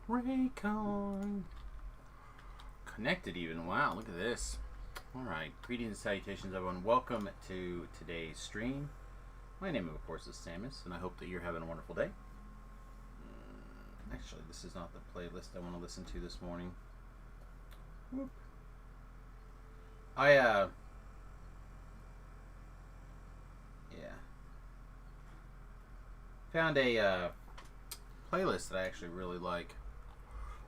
Raycon. Connected even. Wow, look at this. Alright, greetings and salutations everyone. Welcome to today's stream. My name, of course, is Samus, and I hope that you're having a wonderful day. Actually, this is not the playlist I want to listen to this morning. Whoop. Yeah. Found a playlist that I actually really like.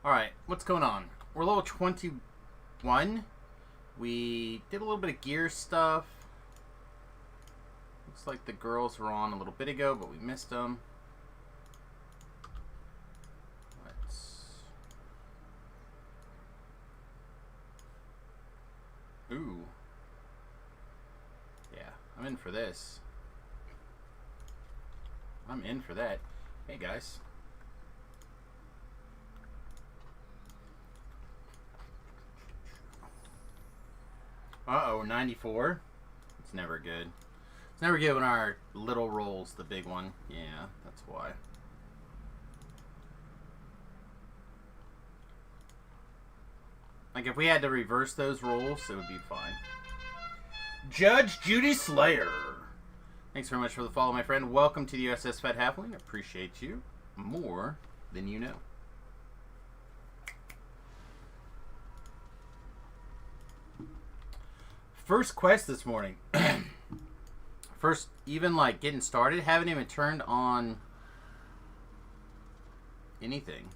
Alright, what's going on? We're level 21. We did a little bit of gear stuff. Looks like the girls were on a little bit ago, but we missed them. Ooh. Yeah, I'm in for this. I'm in for that. Hey, guys. Uh-oh, 94. It's never good. It's never good when our little roll's the big one. Yeah, that's why. Like, if we had to reverse those rolls, it would be fine. Judge Judy Slayer. Thanks very much for the follow, my friend. Welcome to the USS Fat Halfling. Appreciate you more than you know. First quest this morning. First, even like getting started, haven't even turned on anything.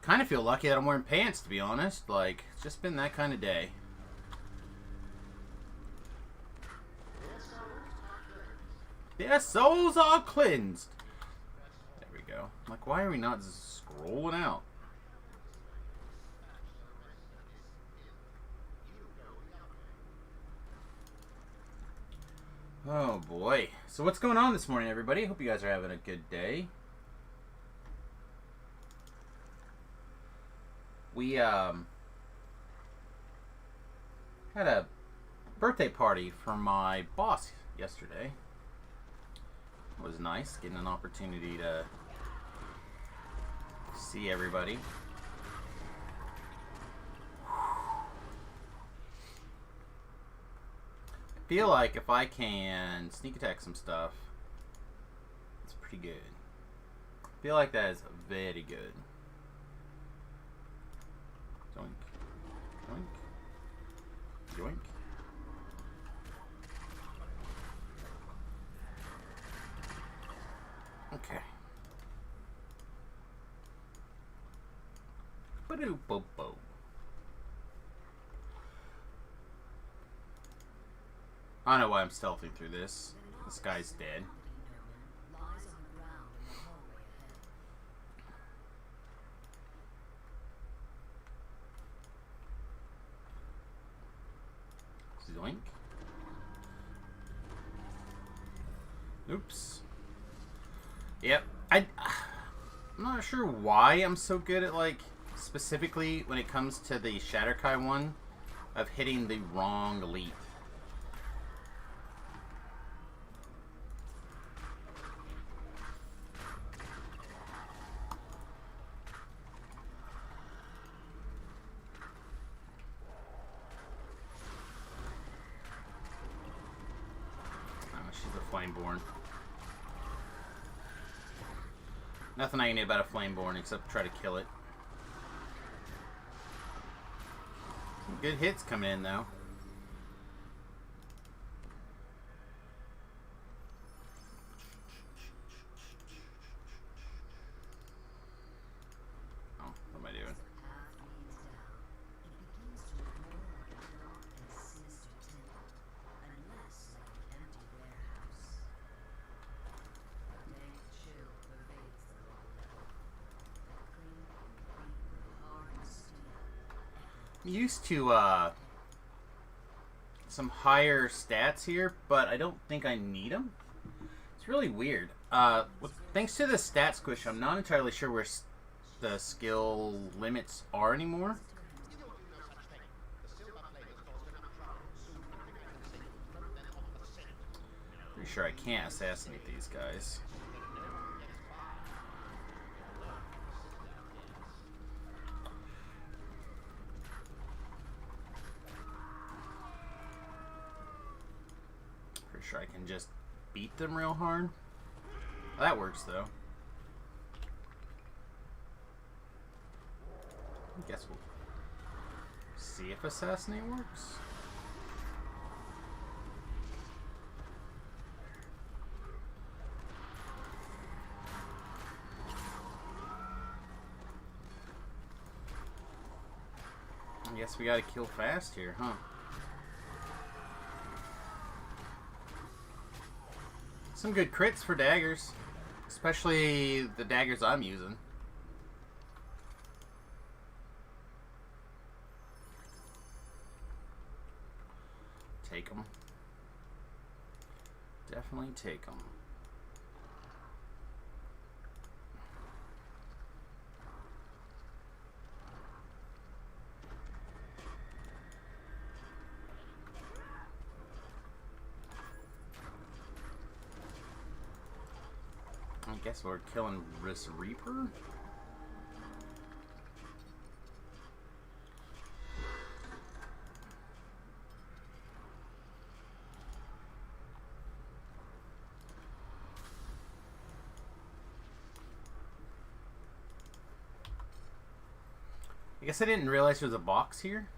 Kind of feel lucky that I'm wearing pants, to be honest. Like, it's just been that kind of day. Their souls are cleansed. There we go. Like, why are we not scrolling out? Oh boy. So what's going on this morning, everybody? Hope you guys are having a good day. We had a birthday party for my boss yesterday. It was nice getting an opportunity to see everybody. I feel like if I can sneak attack some stuff, it's pretty good. I feel like that is very good. Yoink. Yoink. Yoink. Okay. Ba-do-bo-bo. I don't know why I'm stealthing through this. This guy's dead. Zoink. Oops. Yep. I'm not sure why I'm so good at, like, specifically when it comes to the Shatterkai one, of hitting the wrong leap. Flameborn. Nothing I can do about a Flameborn except try to kill it. Some good hits coming in though. Oh, what am I doing? Used to some higher stats here, but I don't think I need them. It's really weird. Thanks to the stat squish, I'm not entirely sure where the skill limits are anymore. Pretty sure I can't assassinate these guys. sure I can just beat them real hard. Well, that works, though. I guess we'll see if Assassinate works. I guess we gotta kill fast here, huh? Some good crits for daggers. Especially the daggers I'm using. Take them. Definitely take them. I guess we're killing this Reaper. I guess I didn't realize there was a box here.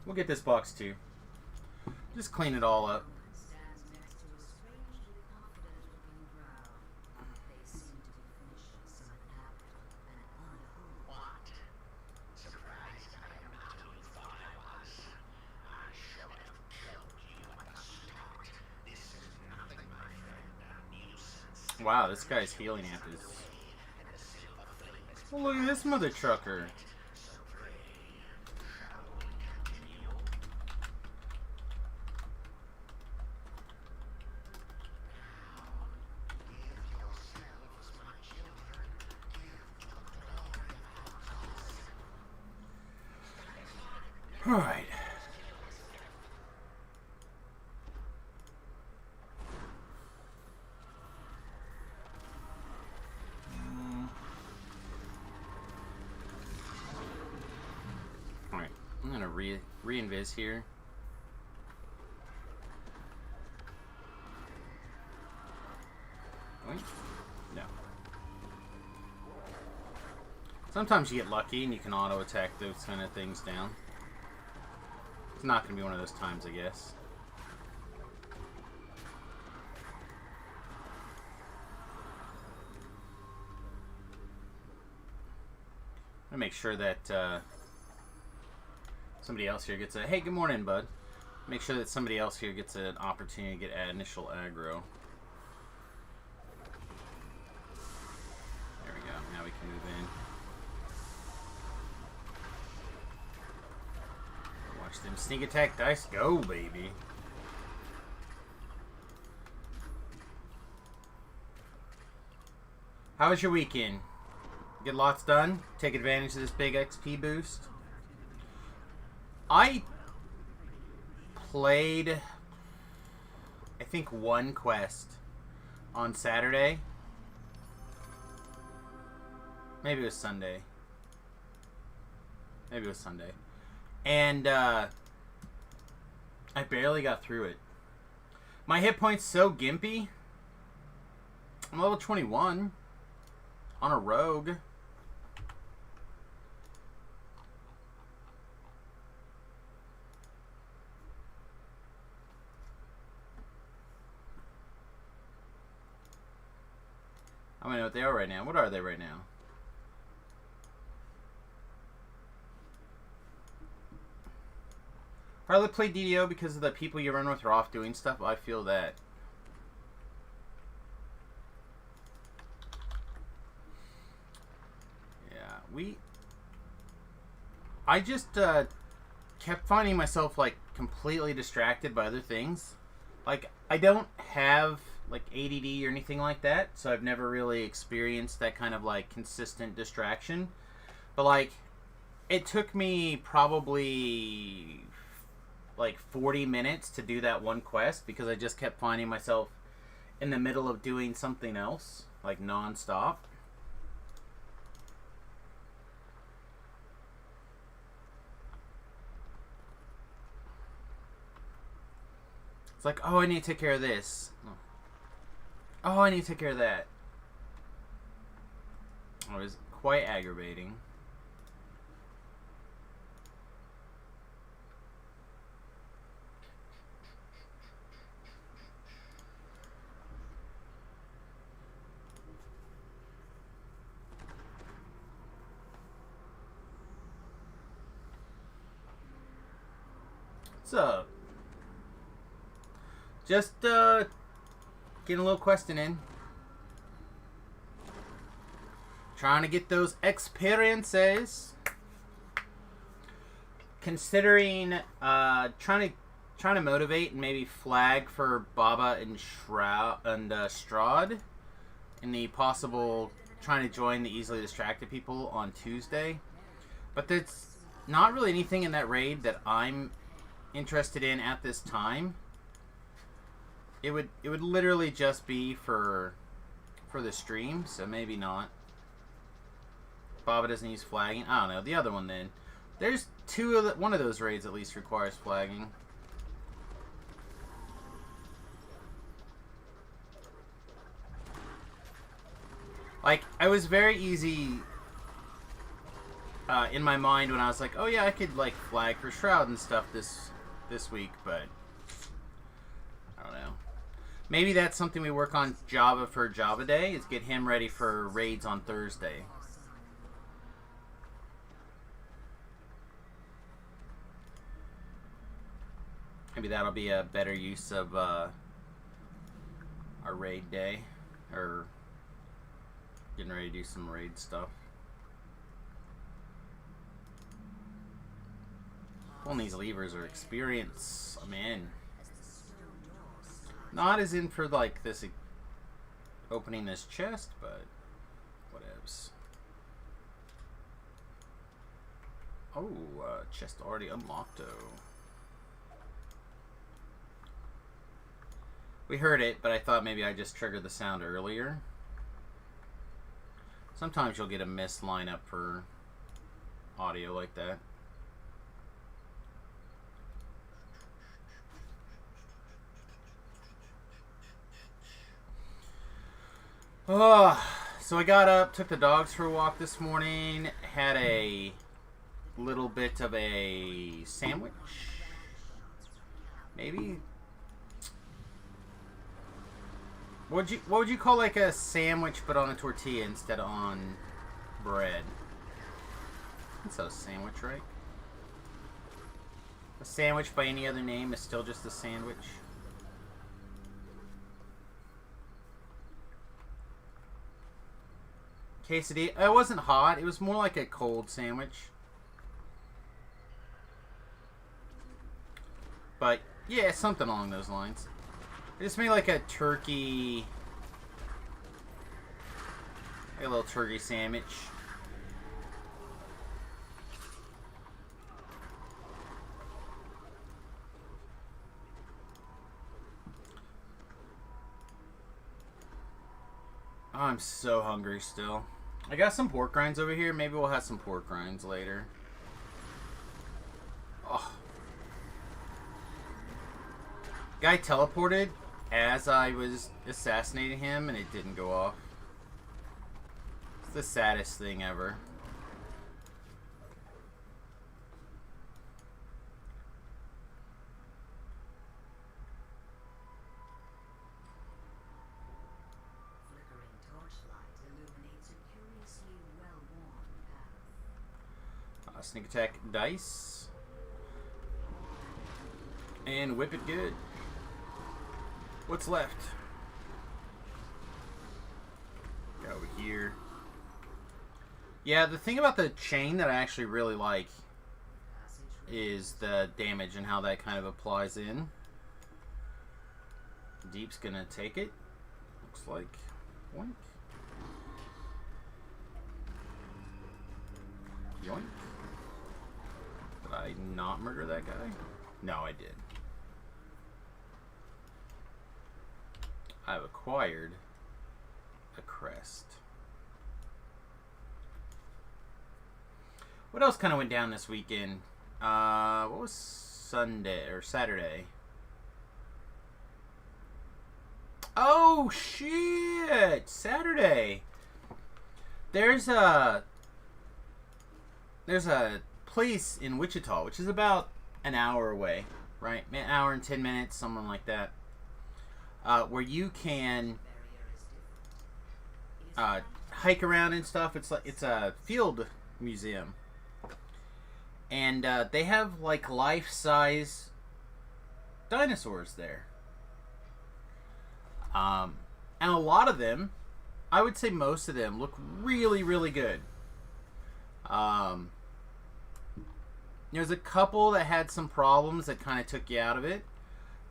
We'll get this box too. Just clean it all up. Wow, this guy's healing amp is... Oh, look at this mother trucker. All right. All right. I'm gonna re-invis here. Wait. No. Sometimes you get lucky and you can auto attack those kind of things down. It's not going to be one of those times, I guess. I'm going to make sure that somebody else here gets a... Hey, good morning, bud. Make sure that somebody else here gets an opportunity to get initial aggro. There we go. Now we can move in. Them sneak attack dice go, baby. How was your weekend? Get lots done? Take advantage of this big XP boost? I played, I think, one quest on Saturday. Maybe it was Sunday. Maybe it was Sunday. And, I barely got through it. My hit point's so gimpy. I'm level 21. On a rogue. I don't know what they are right now. What are they right now? Probably play DDO because of the people you run with are off doing stuff. I feel that. Yeah, I just kept finding myself like completely distracted by other things. Like I don't have like ADD or anything like that, so I've never really experienced that kind of like consistent distraction. But like, it took me probably like 40 minutes to do that one quest because I just kept finding myself in the middle of doing something else, like non-stop. It's like, oh, I need to take care of this. Oh, I need to take care of that. It was quite aggravating. What's up? Just getting a little questing in. Trying to get those experiences. Considering trying to motivate and maybe flag for Baba and Strahd in the possible trying to join the easily distracted people on Tuesday. But there's not really anything in that raid that I'm interested in at this time. It would literally just be for the stream, so maybe not. Baba doesn't use flagging. I don't know. The other one then. There's one of those raids at least requires flagging. Like, I was very easy in my mind when I was like, oh yeah, I could like flag for Shroud and stuff this week, but I don't know. Maybe that's something we work on Java for Java Day, is get him ready for raids on Thursday. Maybe that'll be a better use of our raid day, or getting ready to do some raid stuff. Pulling these levers are experience. I'm in. Not as in for like this opening this chest, but whatevs. Oh, chest already unlocked though. We heard it, but I thought maybe I just triggered the sound earlier. Sometimes you'll get a missed lineup for audio like that. So I got up, took the dogs for a walk this morning, had a little bit of a sandwich. Maybe. What would you call like a sandwich but on a tortilla instead of on bread? That's a sandwich, right? A sandwich by any other name is still just a sandwich. Quesadilla. It wasn't hot. It was more like a cold sandwich. But yeah, something along those lines. I just made like a turkey, a little turkey sandwich. Oh, I'm so hungry still. I got some pork rinds over here. Maybe we'll have some pork rinds later. Oh. Guy teleported as I was assassinating him and it didn't go off. It's the saddest thing ever. Sneak attack dice. And whip it good. What's left? Go over here. Yeah, the thing about the chain that I actually really like is the damage and how that kind of applies in. Deep's gonna take it. Looks like. Boink. Yoink. Did I not murder that guy? No, I did. I've acquired a crest. What else kind of went down this weekend? What was Sunday or Saturday? Oh shit! Saturday. There's a place in Wichita, which is about an hour away, right? An hour and 10 minutes, something like that. Where you can hike around and stuff. It's a field museum, and they have like life-size dinosaurs there. And a lot of them, I would say most of them, look really, really good. There's a couple that had some problems that kind of took you out of it.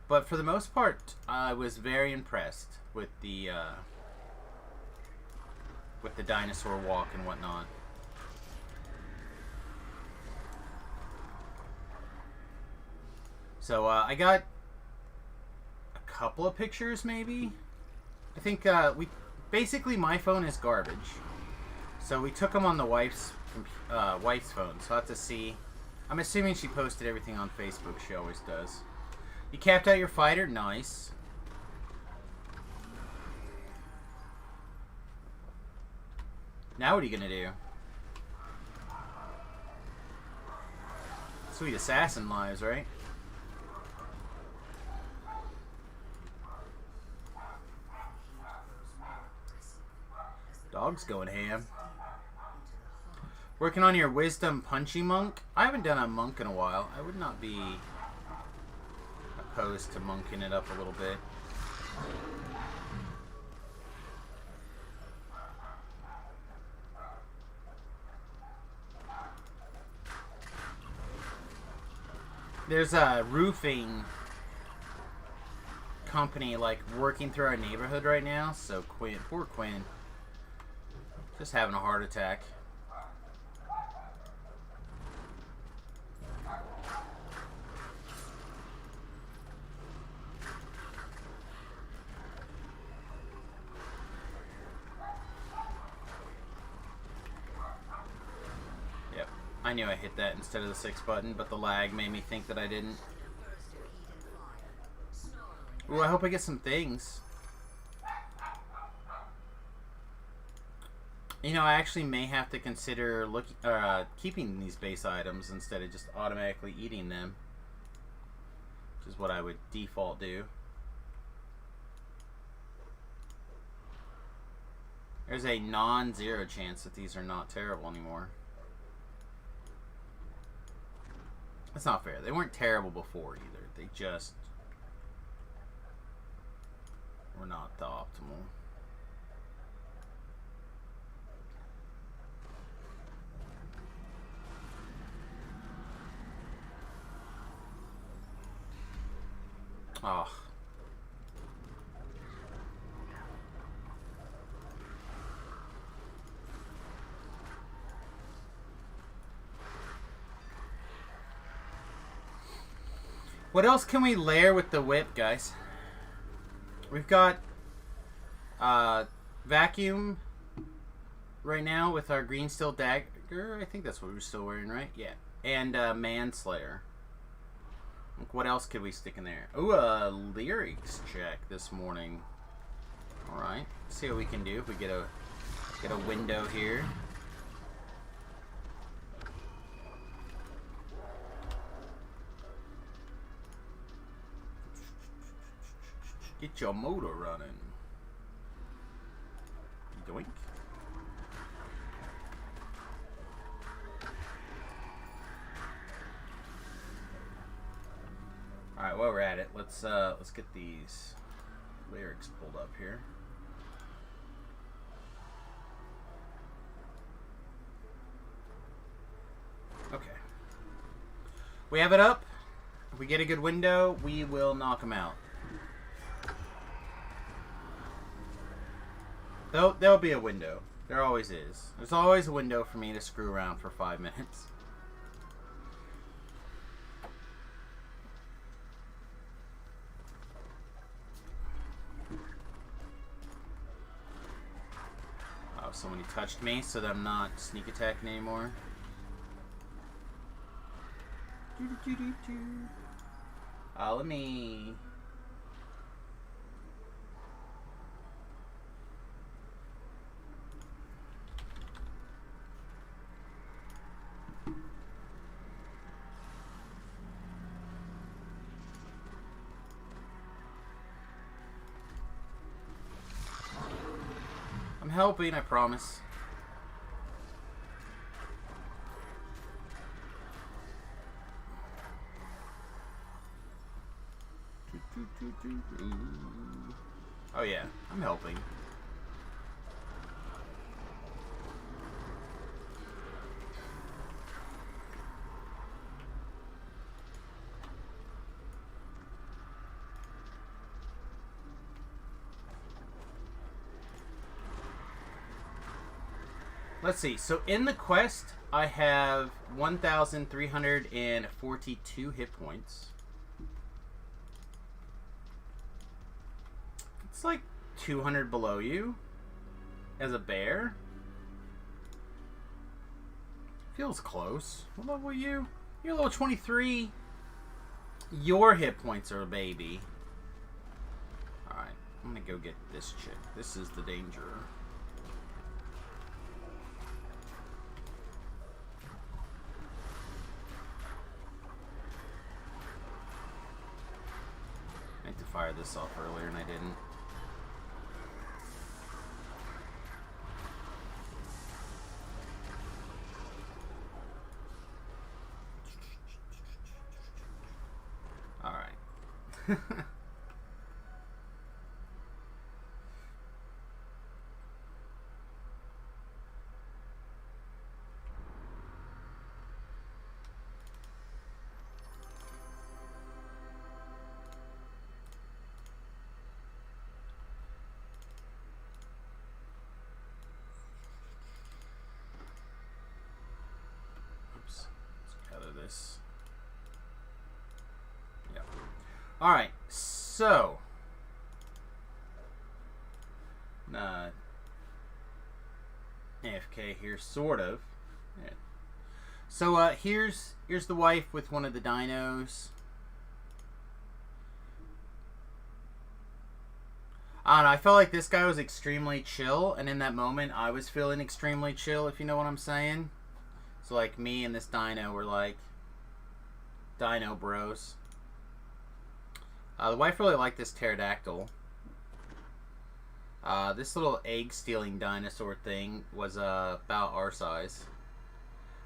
But for the most part, I was very impressed with the dinosaur walk and whatnot. So I got a couple of pictures, maybe. I think basically my phone is garbage, so we took them on the wife's phone. So I will have to see. I'm assuming she posted everything on Facebook. She always does. You capped out your fighter? Nice. Now what are you gonna do? Sweet assassin lives, right? Dog's going ham. Working on your wisdom punchy monk? I haven't done a monk in a while. I would not be opposed to monking it up a little bit. There's a roofing company like working through our neighborhood right now, so Quinn, poor Quinn, just having a heart attack. I knew I hit that instead of the 6 button, but the lag made me think that I didn't. Ooh, I hope I get some things. You know, I actually may have to consider keeping these base items instead of just automatically eating them, which is what I would default do. There's a non-zero chance that these are not terrible anymore. That's not fair. They weren't terrible before either. They just were not the optimal. Oh. What else can we layer with the whip, guys? We've got vacuum right now with our green steel dagger. I think that's what we're still wearing, right? Yeah. And manslayer. What else could we stick in there? Ooh, a lyrics check this morning. All right. See what we can do if we get a window here. Get your motor running. Doink. All right, while we're at it, let's get these lyrics pulled up here. Okay. We have it up. If we get a good window, we will knock them out. There'll be a window. There always is. There's always a window for me to screw around for 5 minutes. Somebody touched me, so that I'm not sneak attacking anymore. Let me... I'm helping, I promise. Oh yeah, I'm helping. Let's see. So in the quest, I have 1,342 hit points. It's like 200 below you as a bear. Feels close. What level are you? You're level 23. Your hit points are a baby. Alright, I'm gonna go get this chick. This is the danger. I had to fire this off earlier and I didn't. Alright. Oops. Let's gather this. Yep. Alright, so AFK here, sort of. Yeah. So here's the wife with one of the dinos. I don't know, I felt like this guy was extremely chill, and in that moment I was feeling extremely chill, if you know what I'm saying. So like me and this dino were like dino bros. The wife really liked this pterodactyl. This little egg-stealing dinosaur thing was about our size.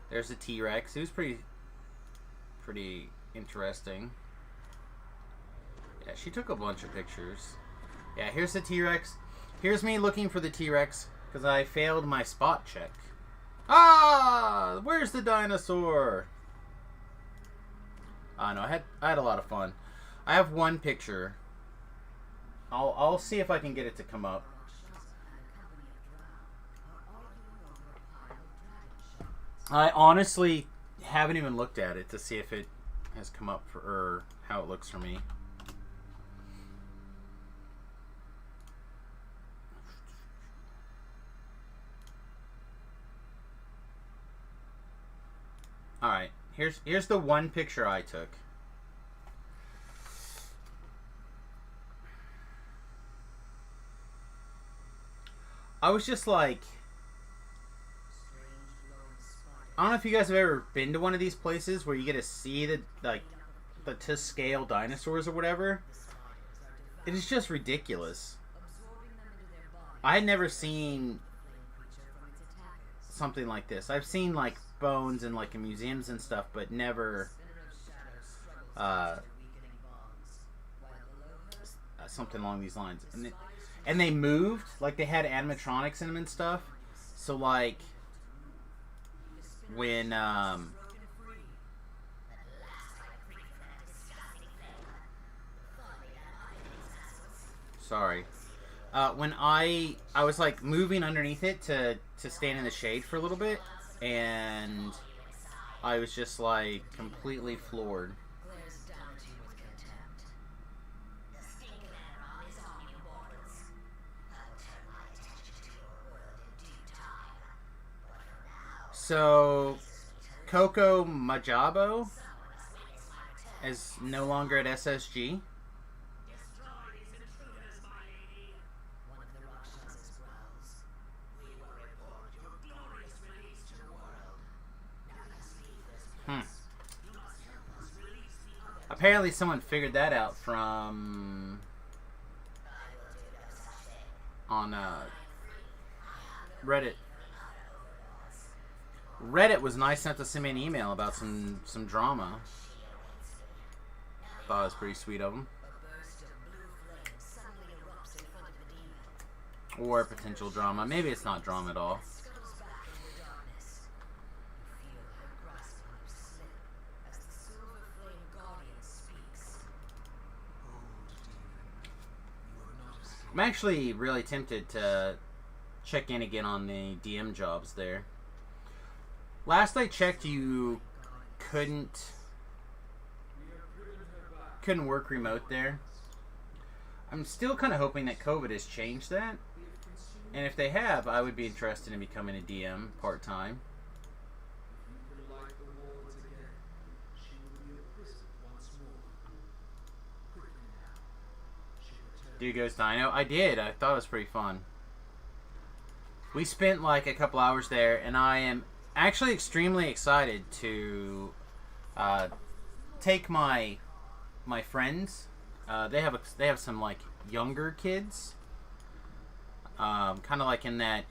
There's a T-Rex. It was pretty interesting. Yeah, she took a bunch of pictures. Yeah, here's the T-Rex. Here's me looking for the T-Rex because I failed my spot check. Ah! Where's the dinosaur? No, I had a lot of fun. I have one picture. I'll see if I can get it to come up. I honestly haven't even looked at it to see if it has come up for, or how it looks for me. Alright, here's the one picture I took. I was just like, I don't know if you guys have ever been to one of these places where you get to see the to scale dinosaurs or whatever. It is just ridiculous. I had never seen something like this. I've seen like bones in like in museums and stuff, but never something along these lines. And they moved, like they had animatronics in them and stuff. So like when when I was like moving underneath it to stand in the shade for a little bit, and I was just like completely floored. So, Coco Majabo is no longer at SSG. Apparently someone figured that out from on Reddit. Reddit was nice enough to send me an email about some drama. Thought it was pretty sweet of them. Or potential drama. Maybe it's not drama at all. I'm actually really tempted to check in again on the DM jobs there. Last I checked, you couldn't work remote there. I'm still kind of hoping that COVID has changed that. And if they have, I would be interested in becoming a DM part-time. Dude goes Dino. I did. I thought it was pretty fun. We spent like a couple hours there, and I am actually extremely excited to take my friends. They have some like younger kids, kind of like in that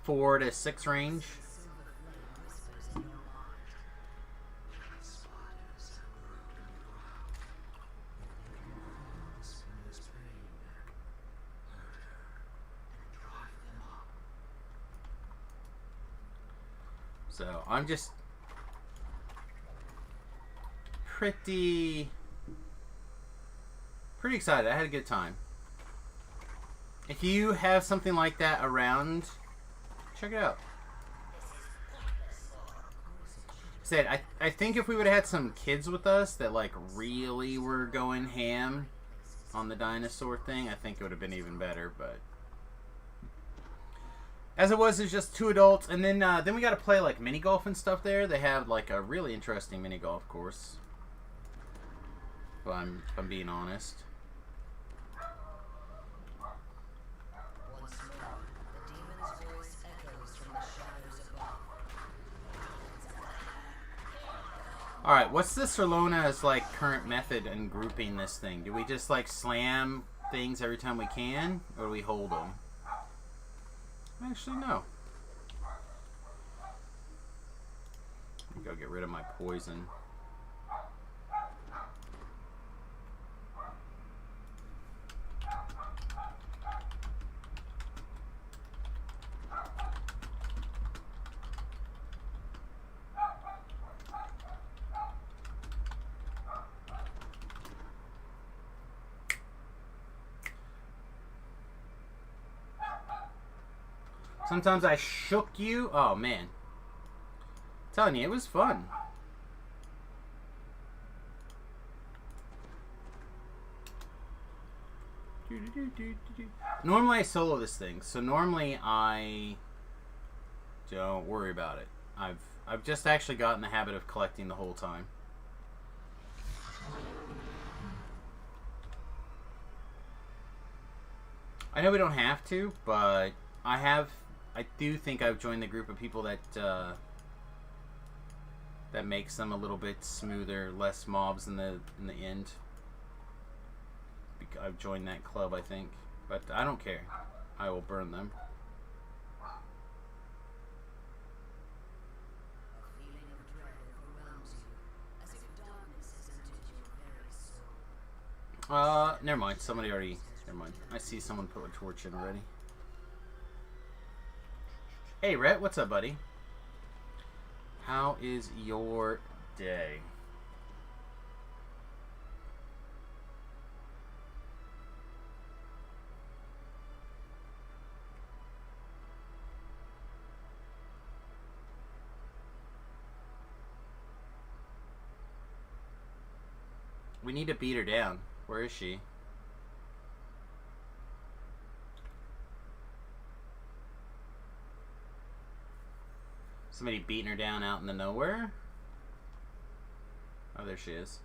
4 to 6 range. So I'm just pretty excited. I had a good time. If you have something like that around, check it out. I think if we would have had some kids with us that like really were going ham on the dinosaur thing, I think it would have been even better, but as it was, it's just 2 adults, and then we got to play like mini golf and stuff there. They have like a really interesting mini golf course. If I'm being honest. All right, what's the Sirlona's like current method in grouping this thing? Do we just like slam things every time we can, or do we hold them? Actually, no. Go get rid of my poison. Sometimes I shook you. Oh, man. I'm telling you, it was fun. Normally I solo this thing, so normally I don't worry about it. I've just actually gotten the habit of collecting the whole time. I know we don't have to, but I do think I've joined the group of people that that makes them a little bit smoother, less mobs in the end. I've joined that club, I think, but I don't care. I will burn them. Never mind. Somebody already. Never mind. I see someone put a torch in already. Hey, Rhett, what's up, buddy? How is your day? We need to beat her down. Where is she? Somebody beating her down out in the nowhere. Oh, there she is.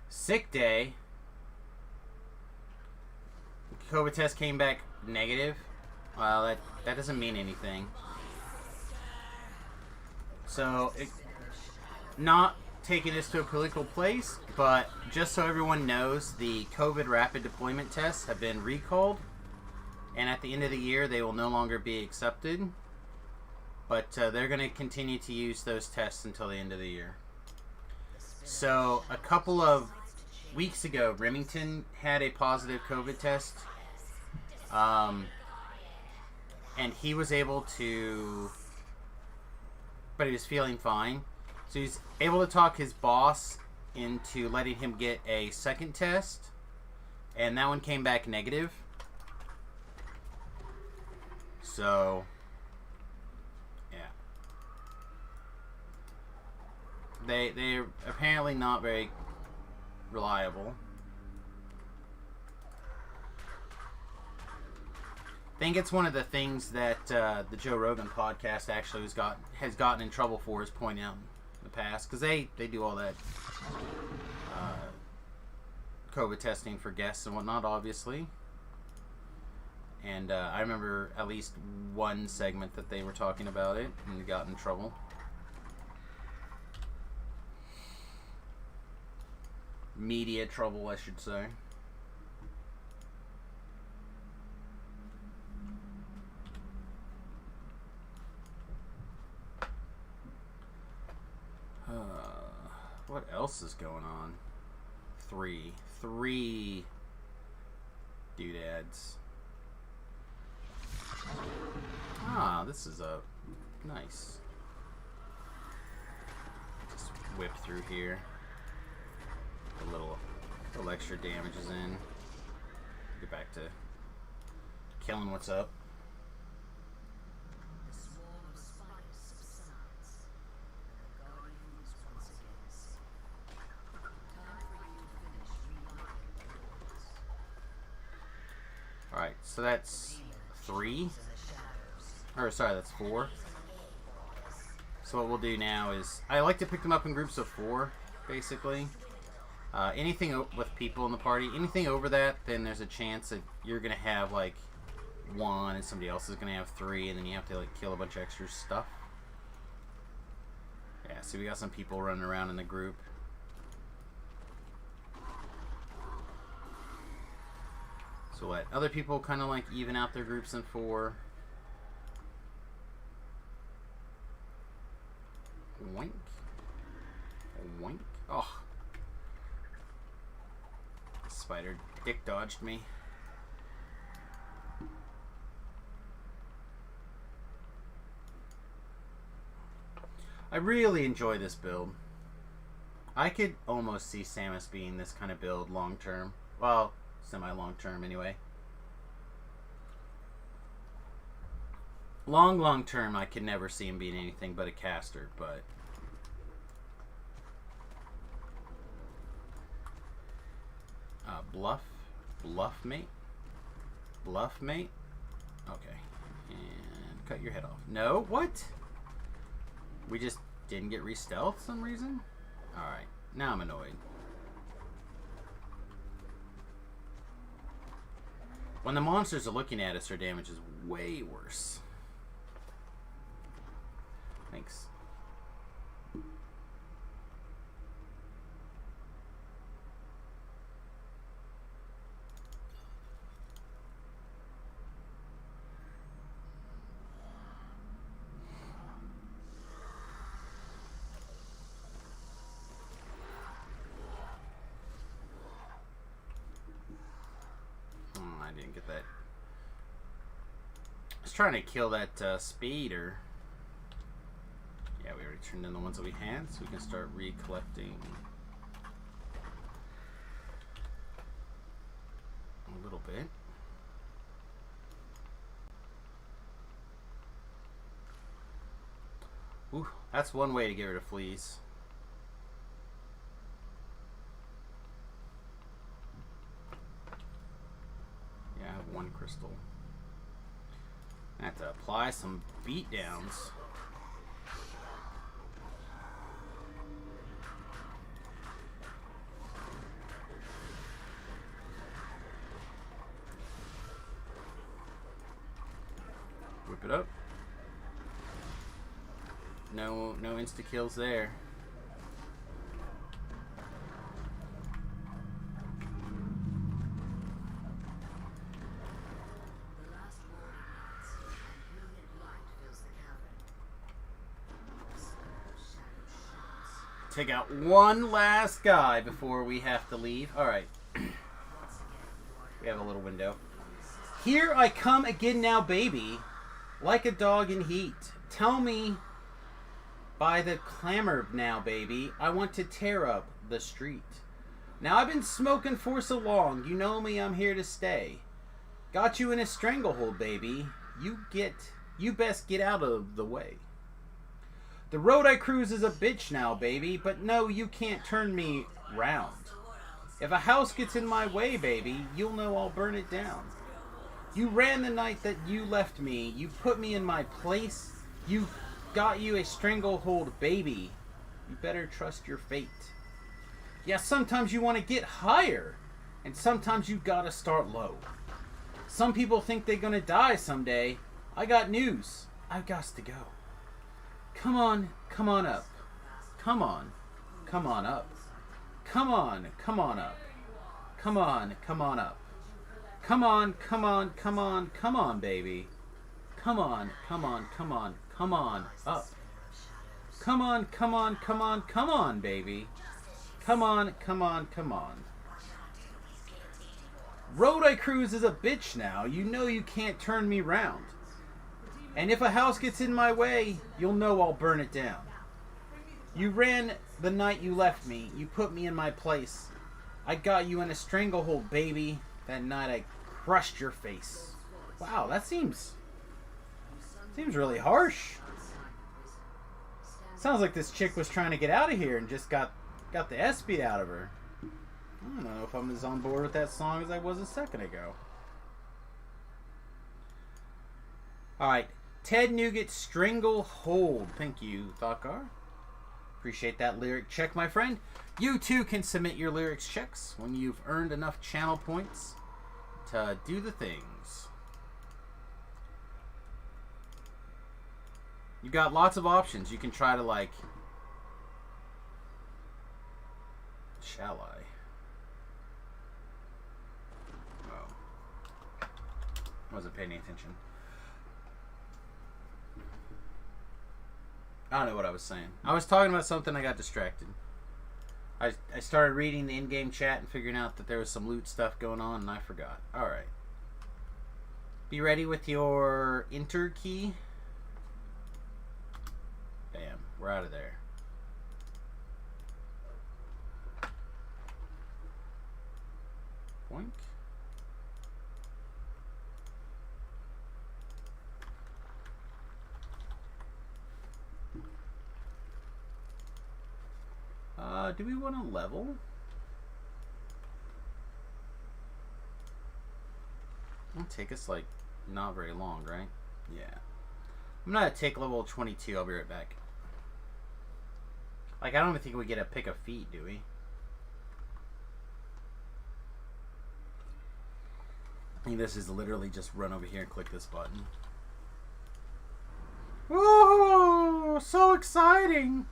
Sick day. COVID test came back negative. Well, that doesn't mean anything. So, not taking this to a political place, but just so everyone knows, the COVID rapid deployment tests have been recalled, and at the end of the year, they will no longer be accepted. But they're going to continue to use those tests until the end of the year. So, a couple of weeks ago, Remington had a positive COVID test. And he was able to... But he was feeling fine. So he's able to talk his boss into letting him get a second test. And that one came back negative. So... They're apparently not very reliable. I think it's one of the things that the Joe Rogan podcast actually has gotten in trouble for, is pointing out in the past, because they do all that COVID testing for guests and whatnot, obviously. And I remember at least one segment that they were talking about it and got in trouble. Media trouble, I should say. What else is going on? Three doodads. Ah, this is a nice. Just whip through here. A little extra damage is in. Get back to killing what's up. Alright, so that's 3. Or sorry, that's 4. So what we'll do now is, I like to pick them up in groups of 4, basically. Anything with people in the party, anything over that, then there's a chance that you're going to have like 1 and somebody else is going to have 3, and then you have to like kill a bunch of extra stuff. Yeah, so we got some people running around in the group. So let other people kind of like even out their groups in 4. Wink. Wink. Oh. Spider dick dodged me. I really enjoy this build. I could almost see Samus being this kind of build long term. Well, semi-long term anyway. Long term, I could never see him being anything but a caster, but... Bluff mate? Okay. And cut your head off. No? What? We just didn't get re-stealth for some reason? Alright. Now I'm annoyed. When the monsters are looking at us, our damage is way worse. Thanks. I didn't get that. I was trying to kill that speeder. Yeah, we already turned in the ones that we had, so we can start recollecting a little bit. Ooh, that's one way to get rid of fleas. Yeah, I have 1 crystal. I have to apply some beatdowns. it up. No insta kills there. Take out one last guy before we have to leave. Alright. We have a little window. Here I come again now, baby. Like a dog in heat. Tell me by the clamor now, baby. I want to tear up the street. Now I've been smoking for so long. You know me, I'm here to stay. Got you in a stranglehold, baby. You best get out of the way. The road I cruise is a bitch now, baby, but no, you can't turn me round. If a house gets in my way, baby, you'll know I'll burn it down. You ran the night that you left me. You put me in my place. You got you a stranglehold, baby. You better trust your fate. Yeah, sometimes you want to get higher, and sometimes you gotta start low. Some people think they're gonna die someday. I got news. I've got to go. Come on up. Come on up. Come on up. Come on up. Come on, baby. Come on up. Come on, baby. Come on. Road I cruise is a bitch now. You know you can't turn me round. And if a house gets in my way, you'll know I'll burn it down. You ran the night you left me. You put me in my place. I got you in a stranglehold, baby. That night I crushed your face. Wow, that seems really harsh. Sounds like this chick was trying to get out of here and just got the S beat out of her. I don't know if I'm as on board with that song as I was a second ago. Alright. Ted Nugent, Stranglehold. Thank you, Thakar. Appreciate that lyric check, my friend. You too can submit your lyrics checks when you've earned enough channel points to do the things. You got lots of options. You can try to, like... Shall I? Oh. Wasn't paying any attention. I don't know what I was saying. I was talking about something, I got distracted. I started reading the in-game chat and figuring out that there was some loot stuff going on, and I forgot. Alright. Be ready with your enter key. Bam. We're out of there. Boink. Do we want to level? It'll take us, like, not very long, right? Yeah. I'm gonna take level 22. I'll be right back. Like, I don't even think we get a pick of feet, do we? I think this is literally just run over here and click this button. Oh, so exciting!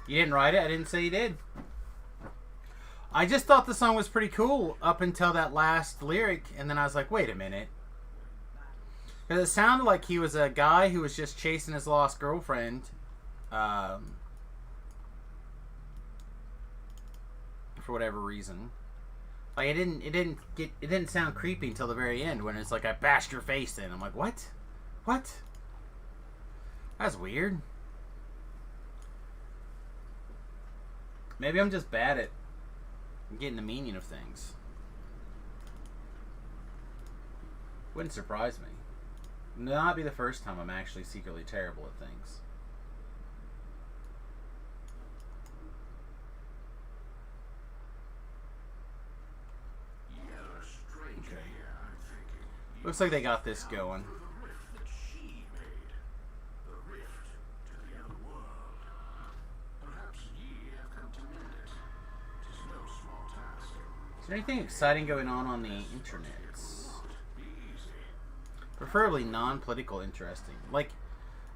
You didn't write it? I didn't say you did. I just thought the song was pretty cool up until that last lyric, and then I was like, wait a minute. Because it sounded like he was a guy who was just chasing his lost girlfriend. For whatever reason. Like, it didn't sound creepy until the very end when it's like, I bashed your face in. I'm like, what? What? That's weird. Maybe I'm just bad at getting the meaning of things. Wouldn't surprise me. Not be the first time I'm actually secretly terrible at things. Okay. Looks like they got this going. there anything exciting going on the internet? Preferably non-political interesting. Like,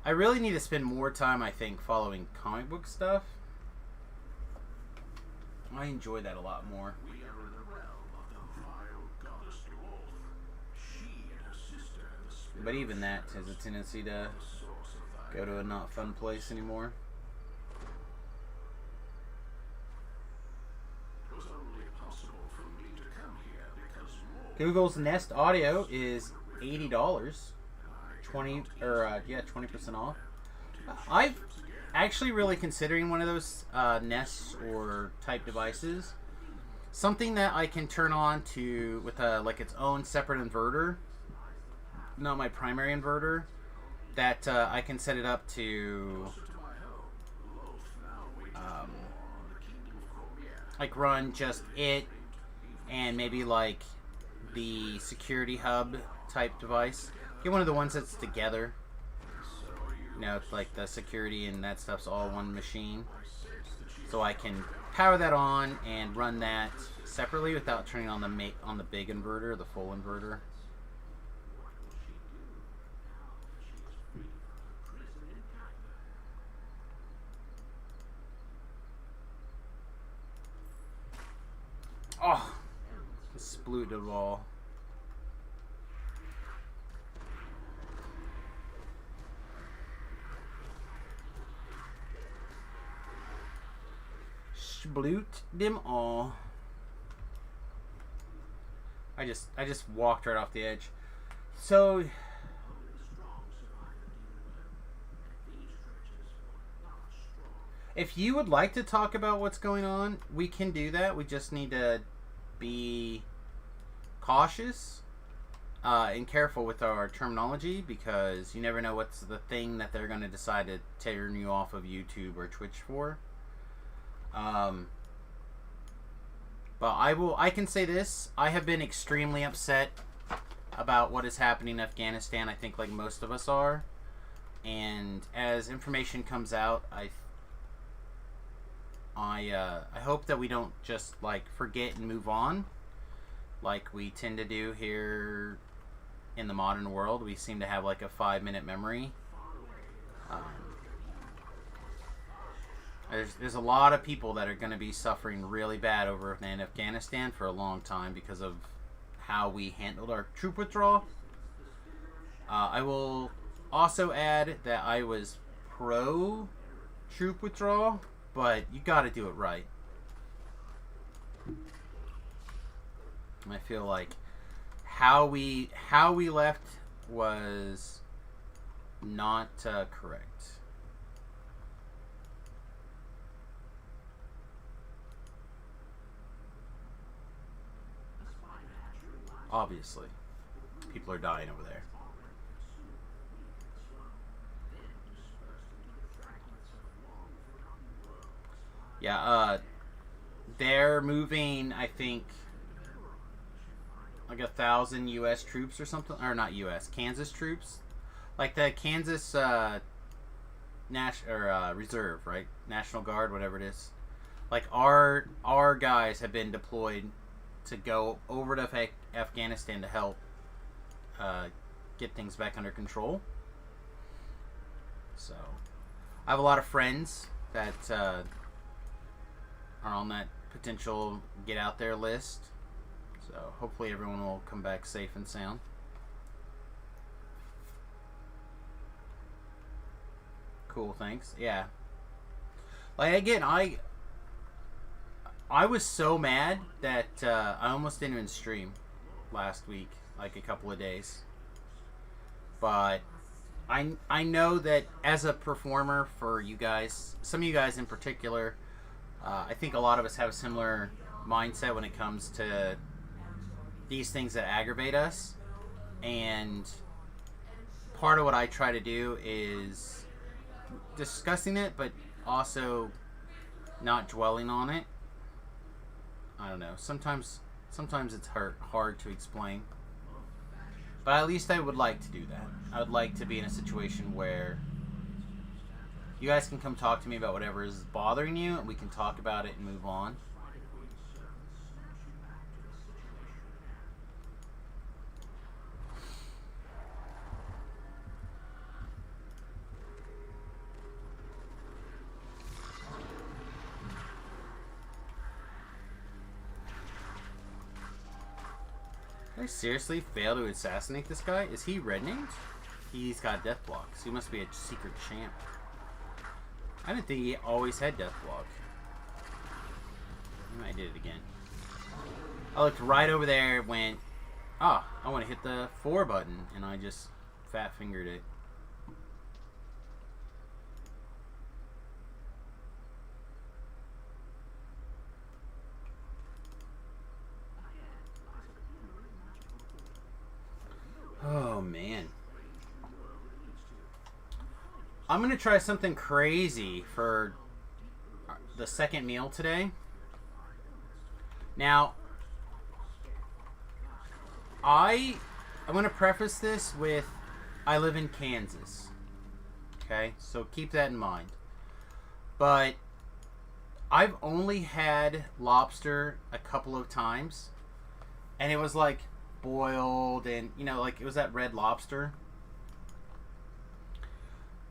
I really need to spend more time, I think, following comic book stuff. I enjoy that a lot more. But even that has a tendency to go to a not fun place anymore. Google's Nest Audio is $80, 20% off. I've actually really considering one of those Nest or type devices, something that I can turn on to with like its own separate inverter, not my primary inverter, that I can set it up to like run just it and maybe like the security hub type device. Get one of the ones that's together. You know, it's like the security and that stuff's all one machine. So I can power that on and run that separately without turning on the big inverter, the full inverter. Oh, sploot the wall. Sploot them all. I just walked right off the edge. So if you would like to talk about what's going on, we can do that. We just need to be cautious and careful with our terminology, because you never know what's the thing that they're going to decide to turn you off of YouTube or Twitch for. But I can say this: I have been extremely upset about what is happening in Afghanistan. I think, like most of us are, and as information comes out, I hope that we don't just like forget and move on, like we tend to do here in the modern world. We seem to have like a 5-minute memory. There's a lot of people that are going to be suffering really bad over in Afghanistan for a long time because of how we handled our troop withdrawal. I will also add that I was pro troop withdrawal, but you got to do it right. I feel like how we left was not correct. Obviously, people are dying over there. Yeah, they're moving, I think, like 1,000 U.S. troops or something, or not U.S., Kansas troops, like the Kansas Reserve, right? National Guard, whatever it is. Like our guys have been deployed to go over to Afghanistan to help get things back under control. So I have a lot of friends that are on that potential get out there list. So hopefully everyone will come back safe and sound. Cool, thanks. Yeah. Like again, I was so mad that I almost didn't even stream last week, like a couple of days. But I know that as a performer for you guys, some of you guys in particular, I think a lot of us have a similar mindset when it comes to these things that aggravate us. And part of what I try to do is discussing it, but also not dwelling on it. I don't know. Sometimes it's hard to explain. But at least I would like to do that. I would like to be in a situation where you guys can come talk to me about whatever is bothering you, and we can talk about it and move on. Did I seriously fail to assassinate this guy? Is he red named? He's got death block, so he must be a secret champ. I didn't think he always had death block. I did it again. I looked right over there, went, I want to hit the 4 button, and I just fat fingered it. Oh, man. I'm going to try something crazy for the second meal today. Now, I'm going to preface this with, I live in Kansas. Okay? So keep that in mind. But I've only had lobster a couple of times. And it was like boiled and, you know, like it was that red lobster.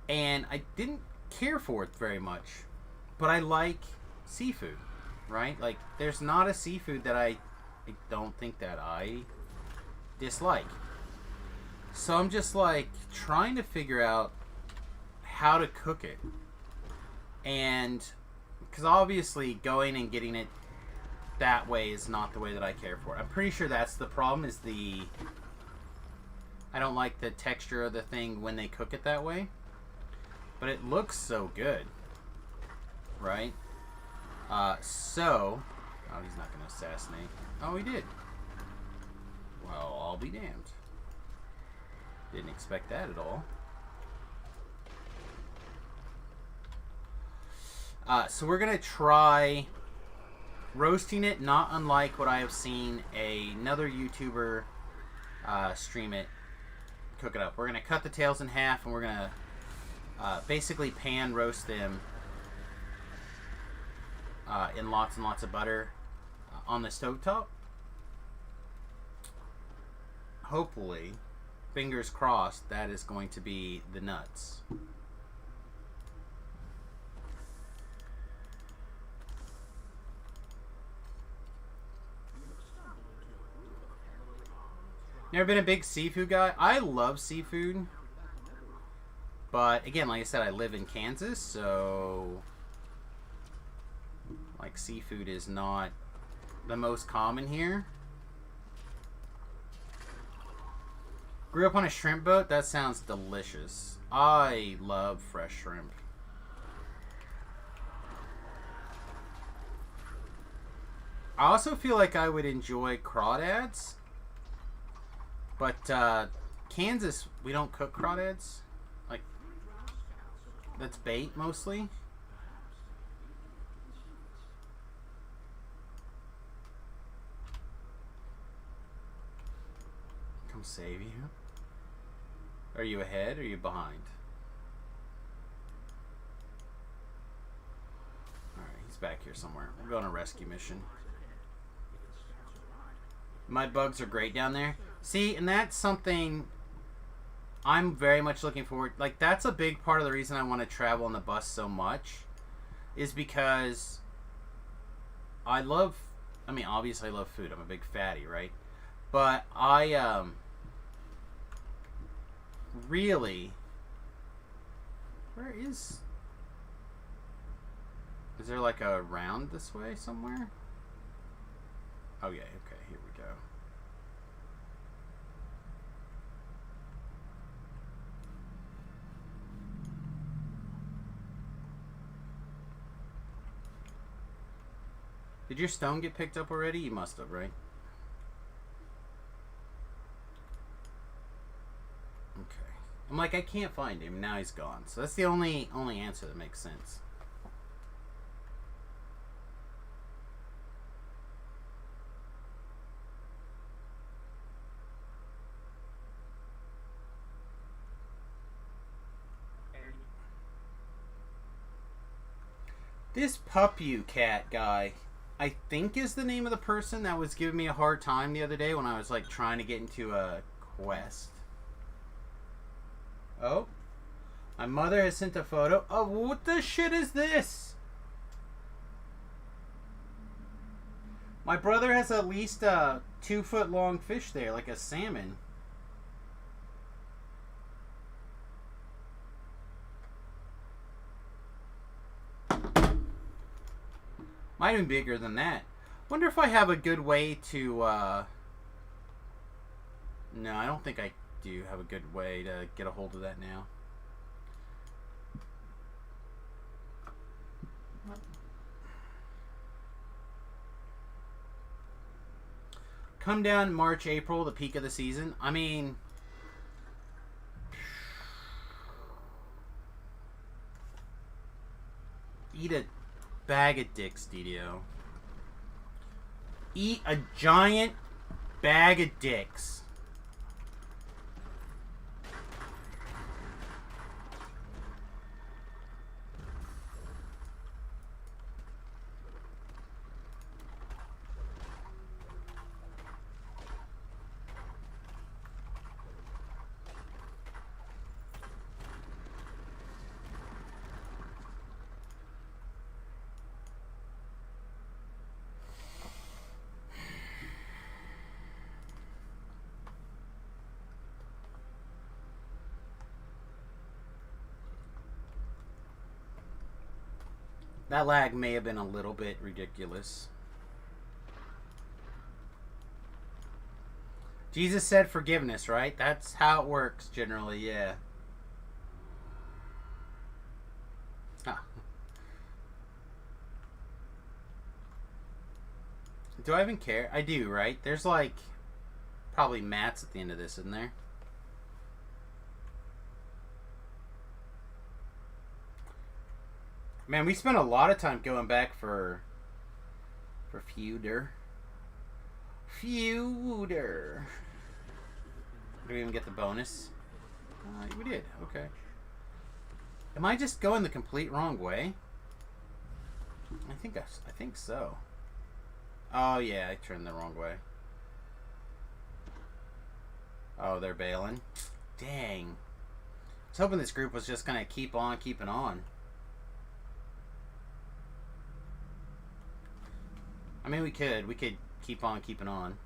And I didn't care for it very much. But I like seafood, right? Like, there's not a seafood that I don't think that I dislike. So I'm just, like, trying to figure out how to cook it. And, because obviously going and getting it that way is not the way that I care for it. I'm pretty sure that's the problem, is I don't like the texture of the thing when they cook it that way. But it looks so good. Right? Oh, he's not going to assassinate. Oh, he did. Well, I'll be damned. Didn't expect that at all. So we're going to try roasting it, not unlike what I have seen another YouTuber stream it, cook it up. We're going to cut the tails in half, and we're going to basically pan roast them in lots and lots of butter on the stovetop. Hopefully, fingers crossed, that is going to be the nuts. Never been a big seafood guy. I love seafood. But, again, like I said, I live in Kansas, so like, seafood is not the most common here. Grew up on a shrimp boat? That sounds delicious. I love fresh shrimp. I also feel like I would enjoy crawdads. But, Kansas, we don't cook crawdads. Like, that's bait, mostly. Come save you. Are you ahead or are you behind? Alright, he's back here somewhere. We're going on a rescue mission. My bugs are great down there. See, and that's something I'm very much looking forward. Like, that's a big part of the reason I want to travel on the bus so much, is because I love, I mean, obviously I love food. I'm a big fatty, right? But I really, where is there like a round this way somewhere? Oh yeah, okay, here we go. Did your stone get picked up already? You must have, right? Okay. I'm like, I can't find him. Now he's gone. So that's the only answer that makes sense. This Pup-You Cat guy, I think is the name of the person that was giving me a hard time the other day when I was like trying to get into a quest. Oh, my mother has sent a photo. Oh, what the shit is this? My brother has at least a 2-foot long fish there, like a salmon. Might even be bigger than that. Wonder if I have a good way to, No, I don't think I do have a good way to get a hold of that now. Come down March, April, the peak of the season. I mean, eat a bag of dicks, DDO. Eat a giant bag of dicks. That lag may have been a little bit ridiculous. Jesus said forgiveness, right? That's how it works generally, yeah. Ah. Do I even care? I do, right? There's like probably mats at the end of this, isn't there? Man, we spent a lot of time going back for Feuder. Feuder. Did we even get the bonus? We did. Okay. Am I just going the complete wrong way? I think so. Oh yeah, I turned the wrong way. Oh, they're bailing. Dang. I was hoping this group was just gonna keep on keeping on. I mean, we could keep on keeping on.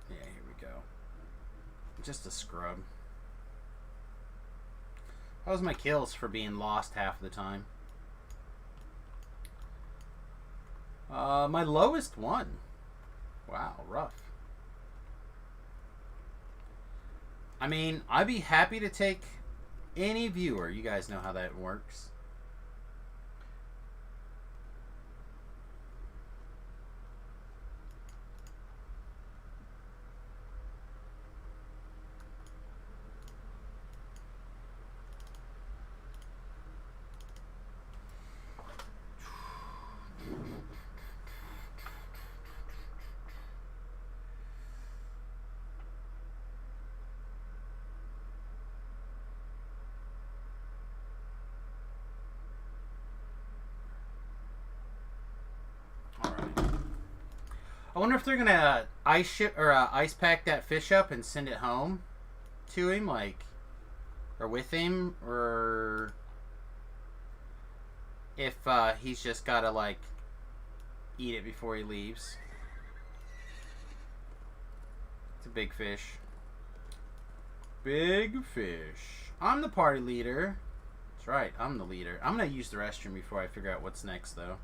Yeah, here we go. Just a scrub. How was my kills for being lost half the time? My lowest one. Wow, rough. I mean, I'd be happy to take any viewer. You guys know how that works. I wonder if they're gonna ice ship or ice pack that fish up and send it home to him, like, or with him, or if he's just gotta like eat it before he leaves. It's a big fish. Big fish. I'm the party leader. That's right. I'm the leader. I'm gonna use the restroom before I figure out what's next, though.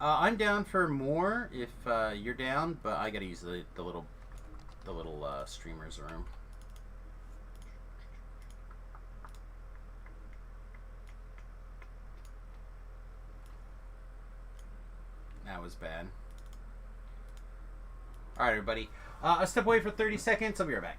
I'm down for more if you're down, but I gotta use the little streamer's room. That was bad. All right, everybody. I'll step away for 30 seconds. I'll be right back.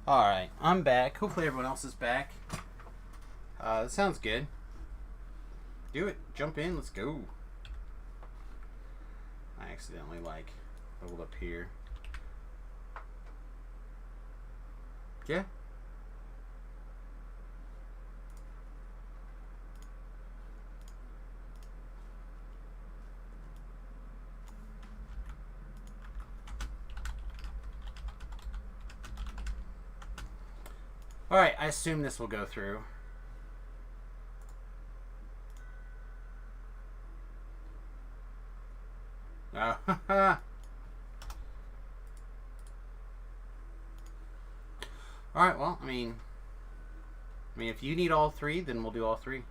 Alright, I'm back. Hopefully everyone else is back. That sounds good. Do it. Jump in. Let's go. I accidentally, leveled up here. Yeah. Alright, I assume this will go through. Oh, Alright, well, I mean, if you need all three, then we'll do all three.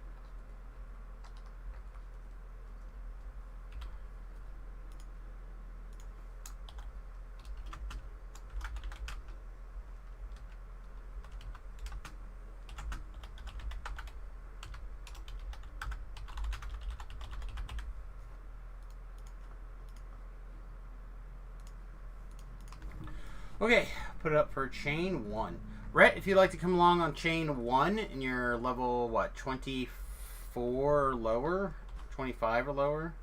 Okay, put it up for chain 1. Rhett, if you'd like to come along on chain 1 and you're level, what, 24 or lower? 25 or lower?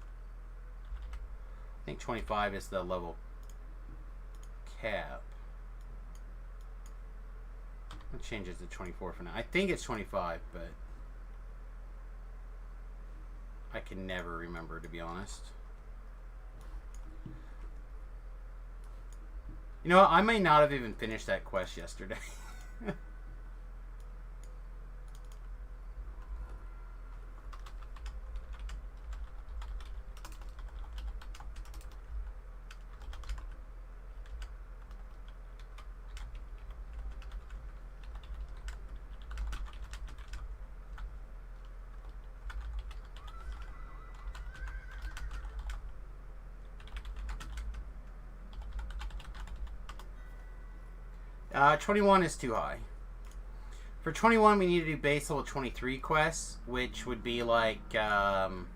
I think 25 is the level cap. I'll change it to 24 for now. I think it's 25, but I can never remember, to be honest. You know what? I may not have even finished that quest yesterday. Uh, 21 is too high. For 21, we need to do base level 23 quests, which would be like, Vaughn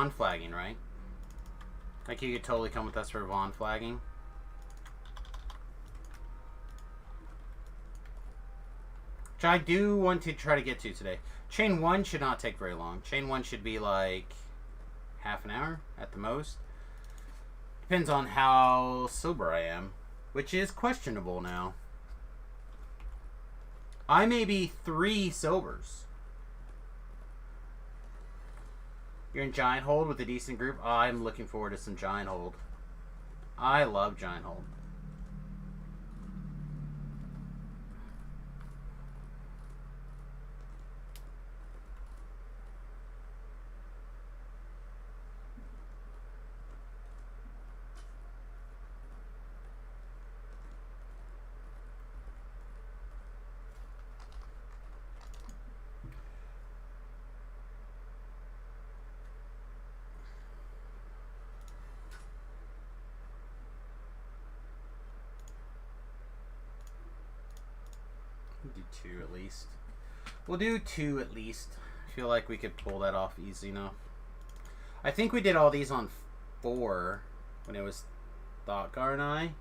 flagging, right? Like, you could totally come with us for Vaughn flagging. Which I do want to try to get to today. Chain 1 should not take very long. Chain 1 should be like half an hour at the most. Depends on how sober I am, which is questionable now. I may be 3 sobers. You're in Giant Hold with a decent group? I'm looking forward to some Giant Hold. I love Giant Hold. Do 2 at least. We'll do 2 at least. I feel like we could pull that off easy enough. I think we did all these on 4 when it was Thoughtgar and I.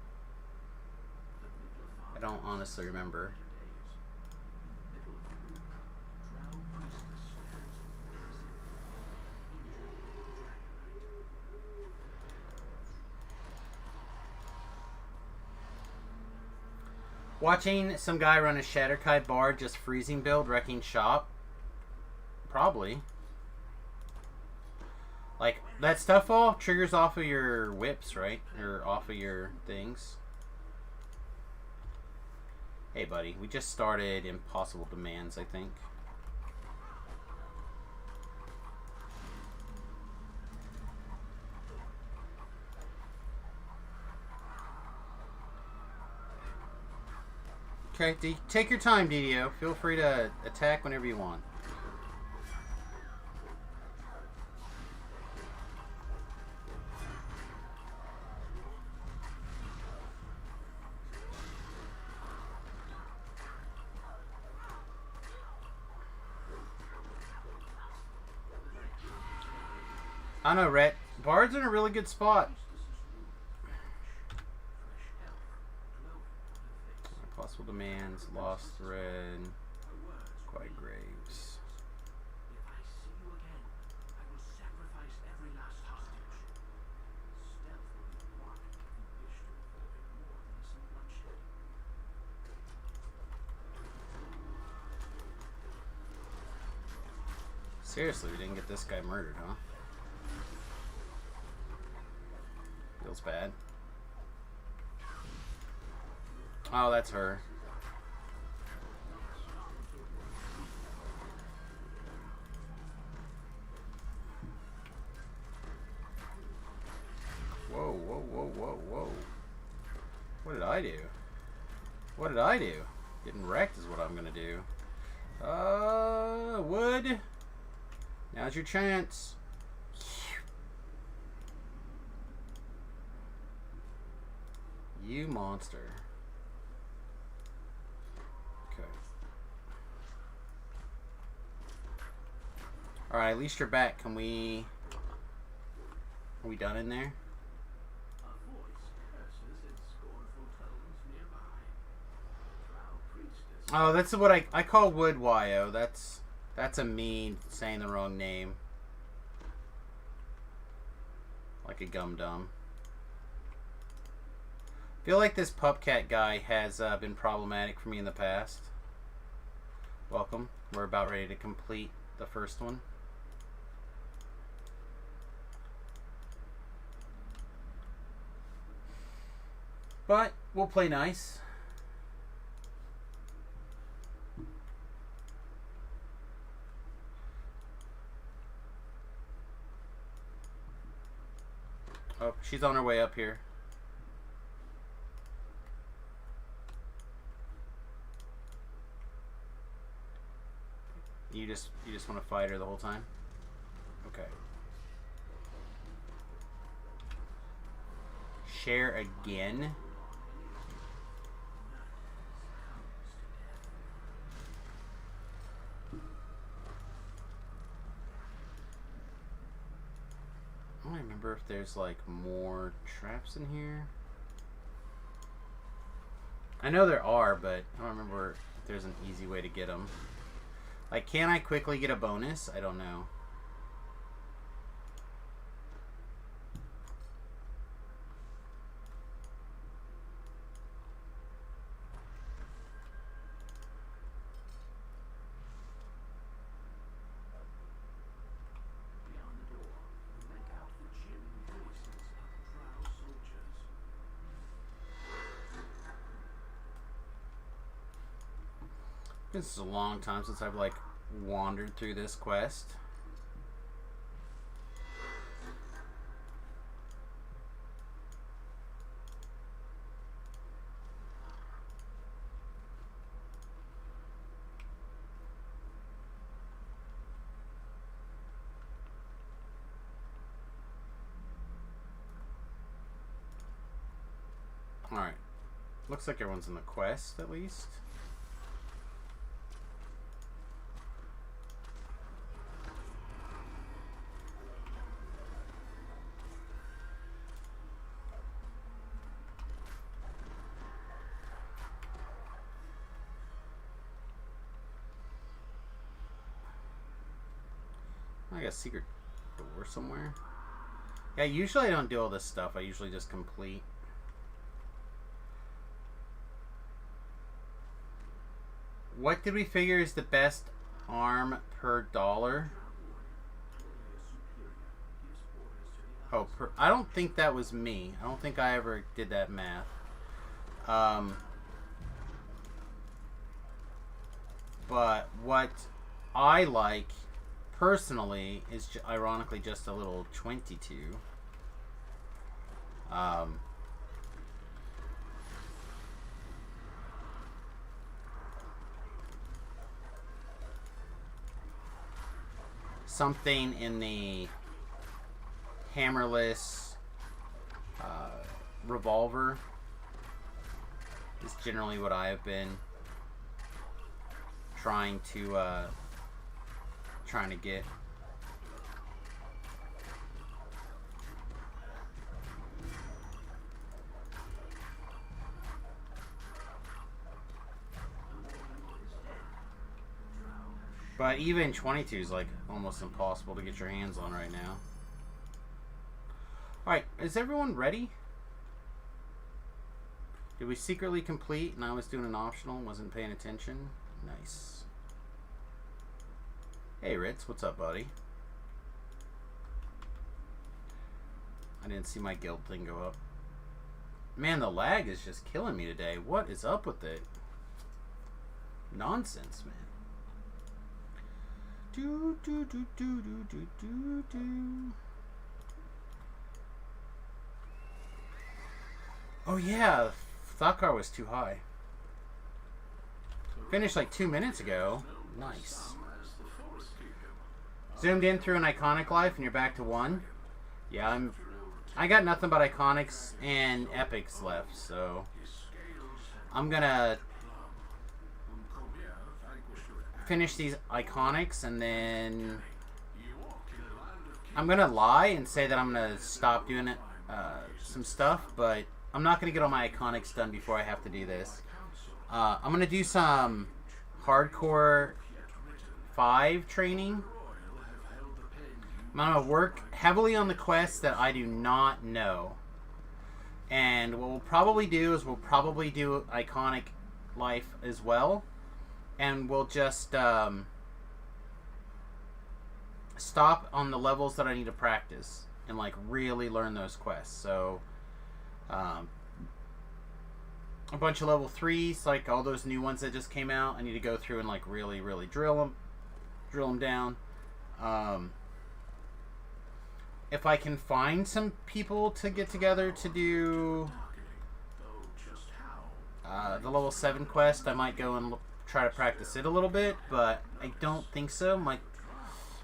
I don't honestly remember. Watching some guy run a Shatterkai Bard just freezing build, wrecking shop? Probably. Like, that stuff all triggers off of your whips, right? Or off of your things. Hey, buddy. We just started Impossible Demands, I think. Okay, take your time, DDO. Feel free to attack whenever you want. I don't know, Rhett. Bard's in a really good spot. Possible demands, lost thread, quiet graves. Seriously, we didn't get this guy murdered, huh? Feels bad. Oh, that's her. Whoa, whoa, whoa, whoa, whoa. What did I do? What did I do? Getting wrecked is what I'm gonna do. Wood. Now's your chance. You monster. Okay. Alright, at least you're back. Can we... Are we done in there? Oh, that's what I call Wood Wyo. That's a me saying the wrong name. Like a gum-dum. Feel like this Pupcat guy has been problematic for me in the past. Welcome. We're about ready to complete the first one. But we'll play nice. Oh, she's on her way up here. You just want to fight her the whole time? Okay. Share again. I don't remember if there's like more traps in here. I know there are, but I don't remember if there's an easy way to get them. Like, can I quickly get a bonus? I don't know. This is a long time since I've like wandered through this quest. Alright. Looks like everyone's in the quest at least. I got a secret door somewhere. Yeah, usually I don't do all this stuff. I usually just complete. What did we figure is the best arm per dollar? Oh, I don't think that was me. I don't think I ever did that math. But what I like personally is ironically just a little 22. Something in the hammerless revolver is generally what I have been trying to get. But even 22 is like almost impossible to get your hands on right now. Alright, is everyone ready? Did we secretly complete and I was doing an optional and wasn't paying attention? Nice. Hey Ritz, what's up, buddy? I didn't see my guild thing go up. Man, the lag is just killing me today. What is up with it? Nonsense, man. Do do do do do do do do. Oh yeah, thought car was too high. Finished like 2 minutes ago. Nice. Zoomed in through an iconic life and you're back to 1. Yeah, I got nothing but iconics and epics left, so I'm gonna finish these iconics and then I'm gonna lie and say that I'm gonna stop doing it, some stuff, but I'm not gonna get all my iconics done before I have to do this. I'm gonna do some hardcore 5 training. I'm gonna work heavily on the quests that I do not know. And what we'll probably do is we'll probably do iconic life as well. And we'll just stop on the levels that I need to practice and like really learn those quests. So a bunch of level 3s, like all those new ones that just came out, I need to go through and like really drill them down. If I can find some people to get together to do the level 7 quest, I might go and try to practice it a little bit, but I don't think so.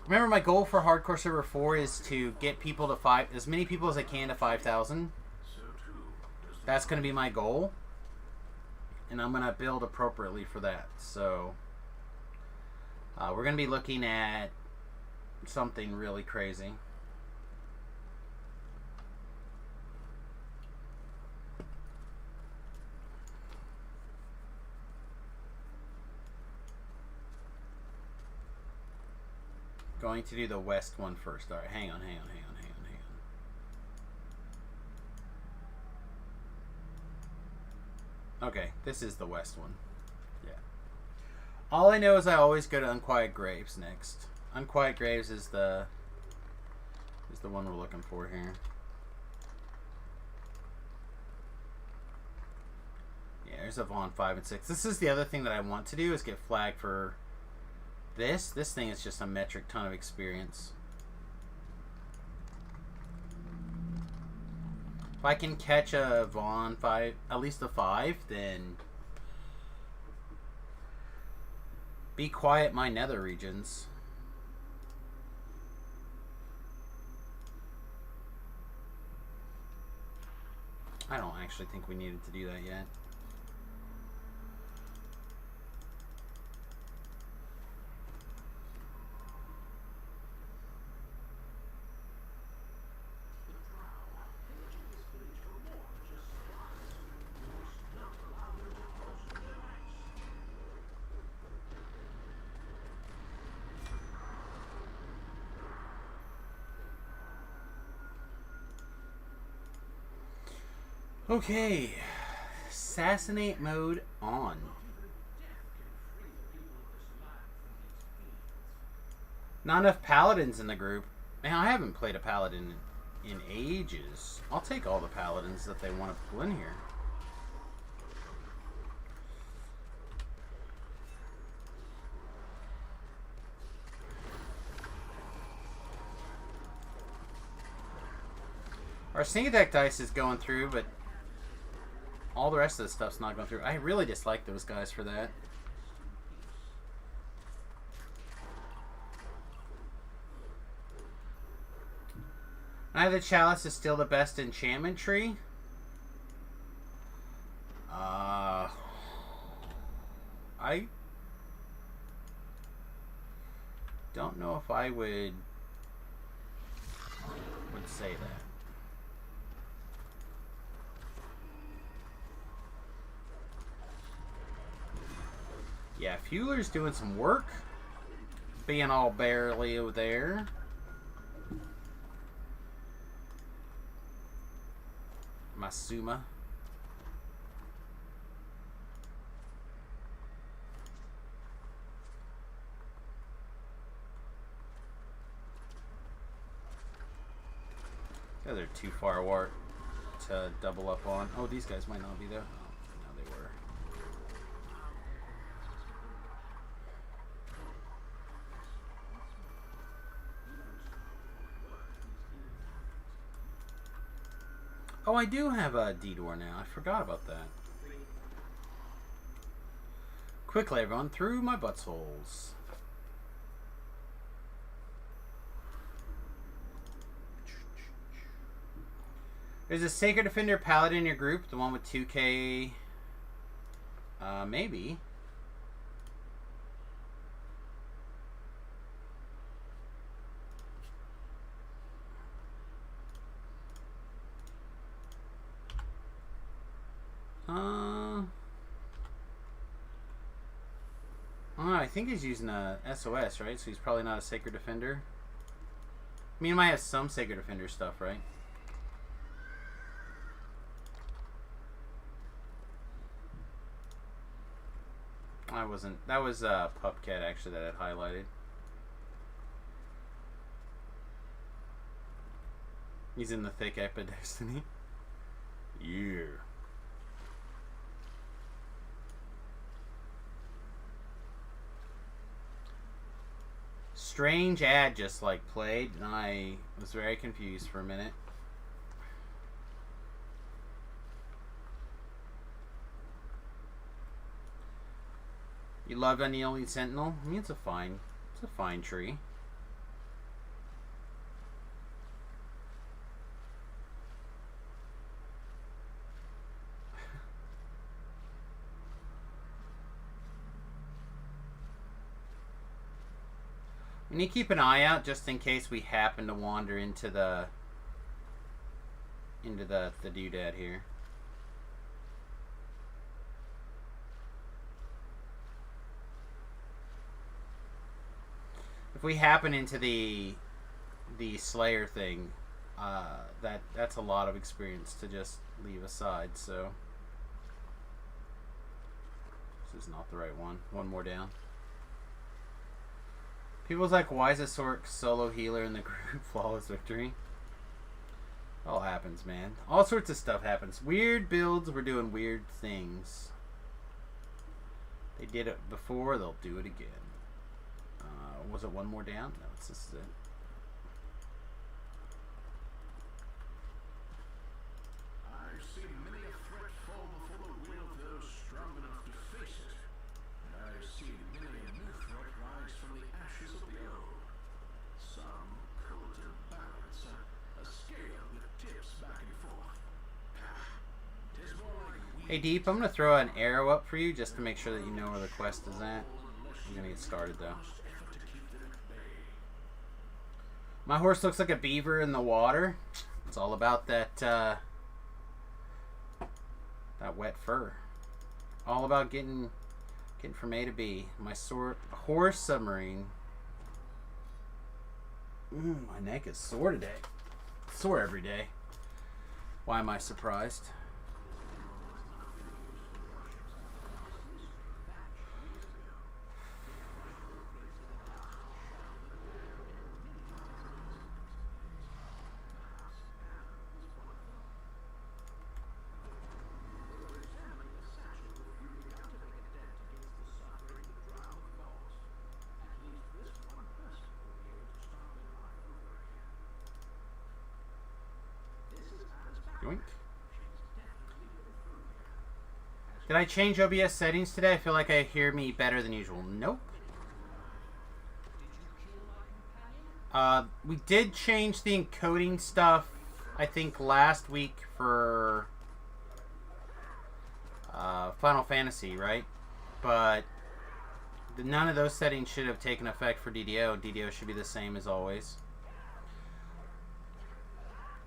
Remember, my goal for Hardcore Server 4 is to get people to as many people as I can to 5,000. That's going to be my goal, and I'm going to build appropriately for that. So we're going to be looking at something really crazy. Going to do the west one first. Alright, hang on. Okay, this is the west one. Yeah. All I know is I always go to Unquiet Graves next. Unquiet Graves is the one we're looking for here. Yeah, there's a Vaughn 5 and 6. This is the other thing that I want to do, is get flagged for this thing is just a metric ton of experience. If I can catch a Vaughn 5, at least a 5, then be quiet my nether regions. I don't actually think we needed to do that yet. Okay, assassinate mode on. Not enough paladins in the group. Man, I haven't played a paladin in ages. I'll take all the paladins that they want to pull in here. Our sneak attack dice is going through, but all the rest of the stuff's not going through. I really dislike those guys for that. Eye of the Chalice is still the best enchantment tree. I don't know if I would say that. Yeah, Fueler's doing some work. Being all barely over there. Masuma. Yeah, they're too far apart to double up on. Oh, these guys might not be there. Oh, no, they were. Oh, I do have a D-door now. I forgot about that. Quickly, everyone, through my buttholes. There's a Sacred Defender Paladin in your group, the one with 2k. Maybe. I think he's using a SOS, right? So he's probably not a Sacred Defender. I mean, he might have some Sacred Defender stuff, right? I wasn't. That was Pupcat actually that I had highlighted. He's in the thick Epic Destiny. Yeah. Strange ad just like played, and I was very confused for a minute. You loved Unyielding Sentinel? I mean, it's a fine tree. We need to keep an eye out just in case we happen to wander into the doodad here. If we happen into the Slayer thing, that's a lot of experience to just leave aside. So this is not the right one. One more down. People's like, why is a Sork solo healer in the group? Flawless victory. All happens, man. All sorts of stuff happens. Weird builds. We're doing weird things. They did it before. They'll do it again. Was it one more down? No, this is it. I've seen many a threat fall before the will of those strong enough to face it. And I've seen many a new threat rise from the ashes of the old. Some call it a balance, a scale that tips back and forth. Tis more like Hey Deep, I'm gonna throw an arrow up for you just to make sure that you know where the quest is at. I'm gonna get started though. My horse looks like a beaver in the water. It's all about that that wet fur. All about getting from A to B. My horse submarine. My neck is sore today. Sore every day. Why am I surprised? Did I change OBS settings today? I feel like I hear me better than usual. Nope. We did change the encoding stuff, I think, last week for Final Fantasy, right? But none of those settings should have taken effect for DDO. DDO should be the same as always.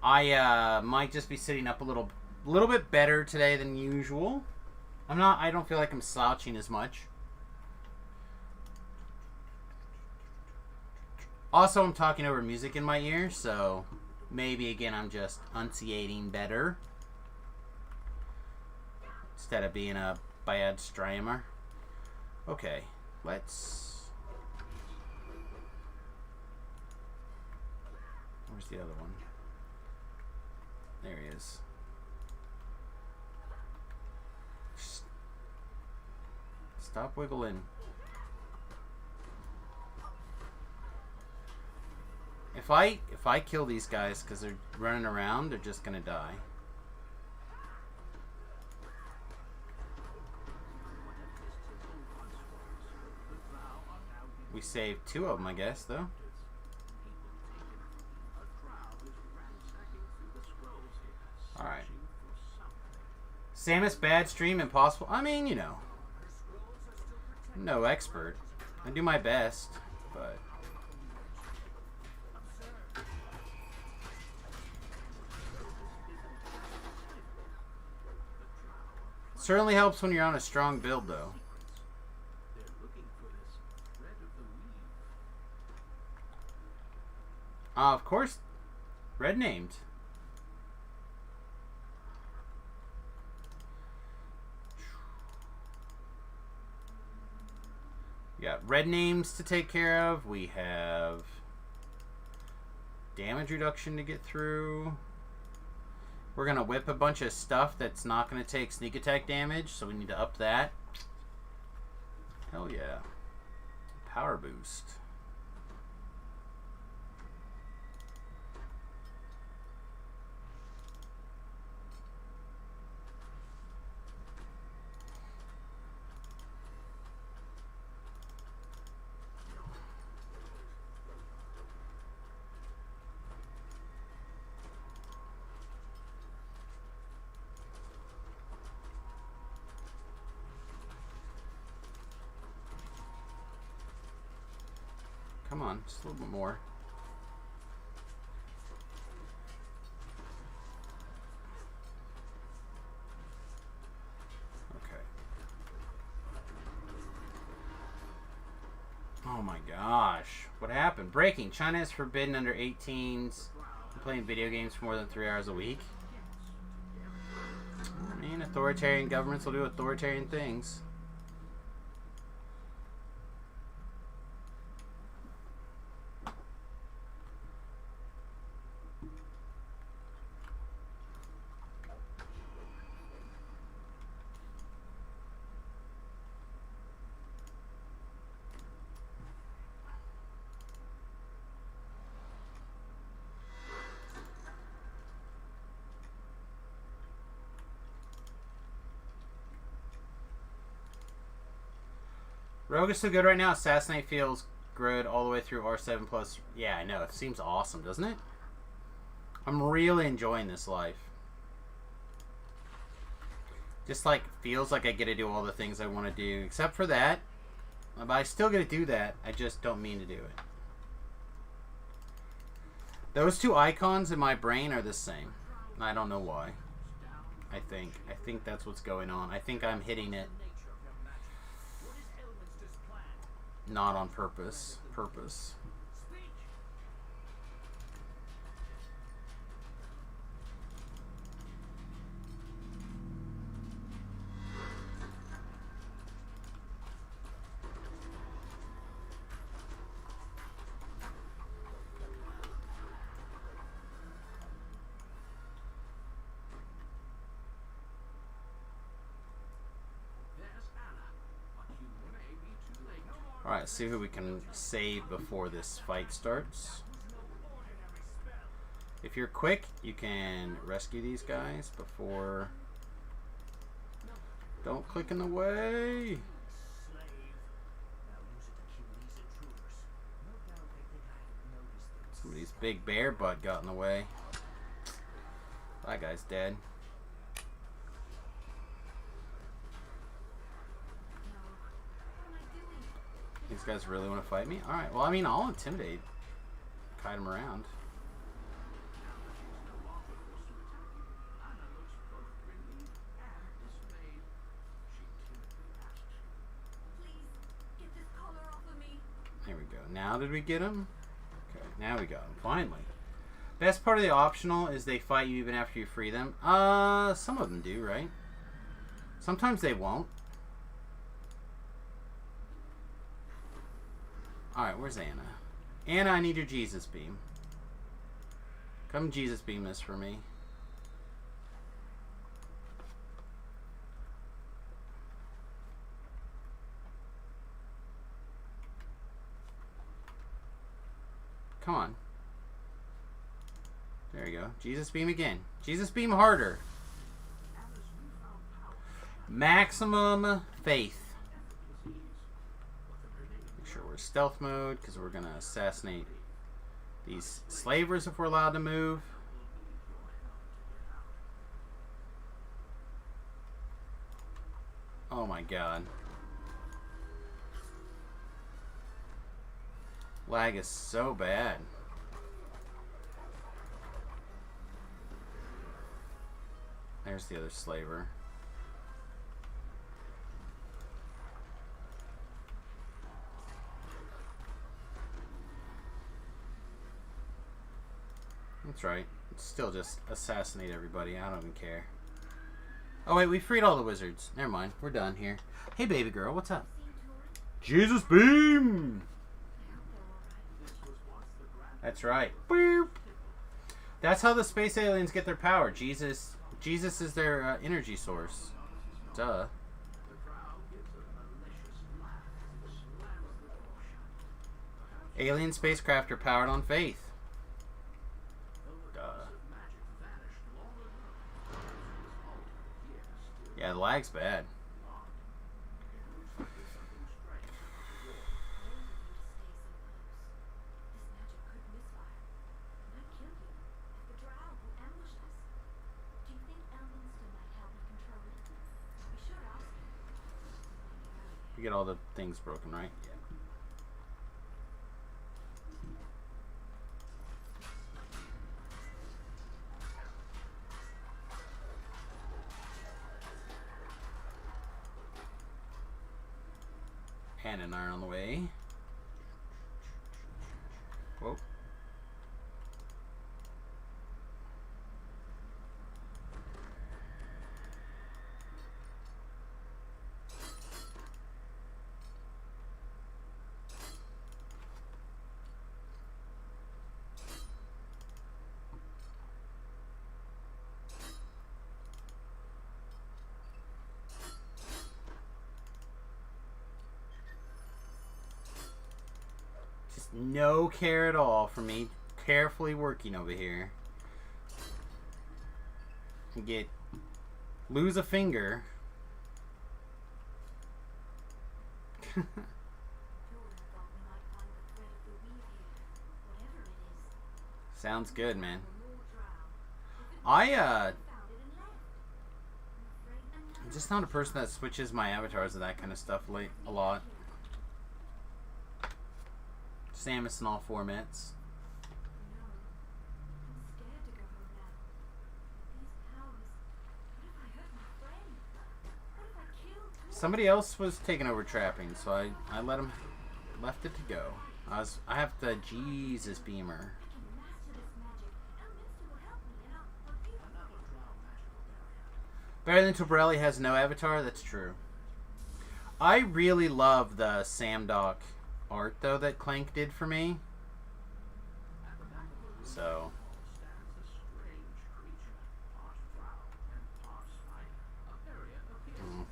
I might just be sitting up a little bit better today than usual. I don't feel like I'm slouching as much. Also, I'm talking over music in my ear, so maybe again I'm just enunciating better instead of being a bad streamer. Okay, let's... Where's the other one? There he is. Stop wiggling. If I kill these guys because they're running around, they're just gonna die. We saved 2 of them, I guess, though. Alright. Samus, bad stream, impossible. I mean, you know. I'm no expert. I do my best, but... Certainly helps when you're on a strong build, though. Of course, red named. We got red names to take care of. We have damage reduction to get through. We're going to whip a bunch of stuff that's not going to take sneak attack damage, so we need to up that. Hell yeah. Power boost. Come on, just a little bit more. Okay. Oh my gosh. What happened? Breaking. China is forbidden under 18s from playing video games for more than 3 hours a week. I mean, authoritarian governments will do authoritarian things. Rogue is so good right now. Assassinate feels good all the way through R7 plus. Yeah, I know. It seems awesome, doesn't it? I'm really enjoying this life. Just like feels like I get to do all the things I want to do, except for that. But I still get to do that. I just don't mean to do it. Those 2 icons in my brain are the same. I don't know why. I think that's what's going on. I think I'm hitting it. Not on purpose. Alright, see who we can save before this fight starts. If you're quick, you can rescue these guys before... Don't click in the way! Somebody's big bear butt got in the way. That guy's dead. These guys really want to fight me? Alright, well, I mean, I'll intimidate. Kite them around. There we go. Now did we get him? Now we got them. Finally. Best part of the optional is they fight you even after you free them. Some of them do, right? Sometimes they won't. Alright, where's Anna? Anna, I need your Jesus beam. Come Jesus beam this for me. Come on. There you go. Jesus beam again. Jesus beam harder. Maximum faith. Make sure we're stealth mode because we're going to assassinate these slavers if we're allowed to move. Oh my god. Lag is so bad. There's the other slaver. That's right. Still just assassinate everybody. I don't even care. Oh wait, we freed all the wizards. Never mind. We're done here. Hey baby girl, what's up? Jesus beam! That's right. Boop. That's how the space aliens get their power. Jesus is their energy source. Duh. Alien spacecraft are powered on faith. Duh. Yeah, the lag's bad. You get all the things broken, right? Yeah. Hand and iron on the way. Whoa. No care at all for me. Carefully working over here. Lose a finger. Sounds good, man. I'm just not a person that switches my avatars and that kind of stuff a lot. Samus in all formats. Somebody else was taking over trapping, so I left it to go. I have the Jesus beamer. Better than Tobrelli has no avatar? That's true. I really love the Samdoc art though that Clank did for me. So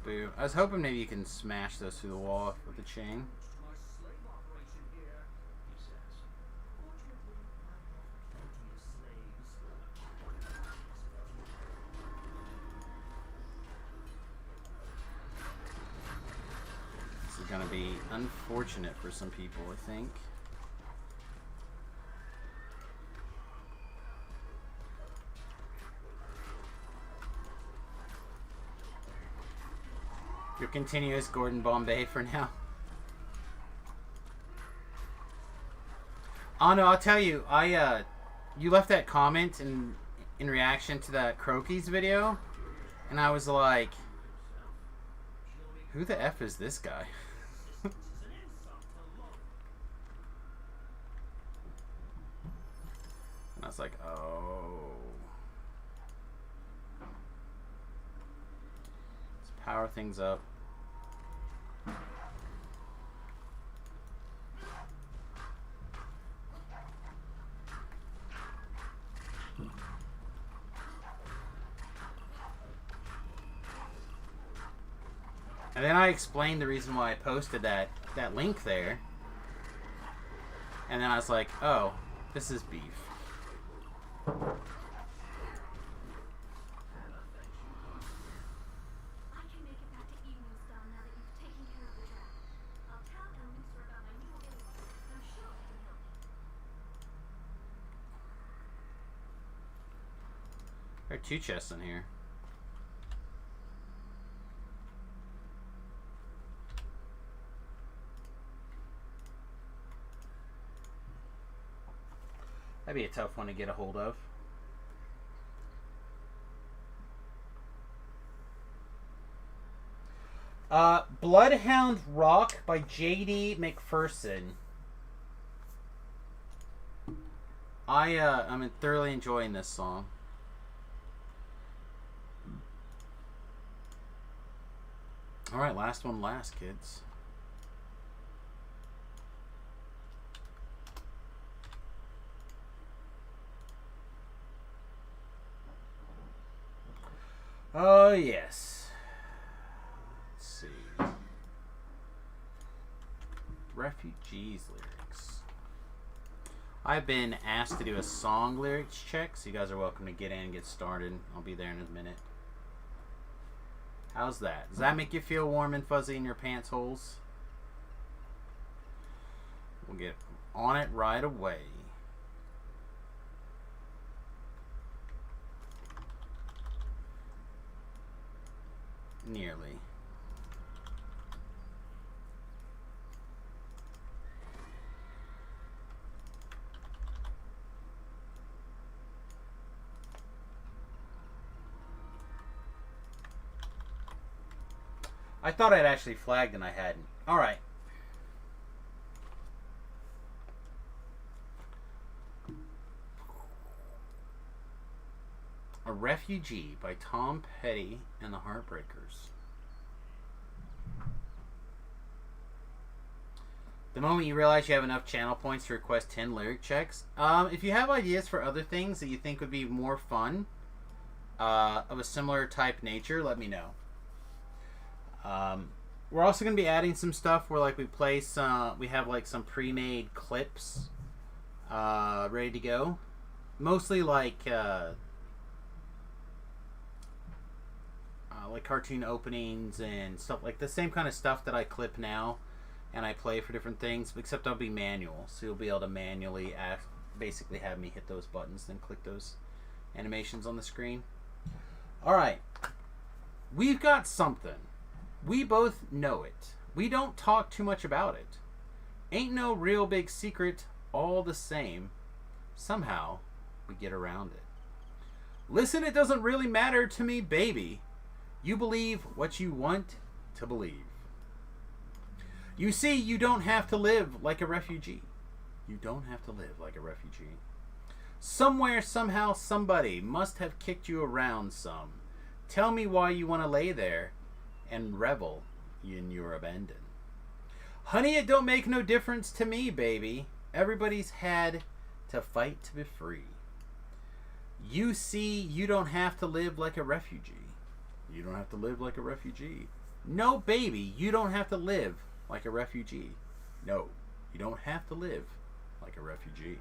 boo. I was hoping maybe you can smash those through the wall with the chain. This is gonna be unfortunate for some people, I think. You're continuous Gordon Bombay for now. Oh no, I'll tell you, you left that comment in reaction to that Croaky's video, and I was like, who the F is this guy? was like, oh. Let's power things up. And then I explained the reason why I posted that link there. And then I was like, oh, this is beef. I can make it back to Evenstone now that you've taken care of the draft. I'll tell Elminster about my new ability. I'm sure I can help you. There are 2 chests in here. That'd be a tough one to get a hold of. Bloodhound Rock by J.D. McPherson. I'm thoroughly enjoying this song. Alright, last one last, kids. Oh, yes. Let's see. Refugees lyrics. I've been asked to do a song lyrics check, so you guys are welcome to get in and get started. I'll be there in a minute. How's that? Does that make you feel warm and fuzzy in your pants holes? We'll get on it right away. Nearly. I thought I'd actually flagged and I hadn't. Alright. A Refugee by Tom Petty and the Heartbreakers. The moment you realize you have enough channel points to request 10 lyric checks. If you have ideas for other things that you think would be more fun, of a similar type nature, let me know. We're also going to be adding some stuff where like we play some, we have like some pre-made clips ready to go. Mostly like cartoon openings and stuff like the same kind of stuff that I clip now and I play for different things, except I'll be manual, so you'll be able to manually basically have me hit those buttons, then click those animations on the screen. Alright, we've got something. We both know it. We don't talk too much about it. Ain't no real big secret, all the same. Somehow, we get around it. Listen, it doesn't really matter to me, baby. You believe what you want to believe. You see, you don't have to live like a refugee. You don't have to live like a refugee. Somewhere, somehow, somebody must have kicked you around some. Tell me why you want to lay there and revel in your abandon. Honey, it don't make no difference to me, baby. Everybody's had to fight to be free. You see, you don't have to live like a refugee. You don't have to live like a refugee. No, baby, you don't have to live like a refugee. No, you don't have to live like a refugee.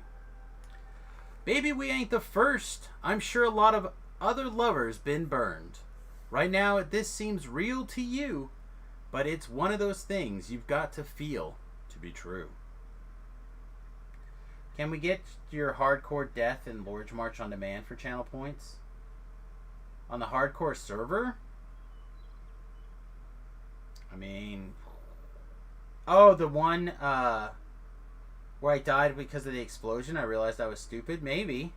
Baby, we ain't the first. I'm sure a lot of other lovers been burned. Right now, this seems real to you, but it's one of those things you've got to feel to be true. Can we get your Hardcore Death and Lord's March on demand for channel points? On the hardcore server? I mean... Oh, the one where I died because of the explosion. I realized I was stupid. Maybe.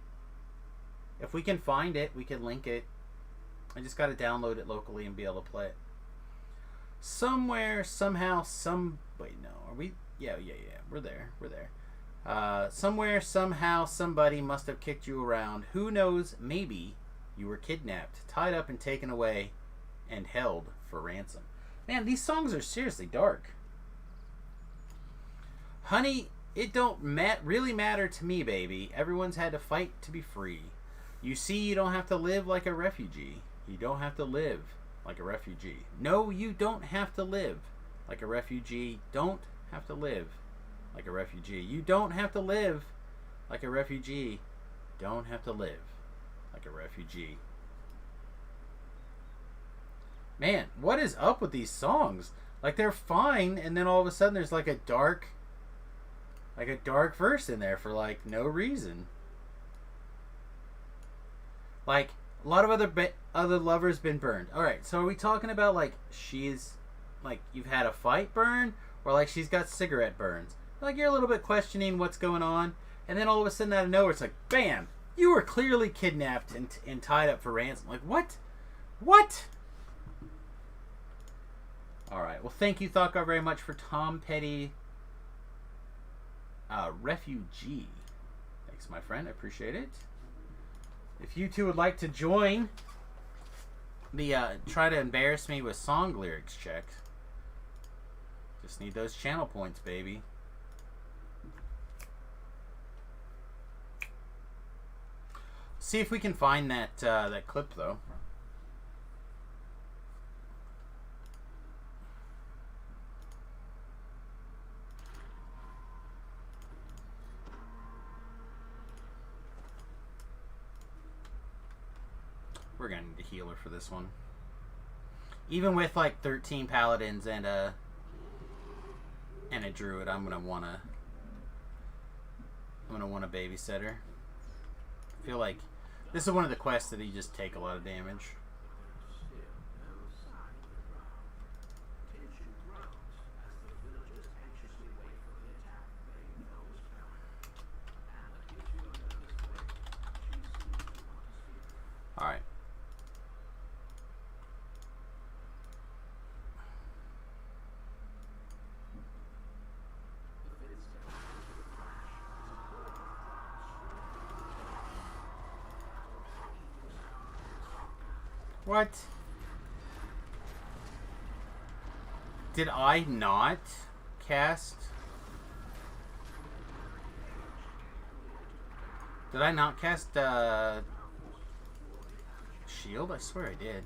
If we can find it, we can link it. I just got to download it locally and be able to play it. Somewhere, somehow, some... Wait, no. Are we... Yeah. We're there. Somewhere, somehow, somebody must have kicked you around. Who knows? Maybe you were kidnapped, tied up, and taken away, and held for ransom. Man, these songs are seriously dark. Honey, it don't really matter to me, baby. Everyone's had to fight to be free. You see, you don't have to live like a refugee. You don't have to live like a refugee. No, you don't have to live like a refugee. Don't have to live like a refugee. You don't have to live like a refugee. Don't have to live like a refugee. Man, what is up with these songs? Like, they're fine, and then all of a sudden there's like a dark verse in there for like no reason. Like, a lot of other lovers been burned. All right, so are we talking about like she's like you've had a fight burn, or like she's got cigarette burns? Like, you're a little bit questioning what's going on, and then all of a sudden out of nowhere it's like, bam! You were clearly kidnapped and tied up for ransom. Like, what? What? All right. Well, thank you, Thought very much for Tom Petty. Refugee. Thanks, my friend. I appreciate it. If you two would like to join the try to embarrass me with song lyrics check, just need those channel points, baby. See if we can find that that clip though. We're gonna need a healer for this one. Even with like 13 paladins and a druid, I'm gonna want a babysitter. I feel like this is one of the quests that you just take a lot of damage. All right. What? Did I not cast? Did I not cast shield? I swear I did.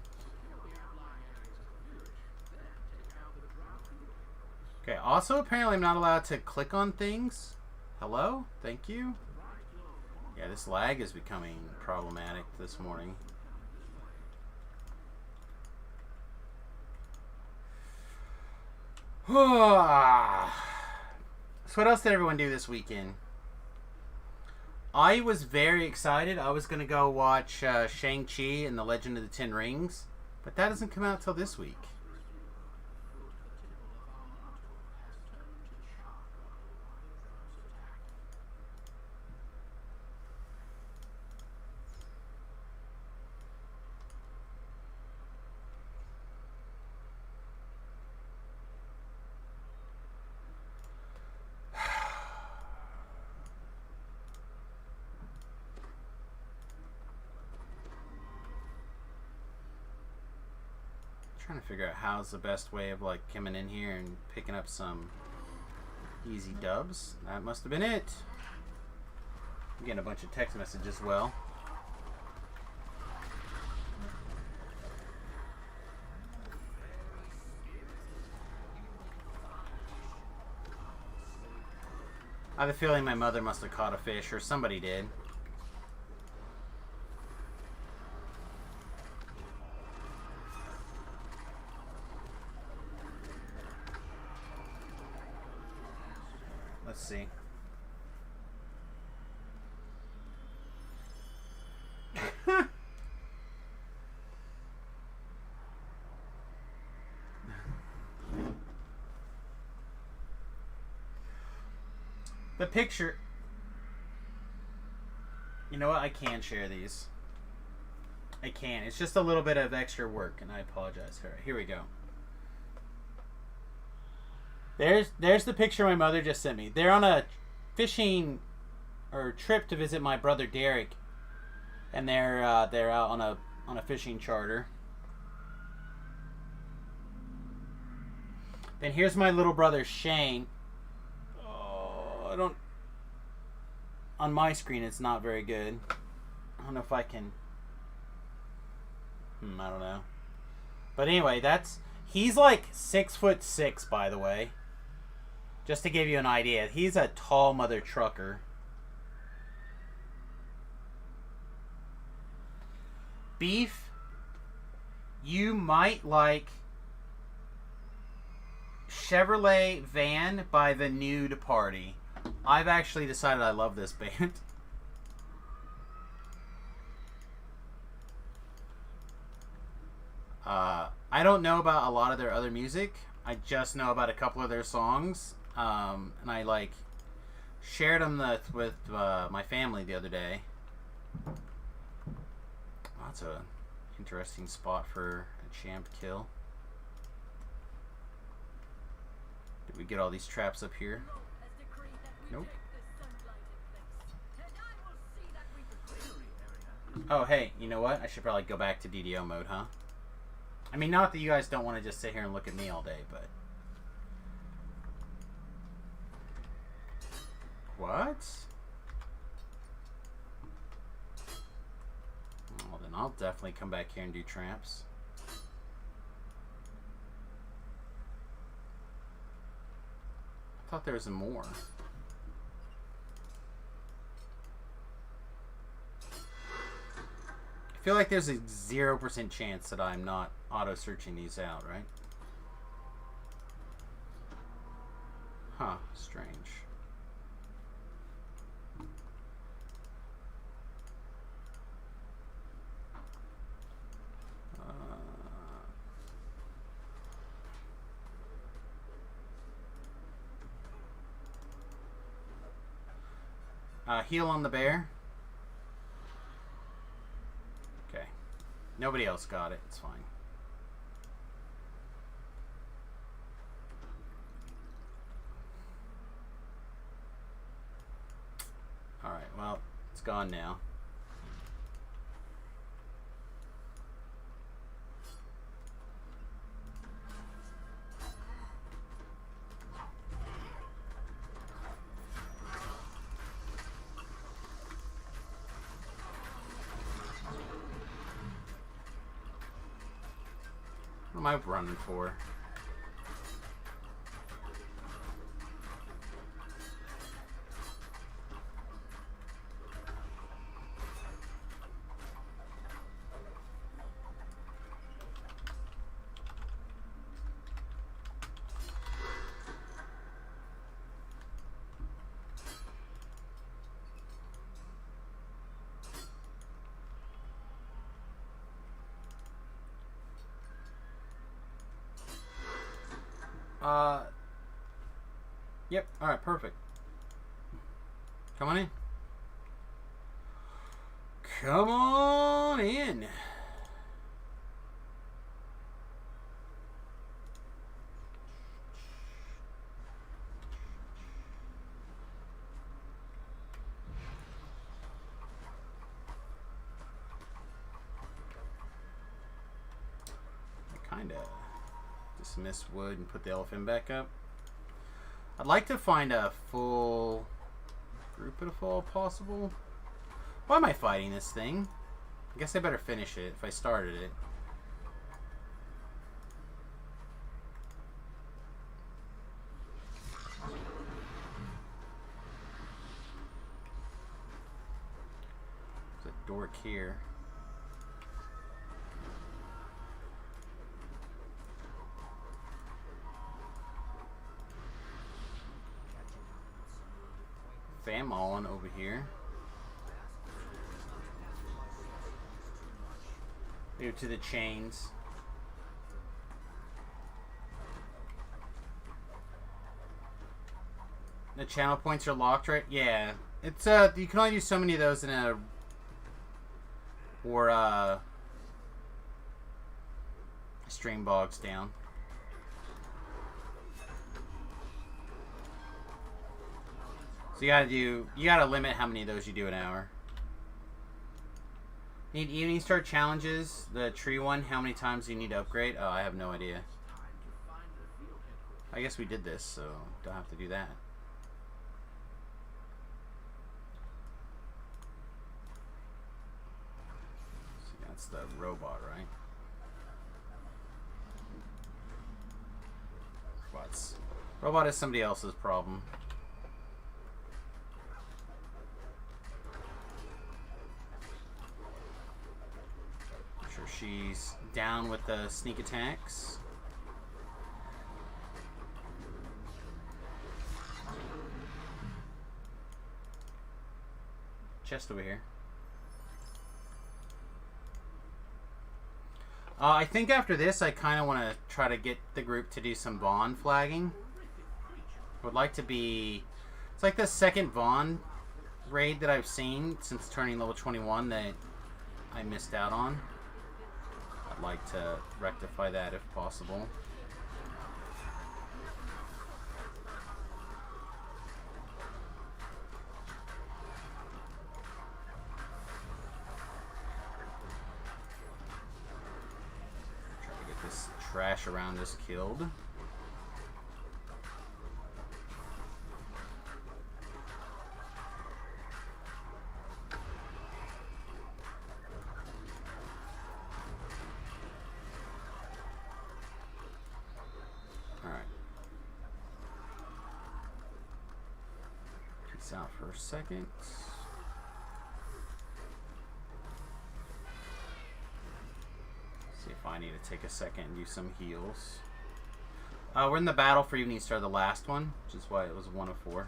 Okay, also apparently I'm not allowed to click on things. Hello? Thank you. Yeah, this lag is becoming problematic this morning. So what else did everyone do this weekend? I was very excited. I was going to go watch Shang-Chi and the Legend of the Ten Rings, but that doesn't come out till this week. Trying to figure out how's the best way of like coming in here and picking up some easy dubs. That must have been it. I'm getting a bunch of text messages as well. I have a feeling my mother must have caught a fish, or somebody did. Let's see. The picture. You know what? I can share these. I can. It's just a little bit of extra work, and I apologize. All right, here we go. There's the picture my mother just sent me. They're on a fishing or trip to visit my brother Derek, and they're out on a fishing charter. Then here's my little brother Shane. Oh, I don't. On my screen, it's not very good. I don't know if I can. I don't know. But anyway, he's like 6'6", by the way. Just to give you an idea, he's a tall mother trucker. Beef, you might like Chevrolet Van by the Nude Party. I've actually decided I love this band. I don't know about a lot of their other music. I just know about a couple of their songs. And I like shared them with my family the other day. That's a interesting spot for a champ kill. Did we get all these traps up here? Nope. Oh, hey, you know what? I should probably go back to DDO mode, huh? I mean, not that you guys don't want to just sit here and look at me all day, but... What? Well, then I'll definitely come back here and do traps. I thought there was more. I feel like there's a 0% chance that I'm not auto-searching these out, right? Huh, strange. Heal on the bear. Okay. Nobody else got it. It's fine. Alright, well, it's gone now. What am I running for? Yep, alright, perfect. Come on in. Come on in. I kinda dismiss wood and put the elephant back up. I'd like to find a full group if all possible. Why am I fighting this thing? I guess I better finish it if I started it. There's a dork here. Famon over here. Due to the chains. The channel points are locked, right? Yeah. It's you can only do so many of those in a stream bogs down. So you gotta limit how many of those you do an hour. Need evening start challenges. The tree one, how many times do you need to upgrade? Oh, I have no idea. I guess we did this, so don't have to do that. See, that's the robot, right? Robot is somebody else's problem. I'm sure she's down with the sneak attacks. Chest over here. I think after this, I kind of want to try to get the group to do some Vaughn flagging. Would like to be... It's like the second Vaughn raid that I've seen since turning level 21 that I missed out on. I'd like to rectify that if possible. Try to get this trash around us killed. Out for a second. See if I need to take a second and do some heals. We're in the battle for Evening Star, the last one, which is why it was 1 of 4.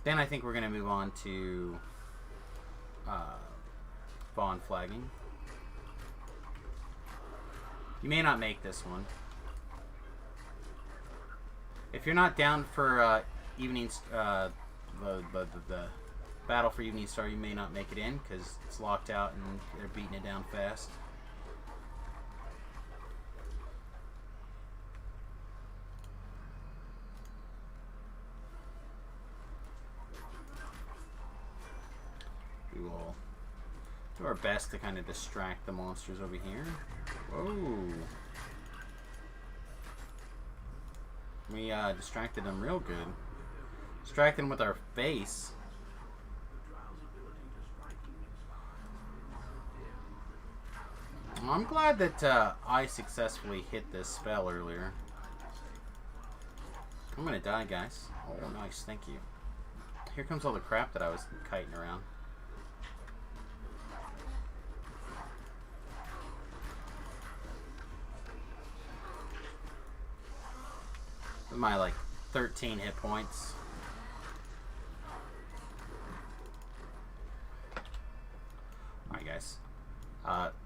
Then I think we're going to move on to Vaughn flagging. You may not make this one. If you're not down for Evening, the battle for Evening Star, you may not make it in because it's locked out and they're beating it down fast. We will do our best to kind of distract the monsters over here. Whoa. We distracted them real good. Distracted them with our face. I'm glad that I successfully hit this spell earlier. I'm gonna die, guys. Oh, nice. Thank you. Here comes all the crap that I was kiting around. My, like, 13 hit points. Alright, guys.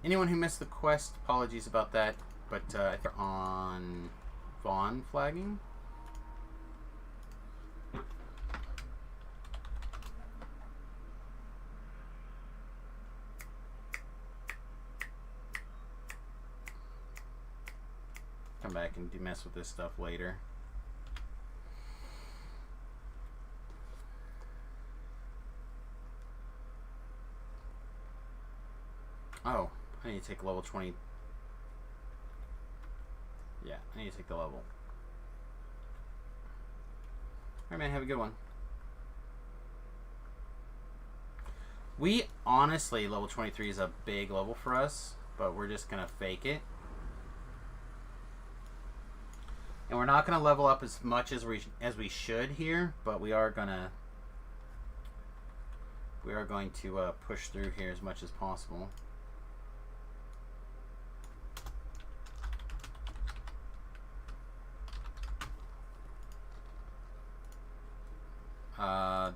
Anyone who missed the quest, apologies about that. But if you're on Vaughn flagging. Come back and mess with this stuff later. Oh, I need to take level 20. Yeah, I need to take the level. Alright, man, have a good one. We honestly, level 23 is a big level for us, but we're just going to fake it. And we're not going to level up as much as we should here, but we are going to push through here as much as possible.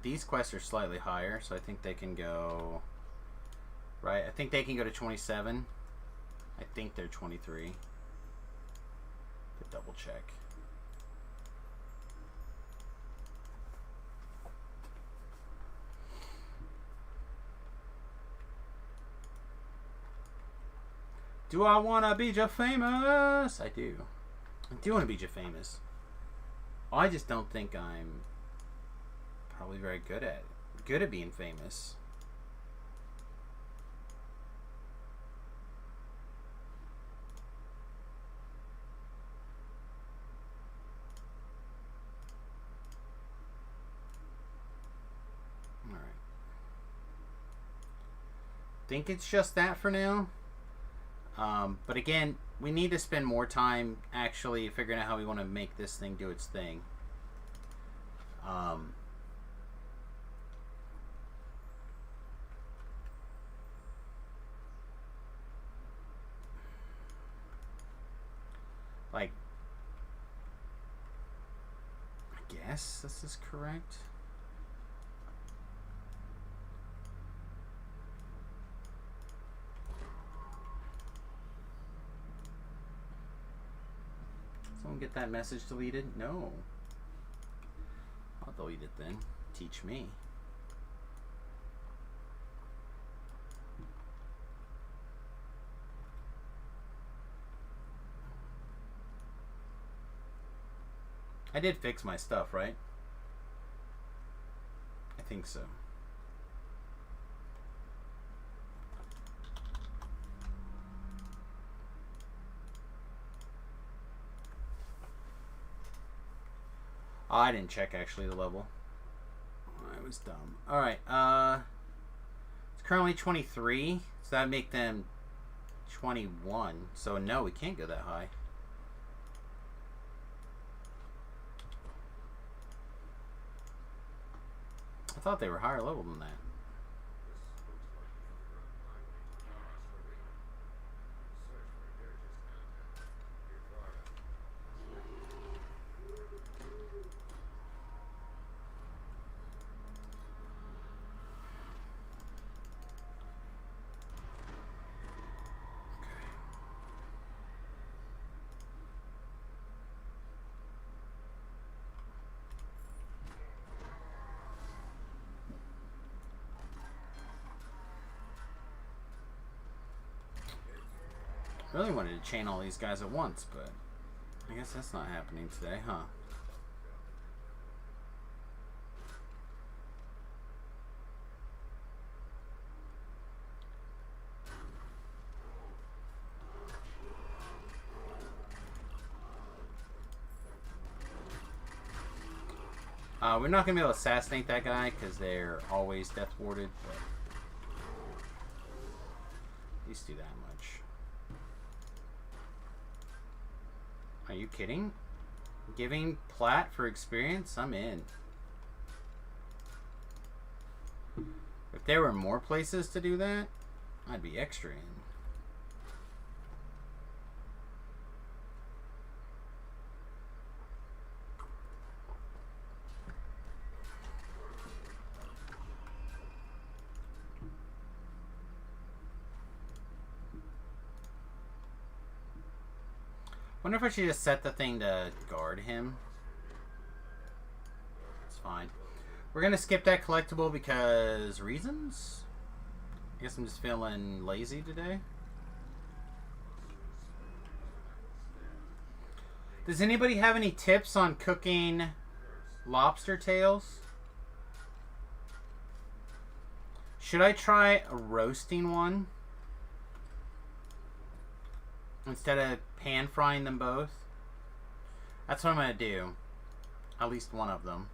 These quests are slightly higher, so I think they can go... Right, I think they can go to 27. I think they're 23. To double check. Do I want to be famous? I do. I do want to be famous. I just don't think I'm Probably very good at it. Good at being famous. Alright. Think it's just that for now. But again, we need to spend more time actually figuring out how we want to make this thing do its thing. Like, I guess this is correct. Someone get that message deleted? No. I'll delete it then. Teach me. I did fix my stuff, right? I think so. Oh, I didn't check actually the level. I was dumb. Alright, it's currently 23, so that'd make them 21. So no, we can't go that high. I thought they were higher level than that. I really wanted to chain all these guys at once, but I guess that's not happening today, huh? We're not going to be able to assassinate that guy because they're always death warded, but at least do that much. Are you kidding? Giving plat for experience? I'm in. If there were more places to do that, I'd be extra in. Wonder if I should just set the thing to guard him. It's fine. We're gonna skip that collectible because reasons? I guess I'm just feeling lazy today. Does anybody have any tips on cooking lobster tails? Should I try roasting one instead of pan frying them both? That's what I'm gonna do. At least one of them.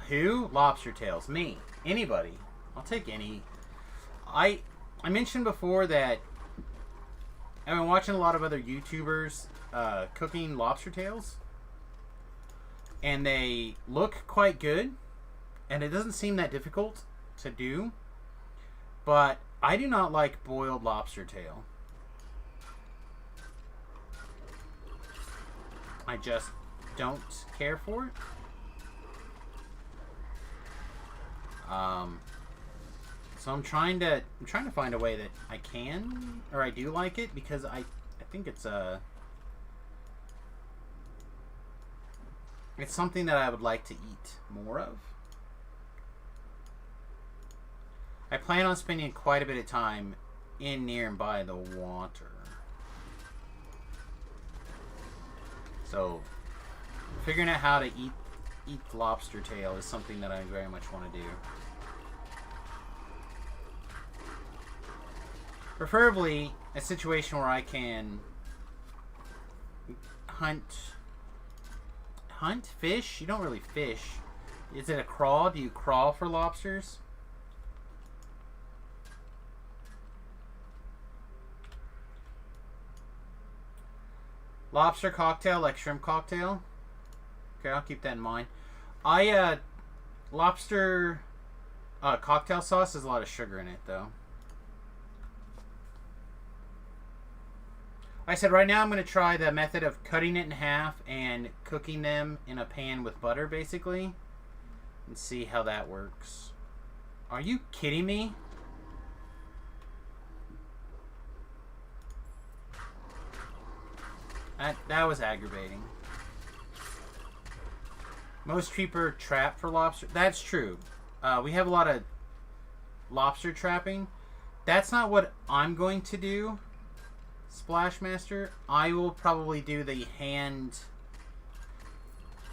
Who? Lobster tails. Me. Anybody. I'll take any. I mentioned before that I've been watching a lot of other YouTubers cooking lobster tails, and they look quite good, and it doesn't seem that difficult to do, but I do not like boiled lobster tail. I just don't care for it. So I'm trying to find a way that I can, or I do like it, because I think it's something that I would like to eat more of. I plan on spending quite a bit of time in, near, and by the water. So, figuring out how to eat lobster tail is something that I very much want to do. Preferably a situation where I can hunt fish. You don't really fish. Is it a crawl? Do you crawl for lobsters? Lobster cocktail, like shrimp cocktail. Okay, I'll keep that in mind. Lobster cocktail sauce has a lot of sugar in it, though. Like I said, right now I'm going to try the method of cutting it in half and cooking them in a pan with butter, basically, and see how that works. Are you kidding me? That was aggravating. Most cheaper trap for lobster. That's true. We have a lot of lobster trapping. That's not what I'm going to do, Splashmaster. I will probably do the hand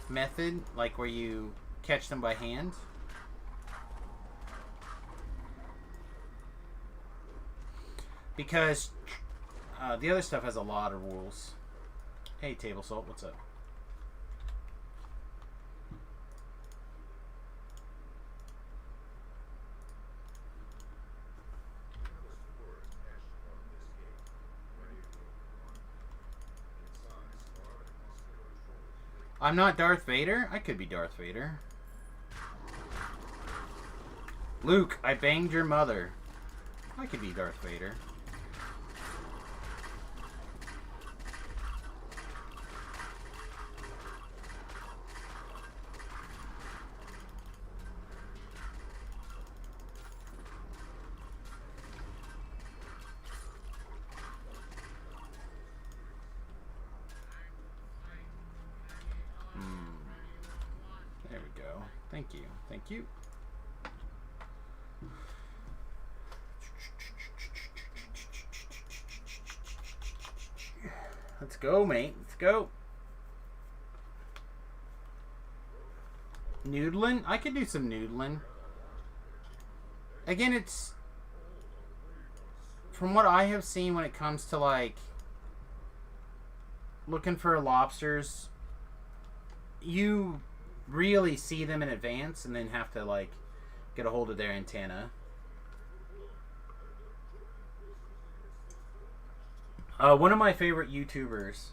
method, like where you catch them by hand. Because the other stuff has a lot of rules. Hey, Table Salt, what's up? I'm not Darth Vader? I could be Darth Vader. Luke, I banged your mother. I could be Darth Vader. There we go. Thank you. Thank you. Let's go, mate. Let's go. Noodling? I could do some noodling. Again, it's... From what I have seen when it comes to, like, looking for lobsters, you really see them in advance and then have to, like, get a hold of their antenna. One of my favorite YouTubers.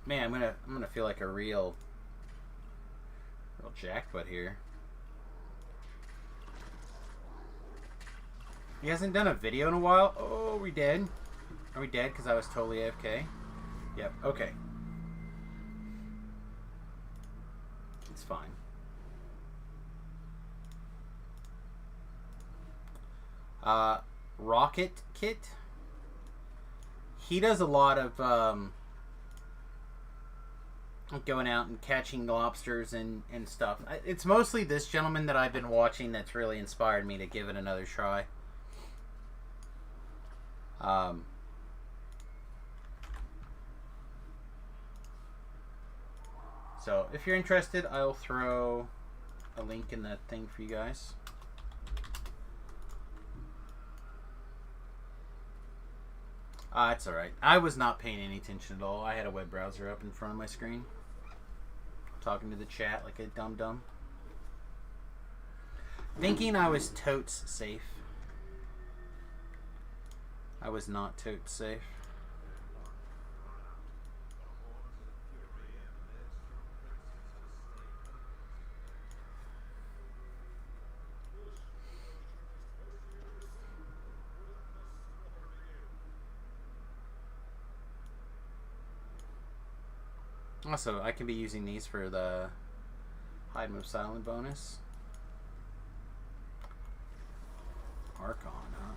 Man, I'm gonna feel like a real jackpot here. He hasn't done a video in a while. Oh, are we dead? Are we dead because I was totally AFK? Yep, okay. It's fine. Rocket Kit. He does a lot of going out and catching lobsters and stuff. It's mostly this gentleman that I've been watching that's really inspired me to give it another try. So if you're interested, I'll throw a link in that thing for you guys. It's alright. I was not paying any attention at all. I had a web browser up in front of my screen, talking to the chat like a dum-dum, thinking I was totes safe. I was not totes safe. Also, I can be using these for the hide move silent bonus. Archon, huh?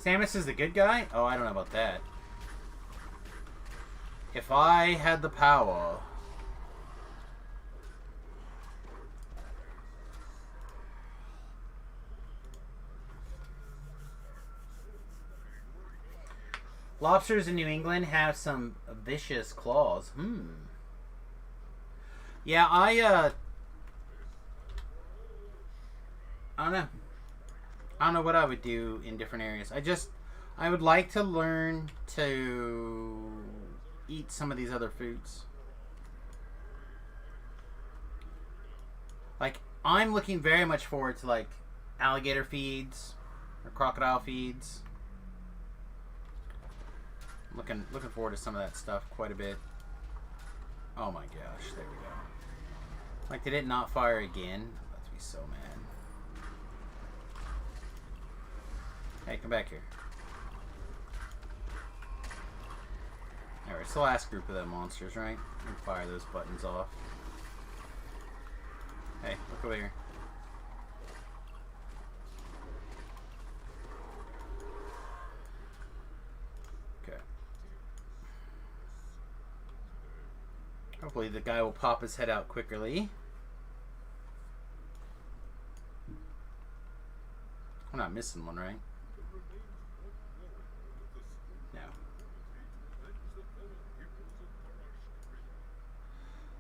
Samus is the good guy? Oh, I don't know about that. If I had the power... Lobsters in New England have some vicious claws. Yeah, I don't know. I don't know what I would do in different areas. I would like to learn to eat some of these other foods. Like, I'm looking very much forward to, like, alligator feeds or crocodile feeds. Looking forward to some of that stuff quite a bit. Oh my gosh, there we go. Like, did it not fire again? I'm about to be so mad. Hey, come back here. Alright, it's the last group of them monsters, right? We can fire those buttons off. Hey, look over here. Okay. Hopefully the guy will pop his head out quickly. I'm not missing one, right? No.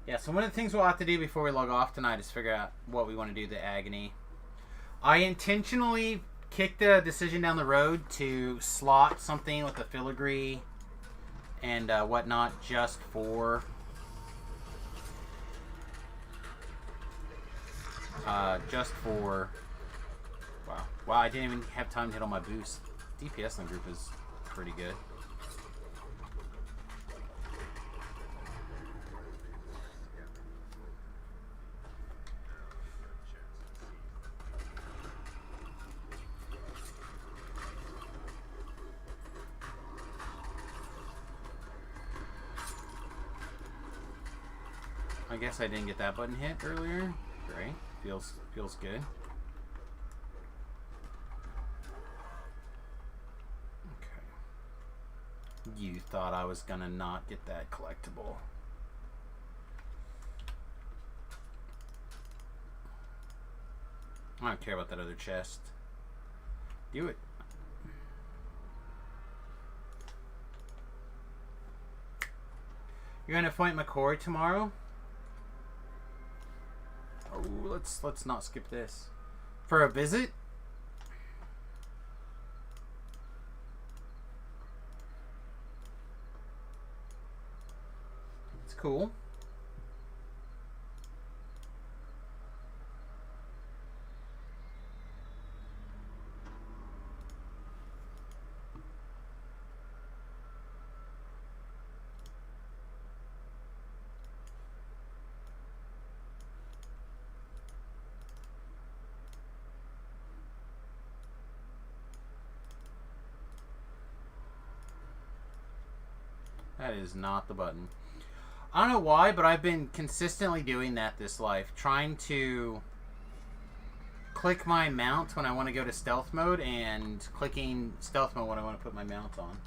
Yeah, so one of the things we'll have to do before we log off tonight is figure out what we want to do the agony. I intentionally kicked a decision down the road to slot something with the filigree and whatnot just for wow, I didn't even have time to hit all my boosts. DPS in the group is pretty good. I guess I didn't get that button hit earlier. Great. Feels good. Okay. You thought I was gonna not get that collectible. I don't care about that other chest. Do it. You're gonna fight McCoy tomorrow? Oh, let's not skip this. For a visit? It's cool. That is not the button. I don't know why, but I've been consistently doing that this life. Trying to click my mount when I want to go to stealth mode and clicking stealth mode when I want to put my mount on.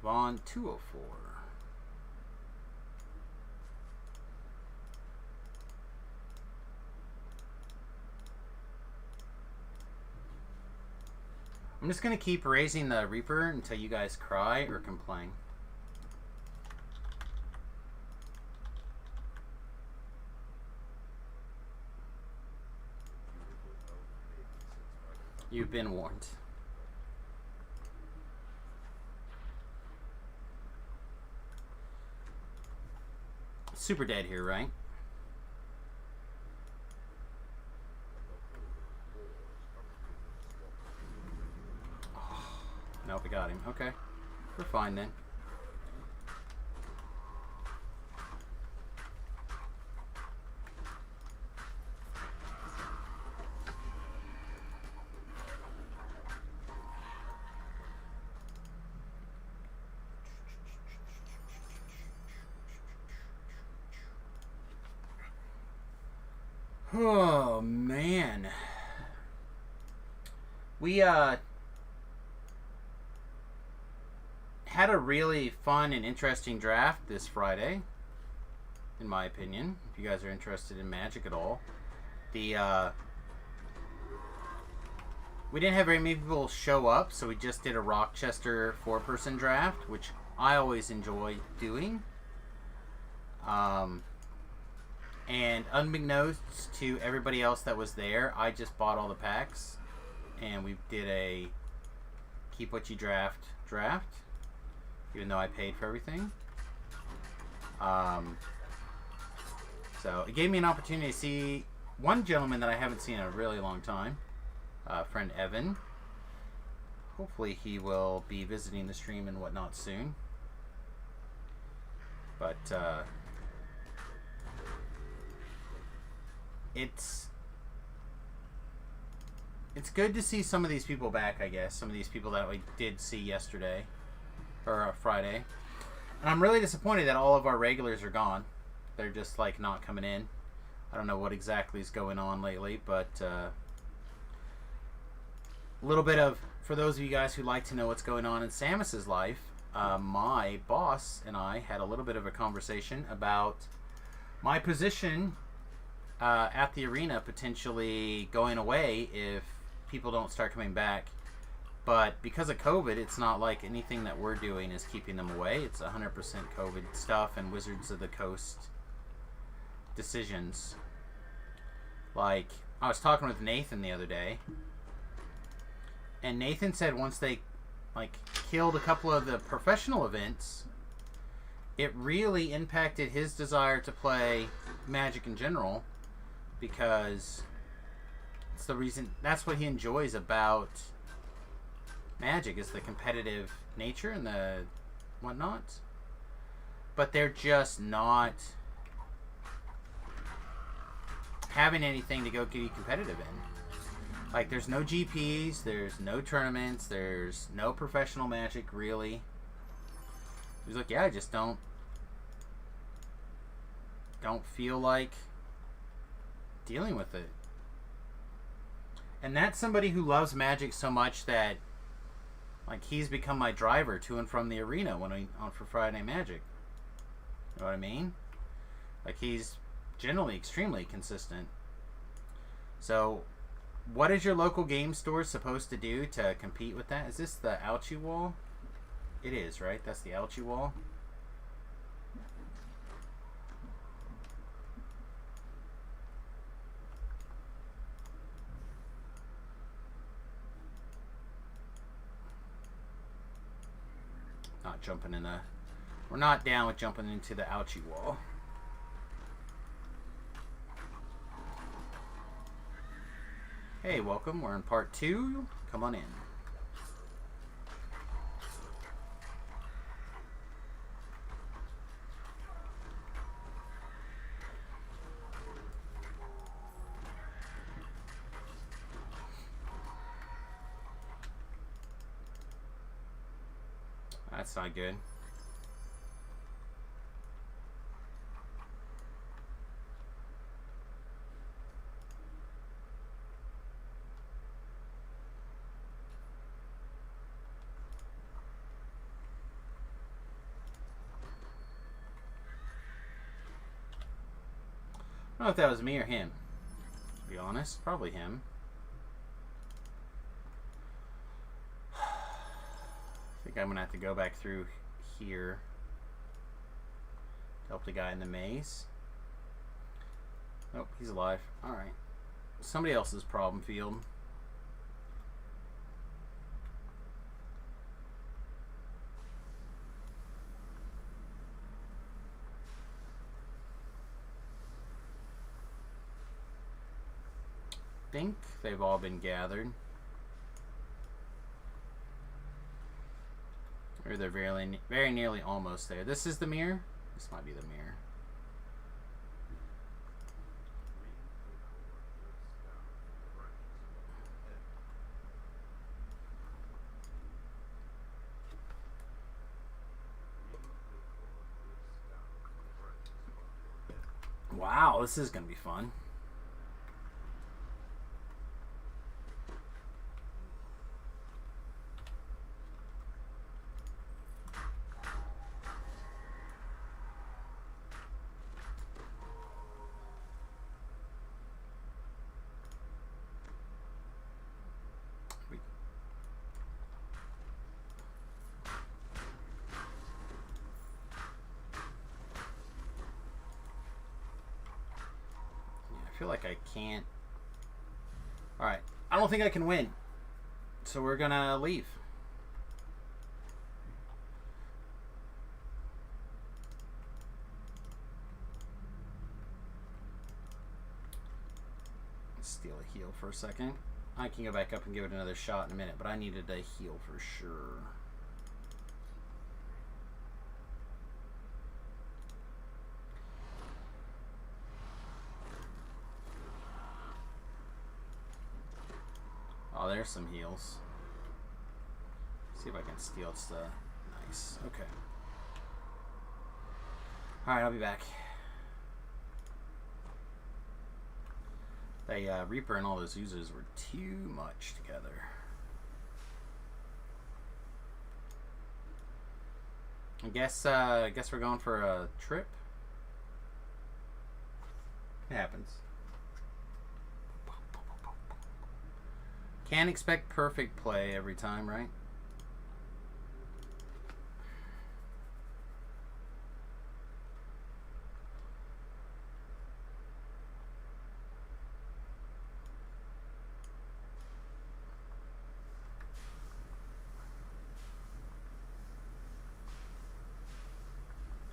Vaughn 204. I'm just going to keep raising the Reaper until you guys cry or complain. You've been warned. Super dead here, right? Oh, nope, we got him. Okay. fine then. Oh man, we had a really fun and interesting draft this Friday, in my opinion. If you guys are interested in Magic at all, we didn't have very many people show up, so we just did a Rochester 4-person draft, which I always enjoy doing. And unbeknownst to everybody else that was there, I just bought all the packs, and we did a keep what you draft, even though I paid for everything. So it gave me an opportunity to see one gentleman that I haven't seen in a really long time, friend Evan. Hopefully he will be visiting the stream and whatnot soon. But it's good to see some of these people back, I guess. Some of these people that we did see yesterday, or Friday. And I'm really disappointed that all of our regulars are gone. They're just, like, not coming in. I don't know what exactly is going on lately, but a little bit of, for those of you guys who like to know what's going on in Samus's life, my boss and I had a little bit of a conversation about my position at the arena potentially going away if people don't start coming back. But because of COVID, it's not like anything that we're doing is keeping them away. It's 100% COVID stuff and Wizards of the Coast decisions. Like, I was talking with Nathan the other day, and Nathan said once they, like, killed a couple of the professional events, it really impacted his desire to play Magic in general, because it's the reason, that's what he enjoys about Magic, is the competitive nature and the whatnot. But they're just not having anything to go get you competitive in. Like, there's no GPs, there's no tournaments, there's no professional Magic, really. He's like, yeah, I just don't feel like dealing with it. And that's somebody who loves Magic so much that, like, he's become my driver to and from the arena when I'm on for Friday Night Magic. You know what I mean? Like, he's generally extremely consistent. So, what is your local game store supposed to do to compete with that? Is this the ouchie wall? It is, right? That's the ouchie wall. Not jumping in the... We're not down with jumping into the ouchie wall. Hey, welcome. We're in part 2. Come on in. That's not good. I don't know if that was me or him, to be honest. Probably him. I think I'm going to have to go back through here to help the guy in the maze. Nope, he's alive. Alright. Somebody else's problem field. I think they've all been gathered. Or they're very nearly almost there. This is the mirror. This might be the mirror. Wow, this is going to be fun. I feel like I can't. Alright. I don't think I can win. So we're gonna leave. Let's steal a heal for a second. I can go back up and give it another shot in a minute, but I needed a heal for sure. Oh, there's some heals. See if I can steal stuff. Nice. Okay. Alright, I'll be back. The Reaper and all those users were too much together. I guess we're going for a trip. It happens. Can't expect perfect play every time, right?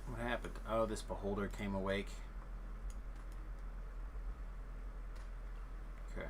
What happened? Oh, this beholder came awake. Okay.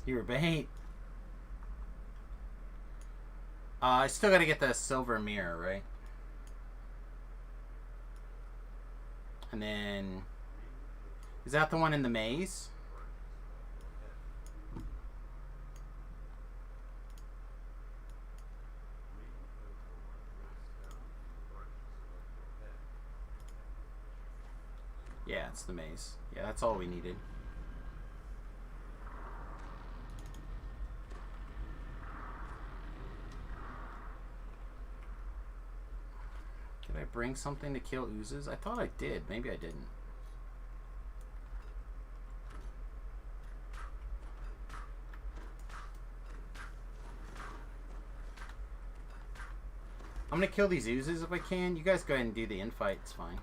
You were bait. I still gotta get the silver mirror, right? And then... Is that the one in the maze? Yeah, it's the maze. Yeah, that's all we needed. Did I bring something to kill oozes? I thought I did. Maybe I didn't. I'm gonna kill these oozes if I can. You guys go ahead and do the infight. It's fine.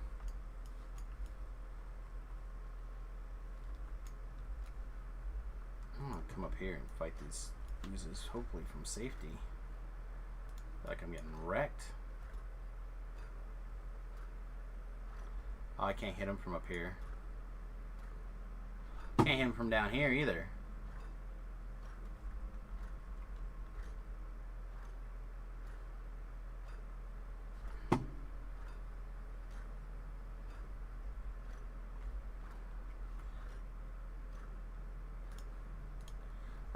I'm gonna come up here and fight these oozes, hopefully from safety. I feel like I'm getting wrecked. Oh, I can't hit him from up here. Can't hit him from down here either.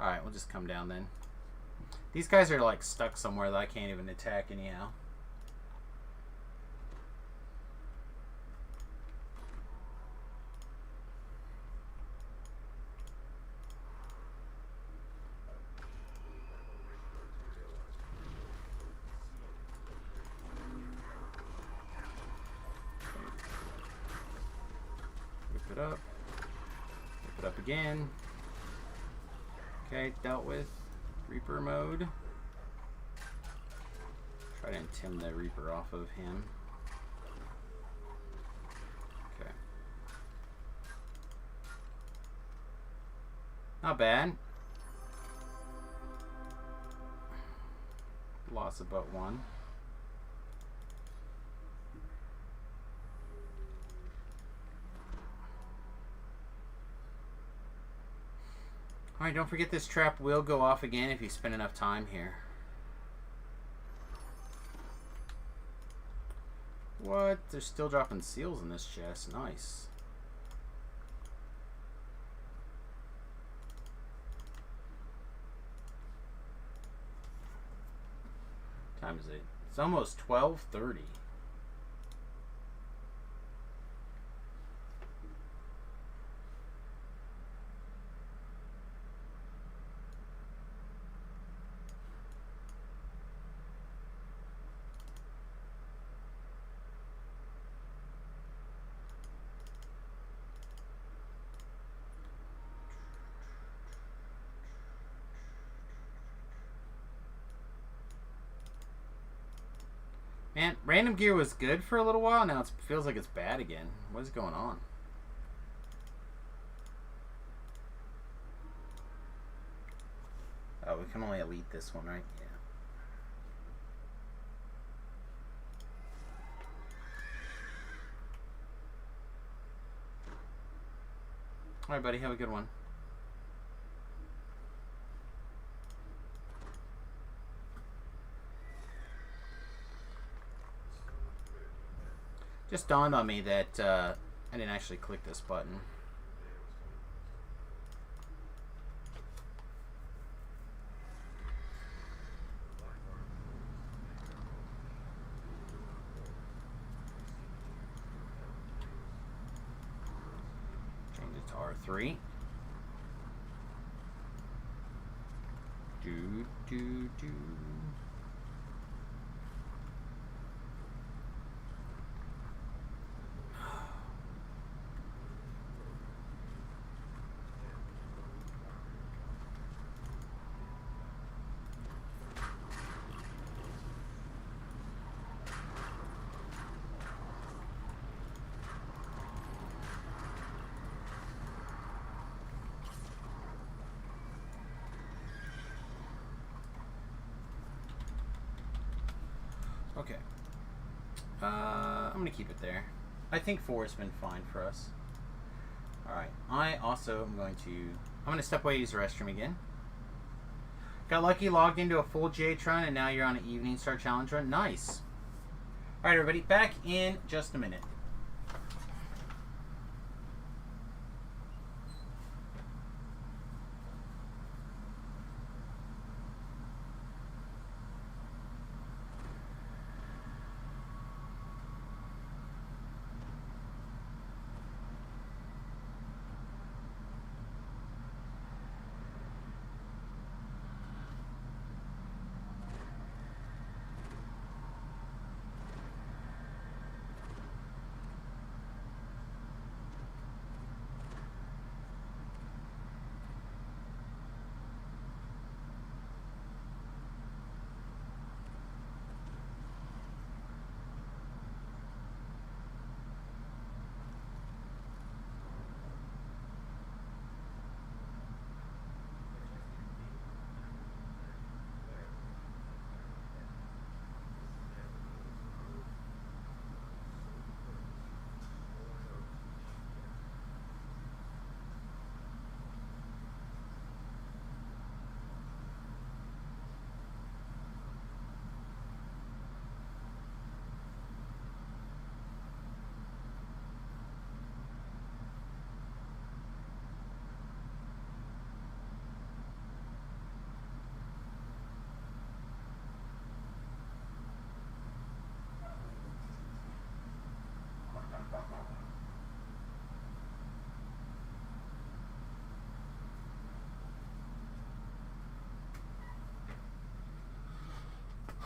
Alright, we'll just come down then. These guys are like stuck somewhere that I can't even attack anyhow. Whip it up. Whip it up again. Okay, dealt with. Reaper mode. Try Try to intim the Reaper off of him. Okay. Not bad. Loss of but one. Alright, don't forget this trap will go off again if you spend enough time here. What? They're still dropping seals in this chest. Nice. What time is it? It's almost 12:30. Man, random gear was good for a little while. Now it feels like it's bad again. What is going on? Oh, we can only elite this one, right? Yeah. Alright, buddy. Have a good one. Just dawned on me that I didn't actually click this button. Change it to R3. Do. Okay. I'm going to keep it there. I think 4 has been fine for us. Alright. I also am going to step away and use the restroom again. Got lucky, logged into a full GH run, and now you're on an evening star challenge run. Nice. Alright, everybody. Back in just a minute.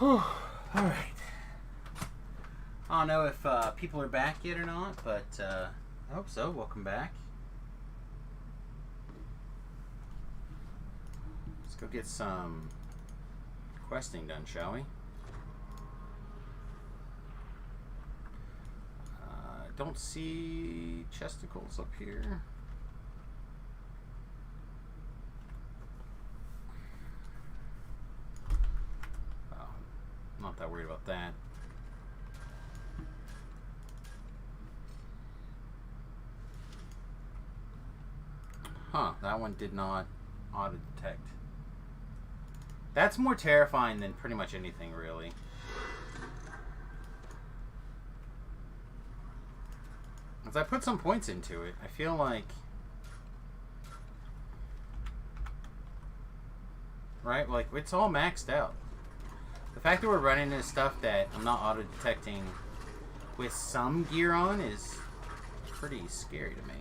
All right. I don't know if people are back yet or not, but I hope so. Welcome back. Let's go get some questing done, shall we? don't see chesticles up here. Oh, not that worried about that. Huh, that one did not auto-detect. That's more terrifying than pretty much anything, really. As I put some points into it, I feel like... Right? Like, it's all maxed out. The fact that we're running into stuff that I'm not auto-detecting with some gear on is pretty scary to me.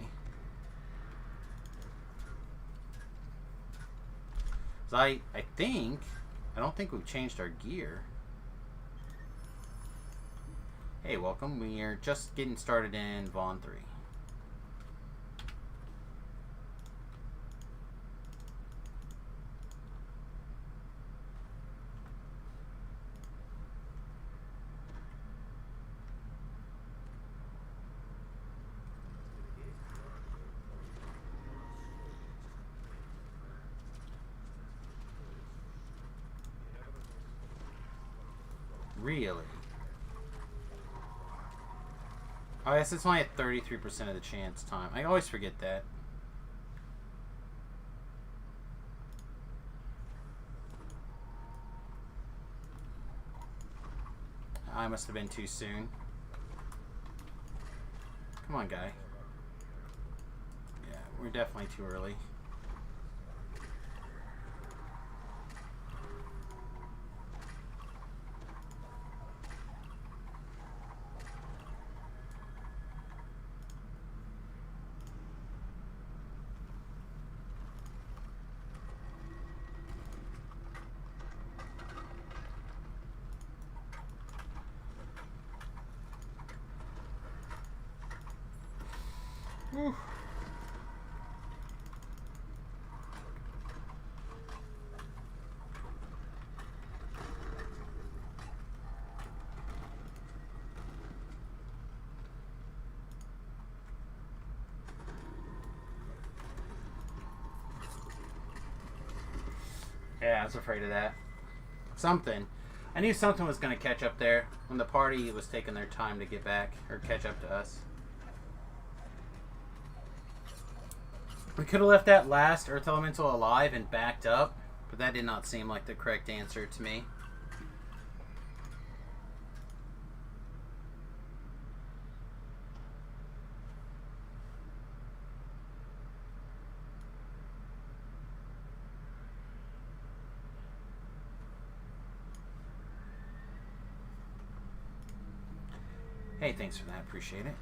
So I don't think we've changed our gear. Hey, welcome. We are just getting started in Vaughn 3. Really? Oh, yes, it's only at 33% of the chance time. I always forget that. I must have been too soon. Come on, guy. Yeah, we're definitely too early. Whew. Yeah, I was afraid of that. Something. I knew something was going to catch up there when the party was taking their time to get back or catch up to us. We could have left that last Earth Elemental alive and backed up, but that did not seem like the correct answer to me. Hey, thanks for that. Appreciate it.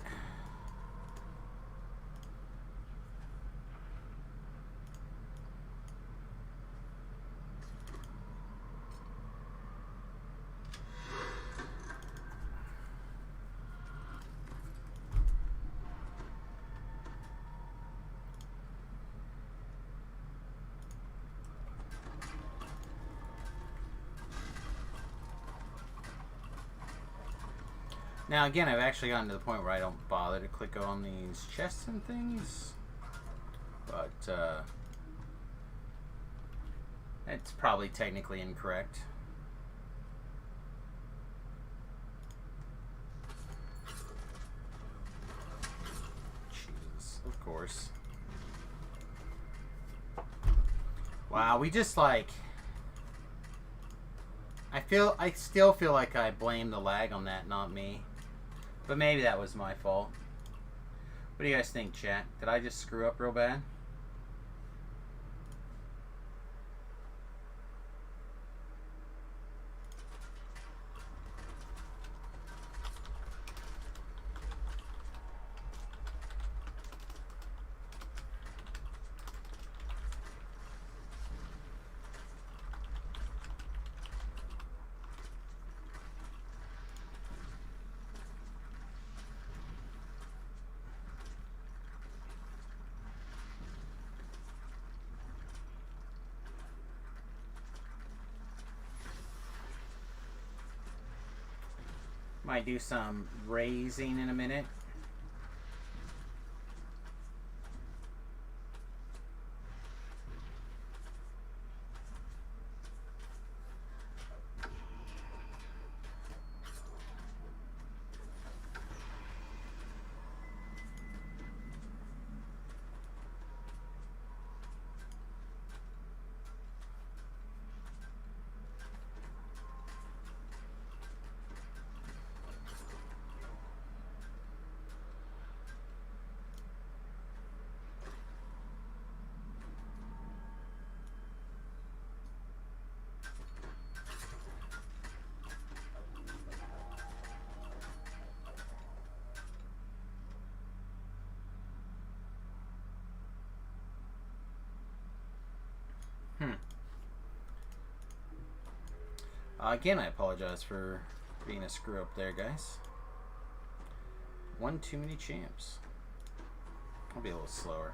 Now, again, I've actually gotten to the point where I don't bother to click on these chests and things. But, it's probably technically incorrect. Jesus, of course. Wow, we just, like... I still feel like I blame the lag on that, not me. But maybe that was my fault. What do you guys think, chat? Did I just screw up real bad? Might do some raising in a minute. Again, I apologize for being a screw up there, guys. One too many champs. I'll be a little slower.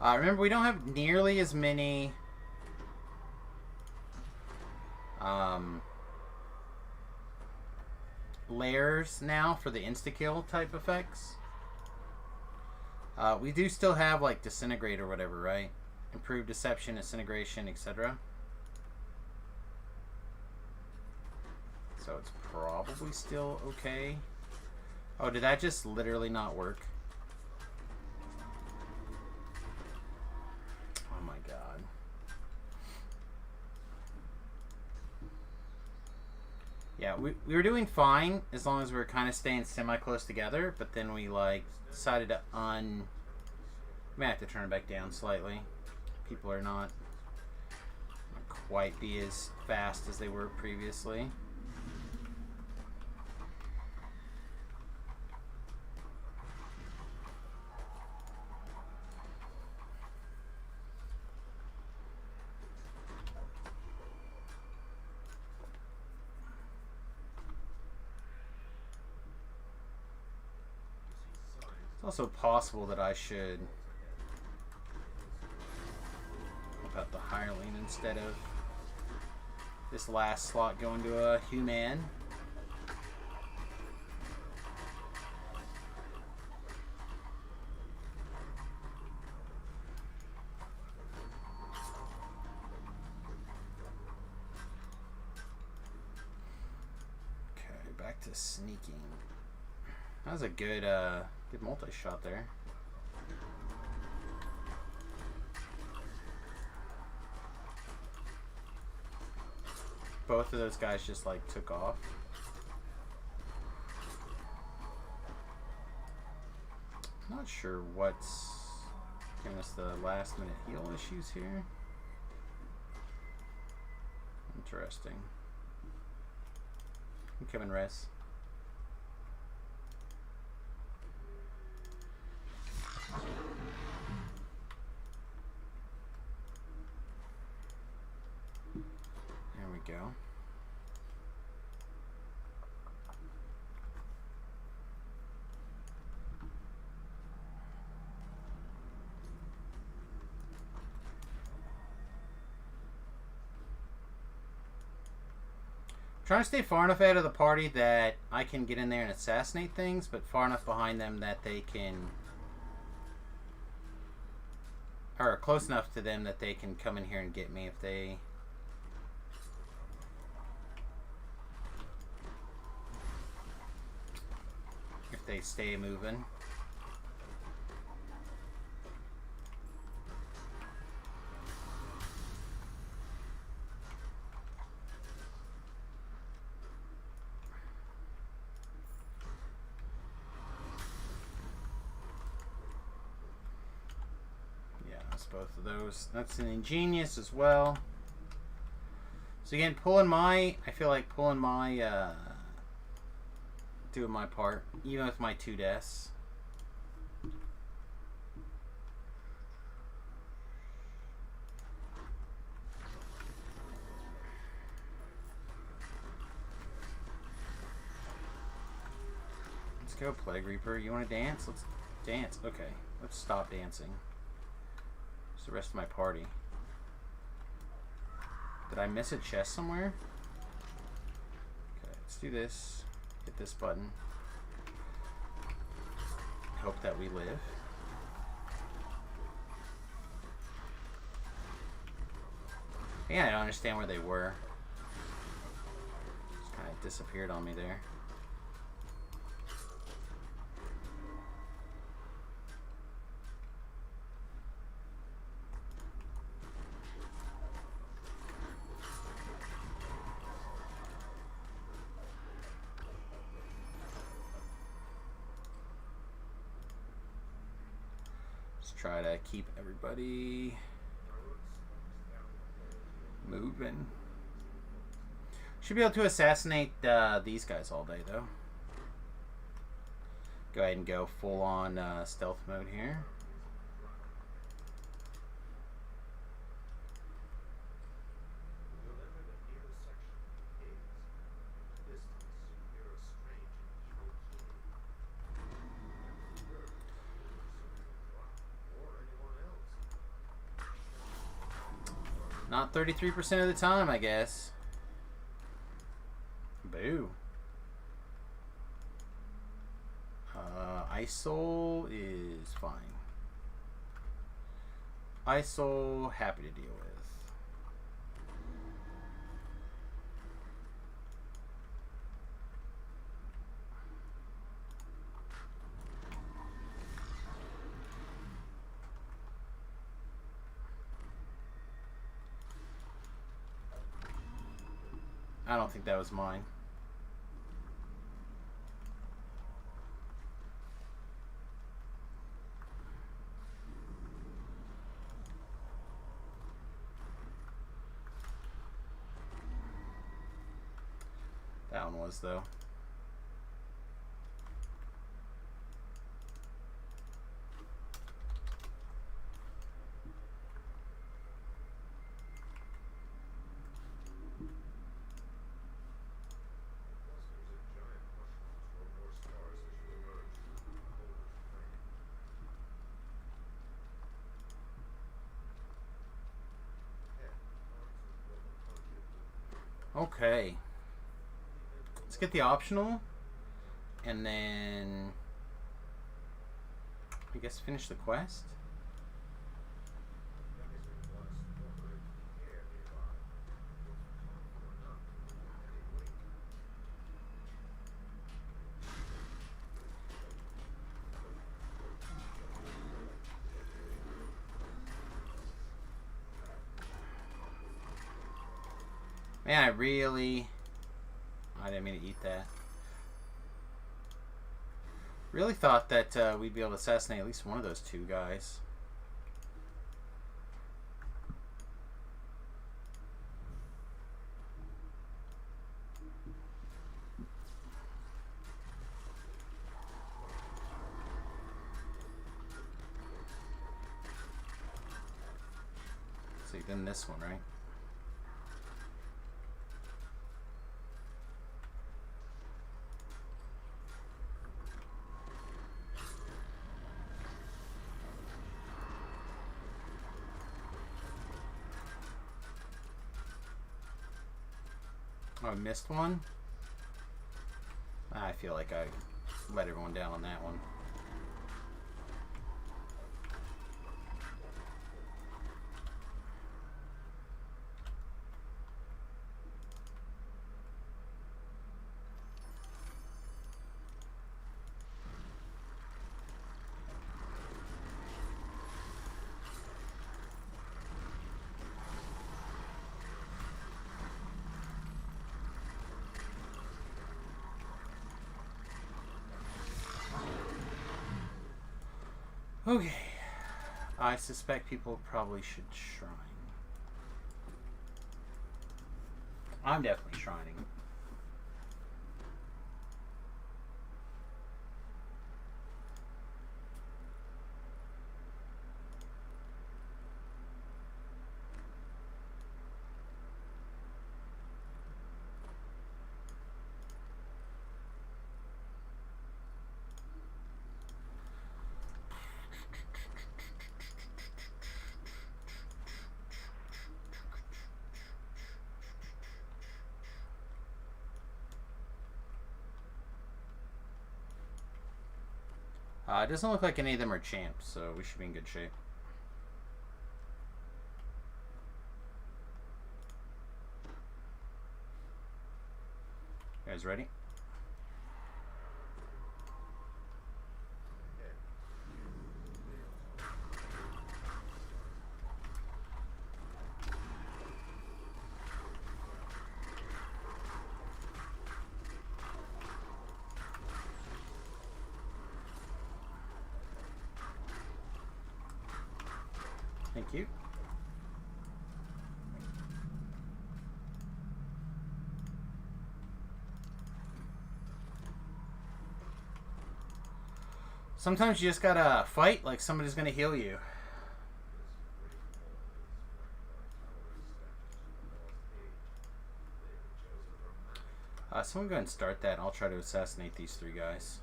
Remember, we don't have nearly as many layers now for the insta-kill type effects. We do still have like disintegrate or whatever, right? Improved deception, disintegration, etc. So it's probably still okay. Oh, did that just literally not work? Oh my god. Yeah, we were doing fine as long as we were kind of staying semi-close together, but then we like decided to may have to turn it back down slightly. People are not quite be as fast as they were previously. It's also possible that I should about the hireling instead of this last slot going to a human. Okay, back to sneaking. That was a good good multi-shot there. Both of those guys just like took off. Not sure what's giving us the last minute heal issues here. Interesting. I'm coming, res. There we go. Trying to stay far enough out of the party that I can get in there and assassinate things, but far enough behind them that they can, or close enough to them that they can come in here and get me if they stay moving. Yeah, that's both of those. That's an ingenious as well. So again, I feel like pulling my doing my part, even with my 2 deaths. Let's go, Plague Reaper. You want to dance? Let's dance. Okay, let's stop dancing. It's the rest of my party. Did I miss a chest somewhere? Okay, let's do this. Hit this button. Hope that we live. Yeah, I don't understand where they were. Just kind of disappeared on me there. Try to keep everybody moving. Should be able to assassinate these guys all day, though. Go ahead and go full on stealth mode here. Not 33% of the time, I guess. Boo. ISOL is fine. ISOL, happy to deal with. I don't think that was mine. That one was, though. Okay. Let's get the optional. And then I guess finish the quest. Man, I didn't mean to eat that. Really thought that we'd be able to assassinate at least one of those two guys. So then this one, right? Oh, I missed one? I feel like I let everyone down on that one. Okay. I suspect people probably should shrine. I'm definitely shrining. It doesn't look like any of them are champs, so we should be in good shape. You guys ready? Thank you. Sometimes you just gotta fight like somebody's gonna heal you. Someone go ahead and start that, and I'll try to assassinate these three guys.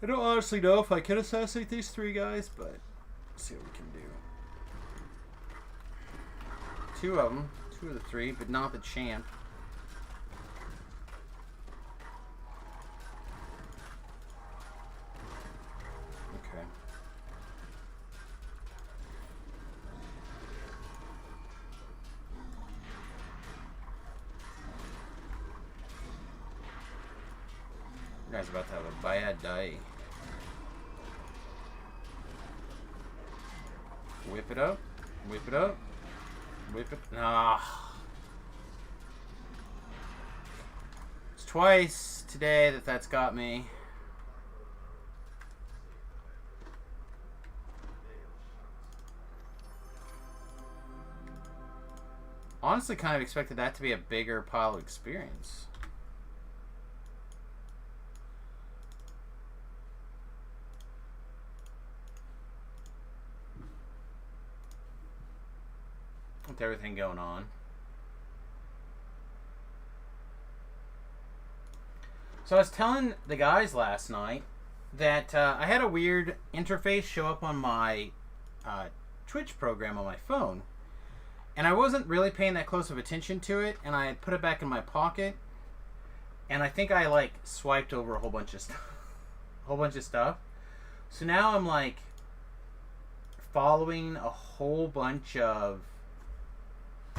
I don't honestly know if I can assassinate these three guys, but let's see what we can do. Two of them. Two of the three, but not the champ. Okay. You guys about to have a bad day. Whip it up. Whip it up. Whip it. Ah. It's twice today that that's got me. Honestly, kind of expected that to be a bigger pile of experience. With everything going on. So I was telling the guys last night that I had a weird interface show up on my Twitch program on my phone. And I wasn't really paying that close of attention to it, and I had put it back in my pocket. And I think I like swiped over a whole bunch of stuff. So now I'm like following a whole bunch of,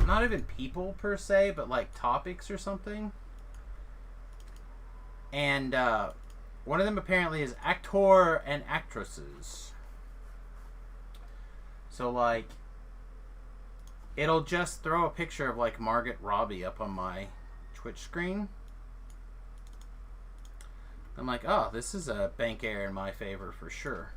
not even people per se, but like topics or something. And one of them apparently is actor and actresses. So like, it'll just throw a picture of like Margaret Robbie up on my Twitch screen. I'm like, oh, this is a bank error in my favor for sure.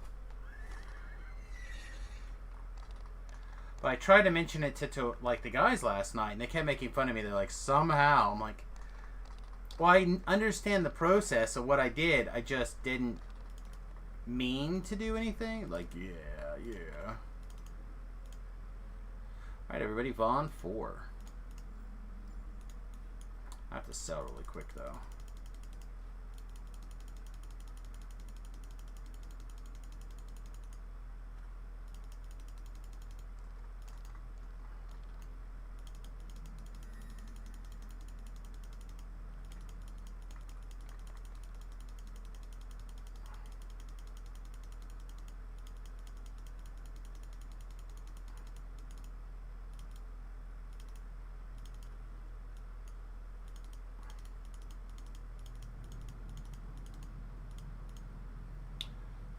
But I tried to mention it to like the guys last night, and they kept making fun of me. They're like, somehow. I'm like, well, I understand the process of what I did. I just didn't mean to do anything. Like, yeah. All right, everybody, Vaughn 4. I have to sell really quick, though.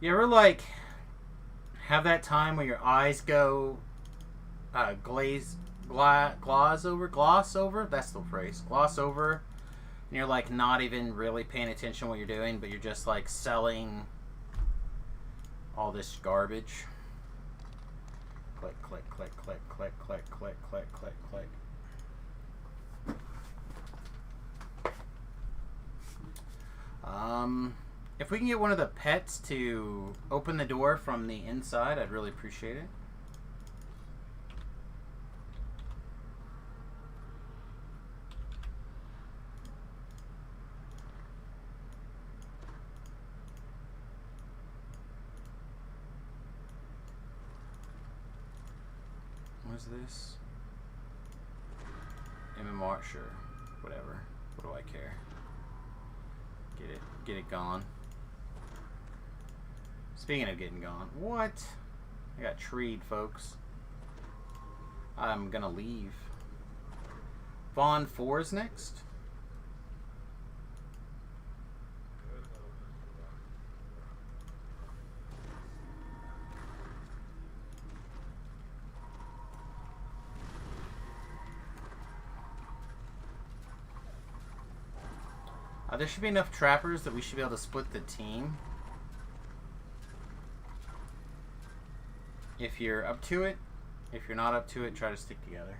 You ever like have that time where your eyes go gloss over? That's the phrase. Gloss over. And you're like not even really paying attention to what you're doing, but you're just like selling all this garbage. Click, click, click, click, click, click, click, click, click, click. If we can get one of the pets to open the door from the inside, I'd really appreciate it. What is this? MMR, sure. Whatever. What do I care? Get it gone. Speaking of getting gone, what? I got treed, folks. I'm gonna leave. Vaughn 4 is next. There should be enough trappers that we should be able to split the team. If you're up to it. If you're not up to it, try to stick together.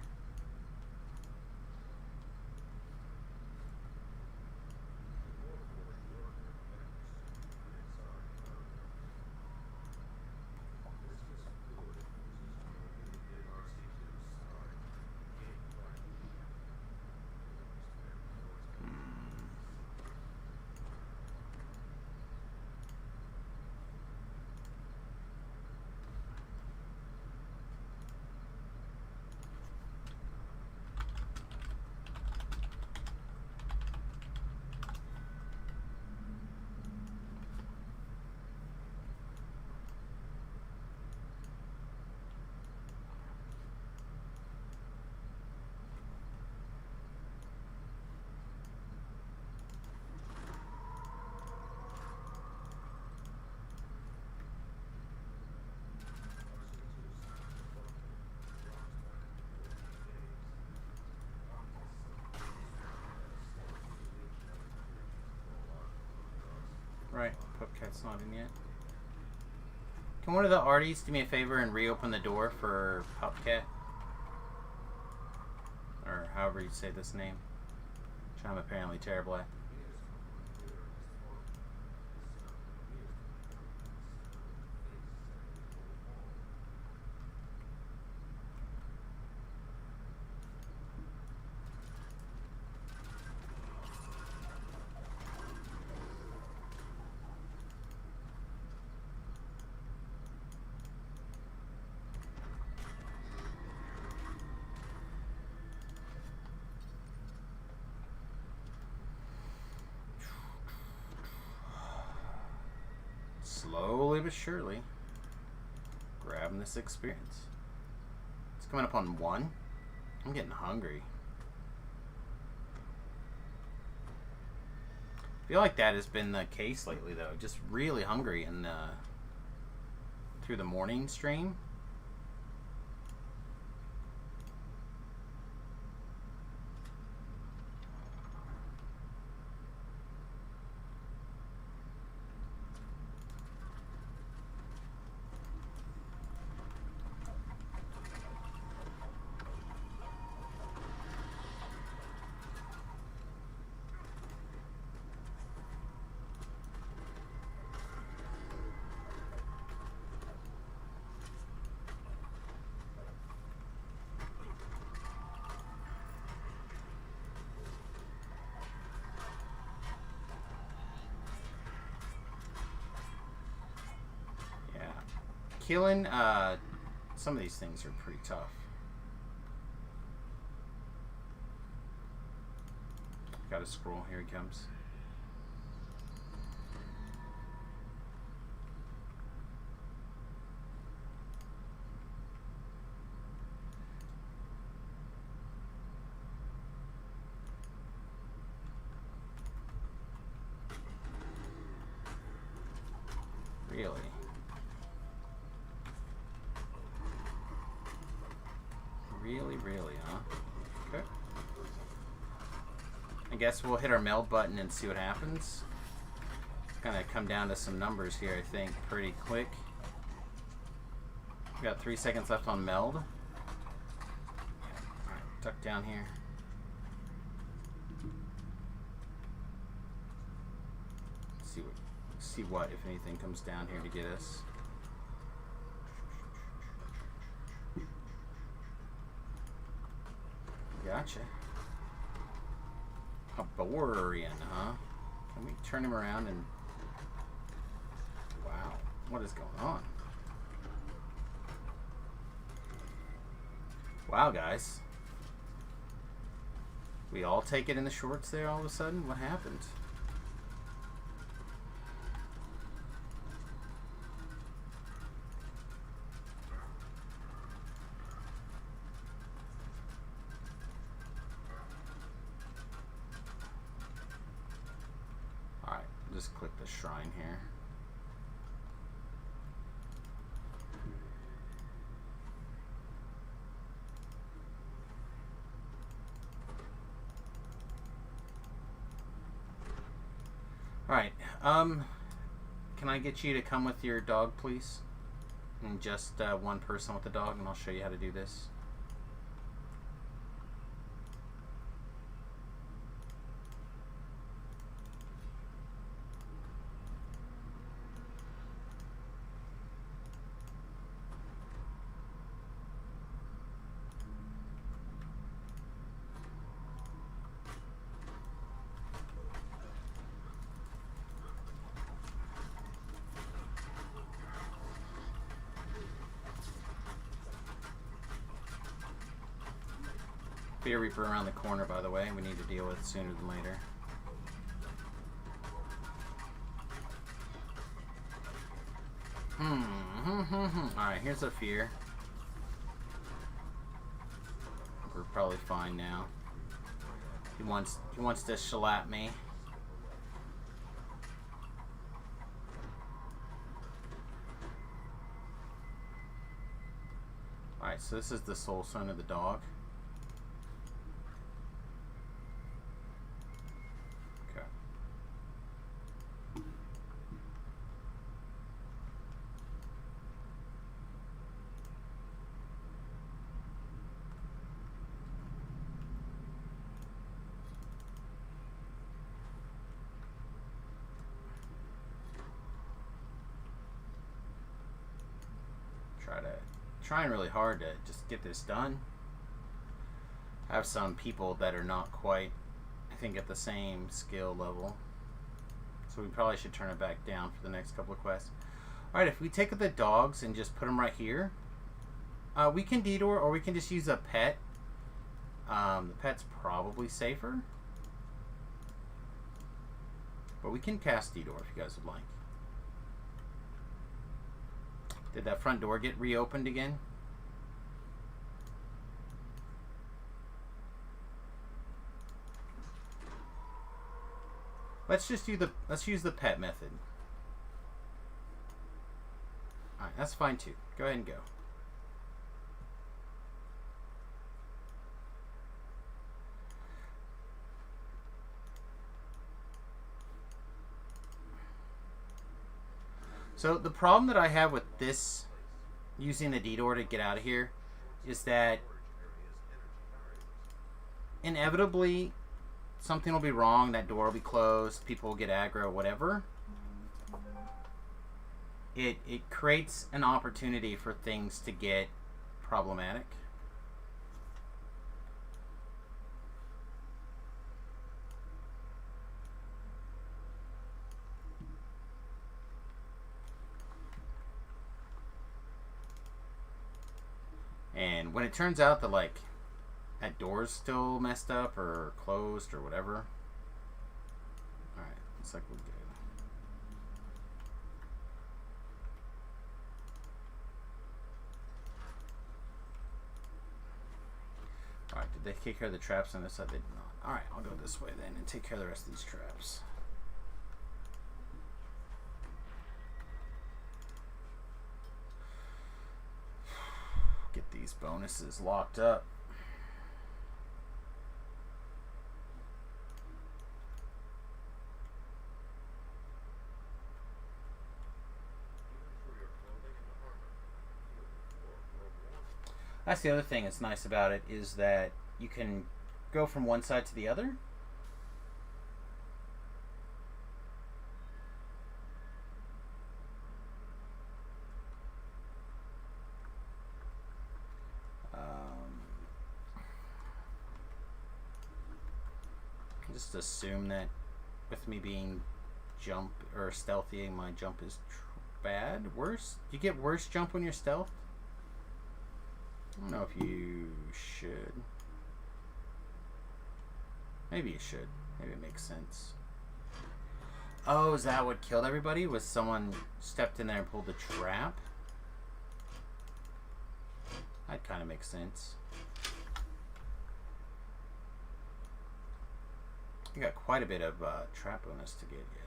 Right, Pupcat's not in yet. Can one of the arties do me a favor and reopen the door for Pupcat? Or however you say this name. Which I'm apparently terrible at. Slowly but surely, grabbing this experience. It's coming up on 1. I'm getting hungry. I feel like that has been the case lately, though. Just really hungry and through the morning stream. Killing some of these things are pretty tough. Gotta scroll. Here he comes. Really? Really, huh? Okay. I guess we'll hit our meld button and see what happens. It's gonna come down to some numbers here, I think, pretty quick. We got 3 seconds left on meld. Alright, duck down here. See what, if anything, comes down here to get us. Gotcha. A Borean, huh? Can we turn him around and... Wow. What is going on? Wow, guys. We all take it in the shorts there all of a sudden? What happened? Just click the shrine here. Alright, can I get you to come with your dog, please? And just one person with the dog, and I'll show you how to do this. Fear Reaper around the corner, by the way, we need to deal with sooner than later. Alright, here's a fear. We're probably fine now. He wants to shellac me. Alright, so this is the soul son of the dog. trying really hard to just get this done. I have some people that are not quite, I think, at the same skill level. So we probably should turn it back down for the next couple of quests. Alright, if we take the dogs and just put them right here, we can detour, or we can just use a pet. The pet's probably safer. But we can cast detour if you guys would like. Did that front door get reopened again? Let's use the pet method. Alright, that's fine too. Go ahead and go. So the problem that I have with this, using the detour to get out of here, is that inevitably something will be wrong, that door will be closed, people will get aggro, whatever. It creates an opportunity for things to get problematic. And when it turns out that, like, that door's still messed up or closed or whatever. Alright, looks like we're good. Alright, did they take care of the traps on this side? They did not. Alright, I'll go this way then and take care of the rest of these traps. Get these bonuses locked up. That's the other thing that's nice about it, is that you can go from one side to the other. Just assume that with me being jump or stealthy, my jump is bad. Worse? You get worse jump when you're stealth? I don't know if you should. Maybe you should. Maybe it makes sense. Oh, is that what killed everybody? Was someone stepped in there and pulled the trap? That kind of makes sense. You got quite a bit of trap bonus to get yet.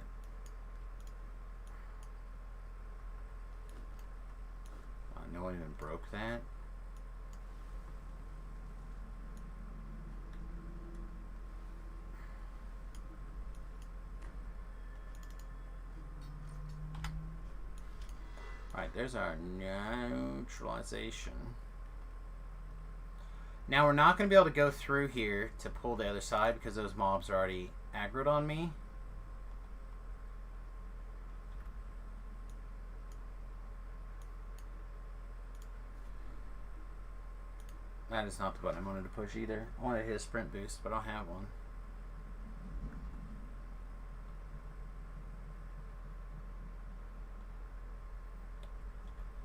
No one even broke that. Alright, there's our neutralization. Now we're not going to be able to go through here to pull the other side because those mobs are already aggroed on me. That is not the button I wanted to push either. I wanted to hit a sprint boost, but I don't have one.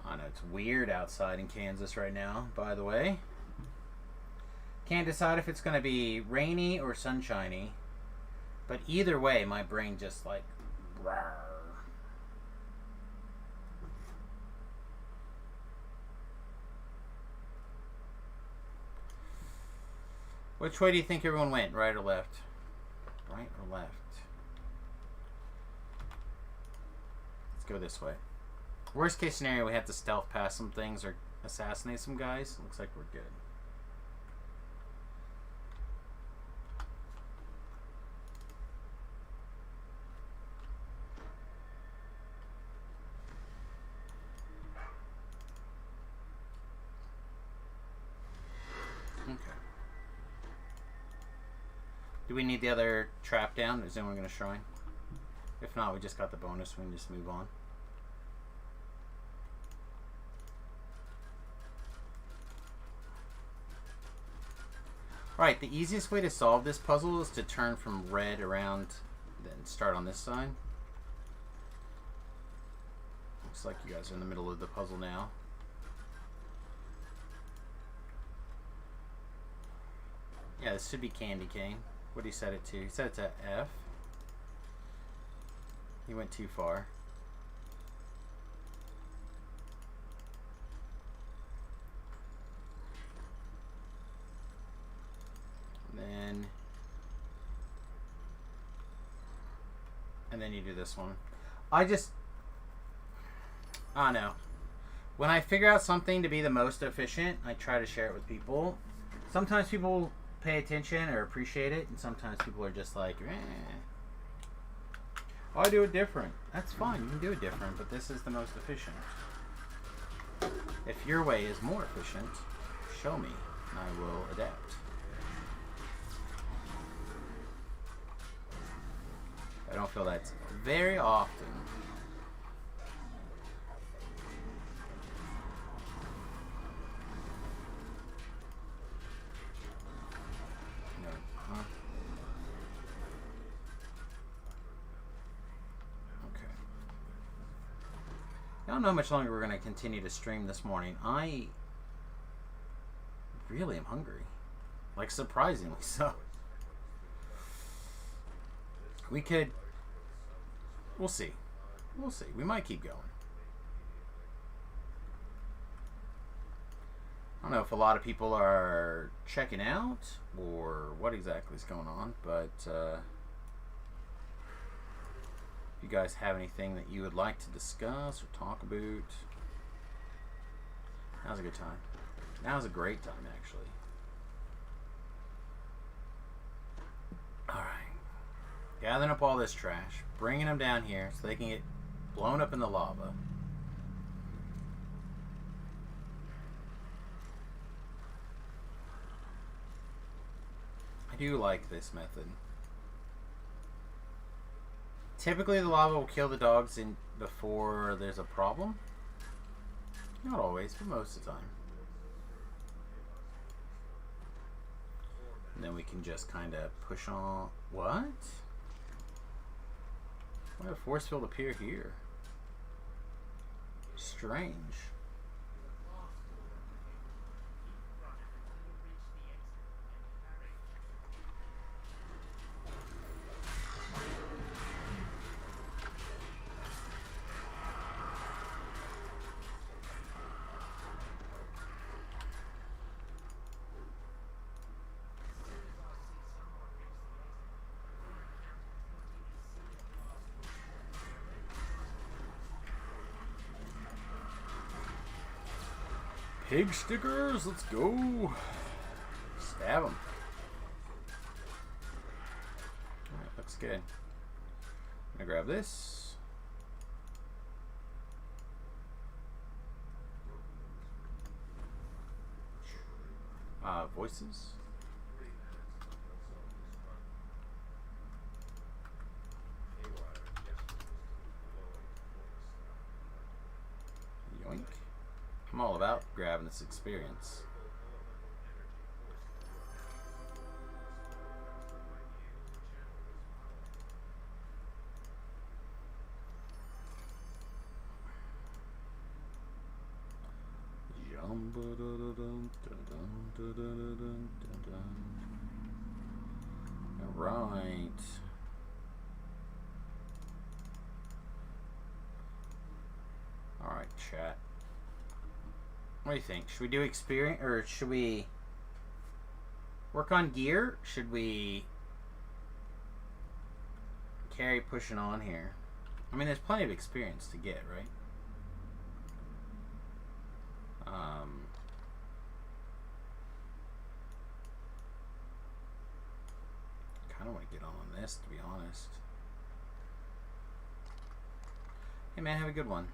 I know it's weird outside in Kansas right now, by the way. Can't decide if it's going to be rainy or sunshiny. But either way, my brain just like... Rawr. Which way do you think everyone went? Right or left? Right or left? Let's go this way. Worst case scenario, we have to stealth past some things or assassinate some guys. Looks like we're good. Do we need the other trap down? Is anyone going to shrine? If not, we just got the bonus. We can just move on. Alright, the easiest way to solve this puzzle is to turn from red around, then start on this side. Looks like you guys are in the middle of the puzzle now. Yeah, this should be candy cane. What did he set it to? He set it to F. He went too far. And then you do this one. I don't know. When I figure out something to be the most efficient, I try to share it with people. Sometimes people pay attention or appreciate it, and sometimes people are just like, eh. I do it different. That's fine. You can do it different, but this is the most efficient. If your way is more efficient, show me, and I will adapt. I don't feel that's very often. No, huh? Okay. I don't know how much longer we're going to continue to stream this morning. I really am hungry. Like, surprisingly so. We could... We'll see. We'll see. We might keep going. I don't know if a lot of people are checking out or what exactly is going on, but if you guys have anything that you would like to discuss or talk about, now's a good time. Now's a great time, actually. Alright. Gathering up all this trash, bringing them down here so they can get blown up in the lava. I do like this method. Typically the lava will kill the dogs in before there's a problem. Not always, but most of the time. And then we can just kind of push on... What? Why did a force field appear here? Strange. Pig stickers, let's go. Stab them. Alright, looks good. I'm gonna grab this. Voices. Yoink. I'm all about grabbing this experience. Alright. Alright, chat. What do you think? Should we do experience, or should we work on gear? Should we carry pushing on here? I mean, there's plenty of experience to get, right? Kind of want to get on this, to be honest. Hey man, have a good one.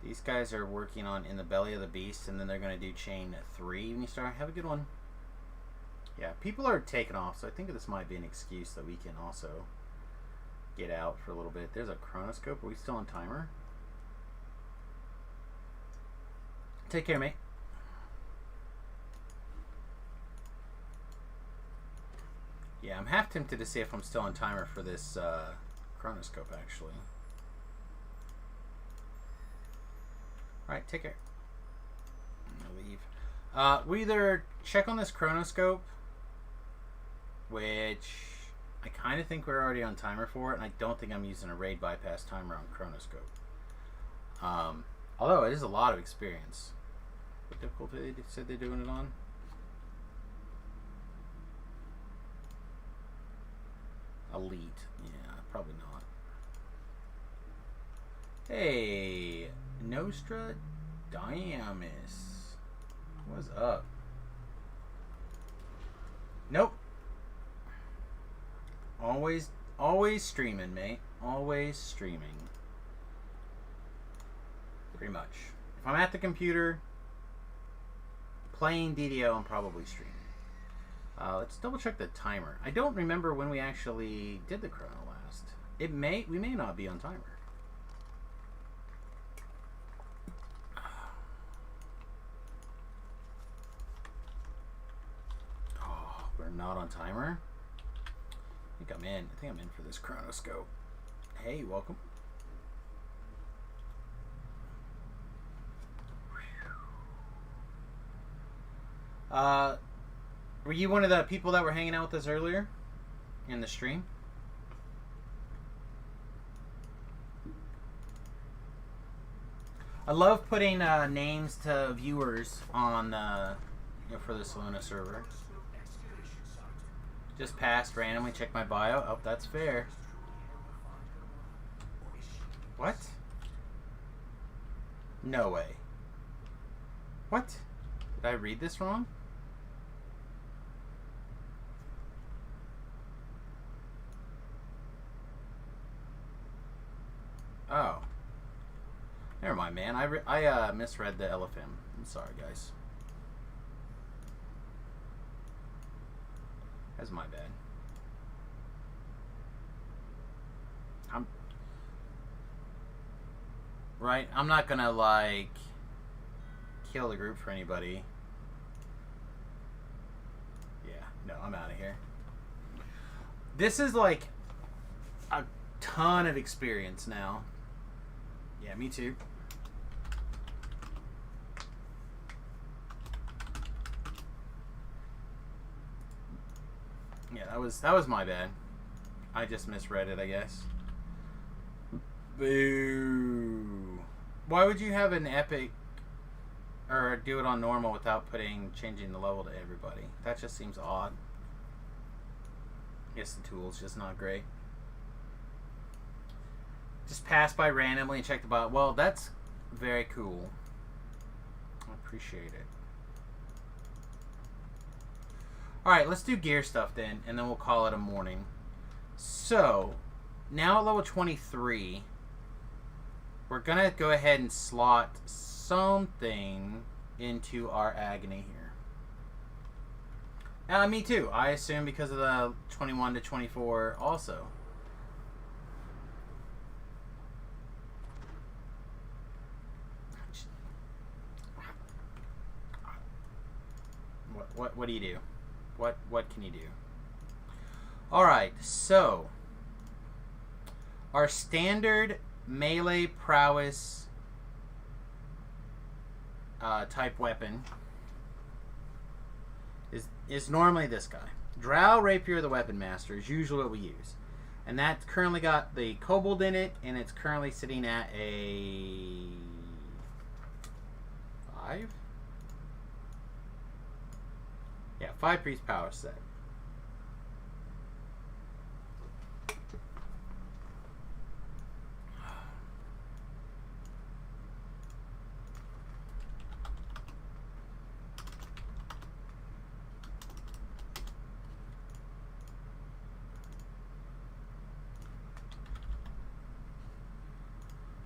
These guys are working on In the Belly of the Beast, and then they're going to do chain 3 when you start. Have a good one. Yeah, people are taking off, so I think this might be an excuse that we can also get out for a little bit. There's a chronoscope. Are we still on timer? Take care, mate. Yeah, I'm half tempted to see if I'm still on timer for this chronoscope, actually. Alright, take care. I'm gonna leave. We either check on this chronoscope, which I kind of think we're already on timer for it, and I don't think I'm using a raid bypass timer on chronoscope. Although it is a lot of experience. What difficulty they said they're doing it on? Elite. Yeah, probably not. Hey, Nostra Diamus. What's up? Nope. Always streaming, mate. Always streaming. Pretty much. If I'm at the computer playing DDO, I'm probably streaming. Let's double check the timer. I don't remember when we actually did the chrono last. We may not be on timer. Oh, we're not on timer? I think I'm in for this chronoscope. Hey, welcome. Were you one of the people that were hanging out with us earlier in the stream? I love putting names to viewers on for the Soluna server. Just passed randomly. Check my bio. Oh, that's fair. What? No way. What? Did I read this wrong? Oh. Never mind, man. I misread the LFM. I'm sorry, guys. That's my bad. I'm not gonna, like, kill the group for anybody. Yeah, no, I'm out of here. This is, like, a ton of experience now. Yeah, me too. Yeah, that was my bad. I just misread it, I guess. Boo. Why would you have an epic or do it on normal without changing the level to everybody? That just seems odd. I guess the tool's just not great. Just pass by randomly and check the bot. Well, that's very cool. I appreciate it. Alright, let's do gear stuff then, and then we'll call it a morning. So, now at level 23, we're going to go ahead and slot something into our agony here. Me too. I assume because of the 21 to 24 also. What do you do? What can you do? Alright, so our standard melee prowess type weapon is normally this guy. Drow Rapier, the Weapon Master, is usually what we use. And that's currently got the kobold in it, and it's currently sitting at a 5? Yeah, 5 priest power set.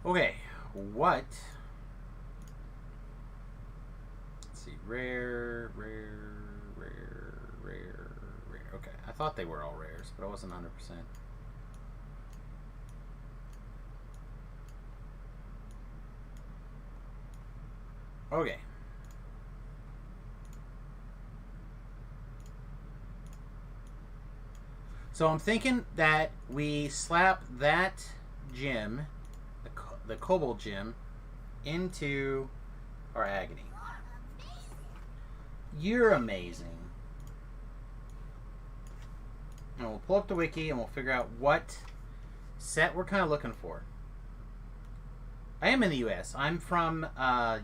Okay, what? Let's see, rare. Okay, I thought they were all rares, but I wasn't 100%. Okay, So I'm thinking that we slap that gym, the Kobold gym, into our Agony. You're amazing. And we'll pull up the wiki and we'll figure out what set we're kind of looking for. I am in the U.S. I'm from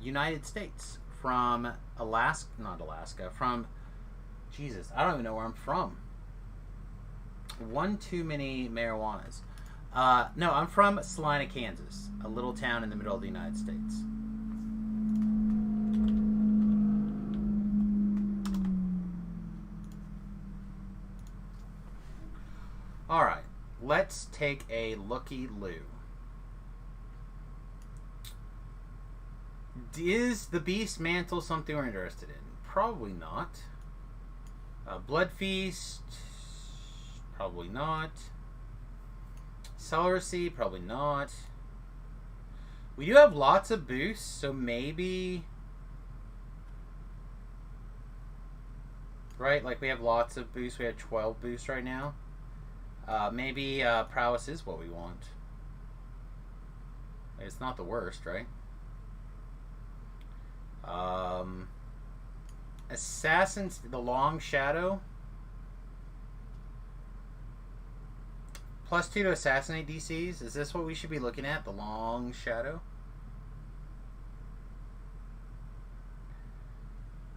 United States. From Alaska, not Alaska. From, Jesus, I don't even know where I'm from. One too many marijuanas. No, I'm from Salina, Kansas, a little town in the middle of the United States. All right, let's take a looky-loo. Is the Beast Mantle something we're interested in? Probably not. Blood Feast, probably not. Celery, probably not. We do have lots of boosts, so maybe... Right, like we have lots of boosts. We have 12 boosts right now. Maybe Prowess is what we want. It's not the worst, right? Assassin's, the Long Shadow. +2 to assassinate DCs. Is this what we should be looking at? The Long Shadow?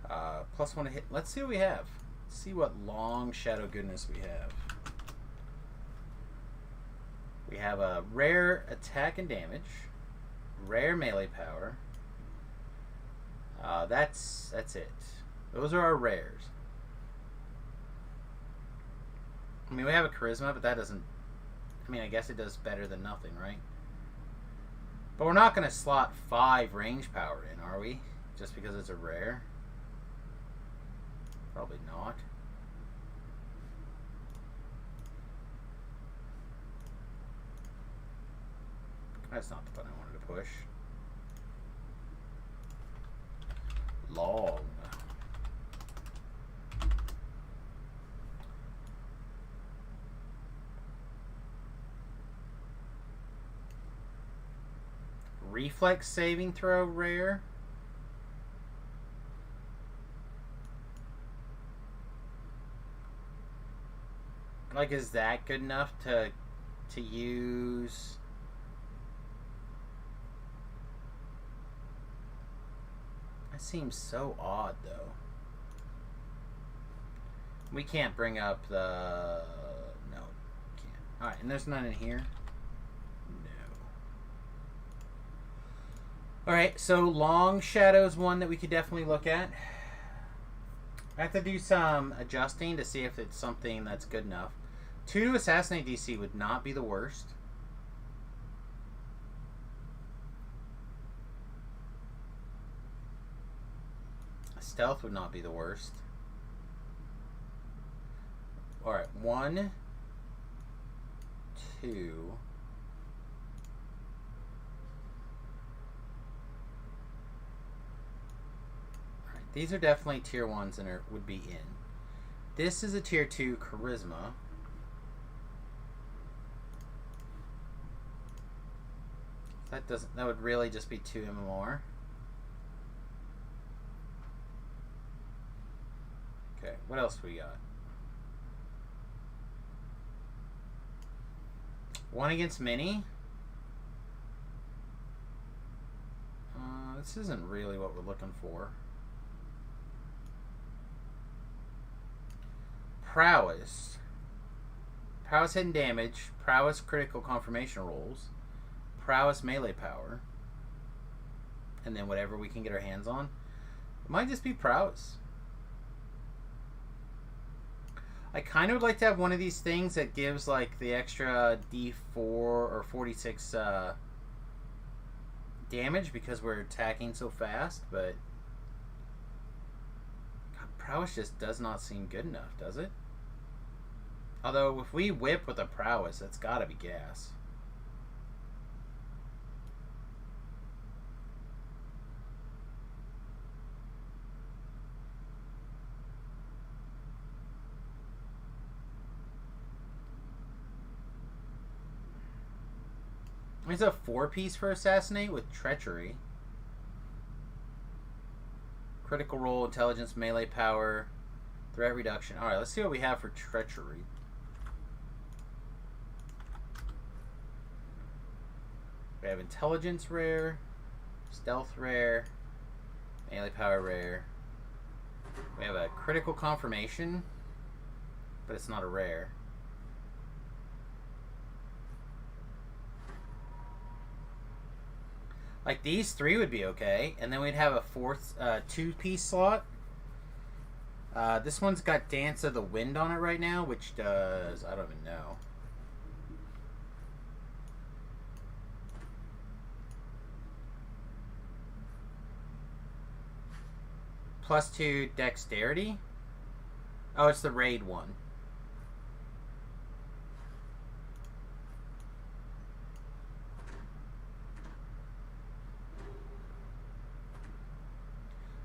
+1 to hit. Let's see what we have. Let's see what Long Shadow goodness we have. We have a rare attack and damage. Rare melee power. That's it. Those are our rares. I mean, we have a charisma, but that doesn't... I mean, I guess it does better than nothing, right? But we're not going to slot 5 range power in, are we? Just because it's a rare? Probably not. That's not the button I wanted to push. Long. Reflex saving throw rare. Like, is that good enough to use? That seems so odd, though. We can't bring up the... No, can't. Alright, and there's none in here? No. Alright, so Long Shadow's one that we could definitely look at. I have to do some adjusting to see if it's something that's good enough. 2 to assassinate DC would not be the worst. Stealth would not be the worst. Alright, 1, 2. Alright, these are definitely tier 1s and would be in. This is a tier 2 charisma. That would really just be 2 MMR. Okay, what else we got? 1 against Mini. This isn't really what we're looking for. Prowess. Prowess hidden damage. Prowess critical confirmation rolls. Prowess melee power. And then whatever we can get our hands on. It might just be Prowess. I kind of would like to have one of these things that gives like the extra D4 or 46 damage because we're attacking so fast, but God, Prowess just does not seem good enough, does it? Although if we whip with a Prowess, that's gotta be gas. There's a 4-piece for Assassinate with Treachery. Critical Roll, Intelligence, Melee Power, Threat Reduction. Alright, let's see what we have for Treachery. We have Intelligence Rare, Stealth Rare, Melee Power Rare. We have a Critical Confirmation, but it's not a rare. Like, these 3 would be okay, and then we'd have a 4th 2-piece slot. This one's got Dance of the Wind on it right now, which does... I don't even know. +2 Dexterity. Oh, it's the raid one.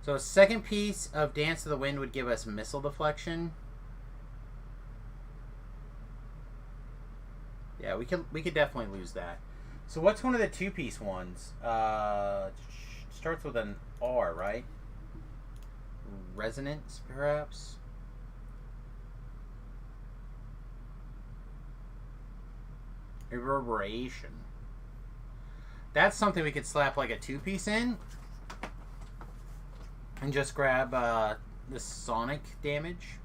So a second piece of Dance of the Wind would give us missile deflection. Yeah, we could definitely lose that. So what's one of the 2-piece ones? Starts with an R, right? Resonance, perhaps? Reverberation. That's something we could slap like a 2-piece in. And just grab the sonic damage.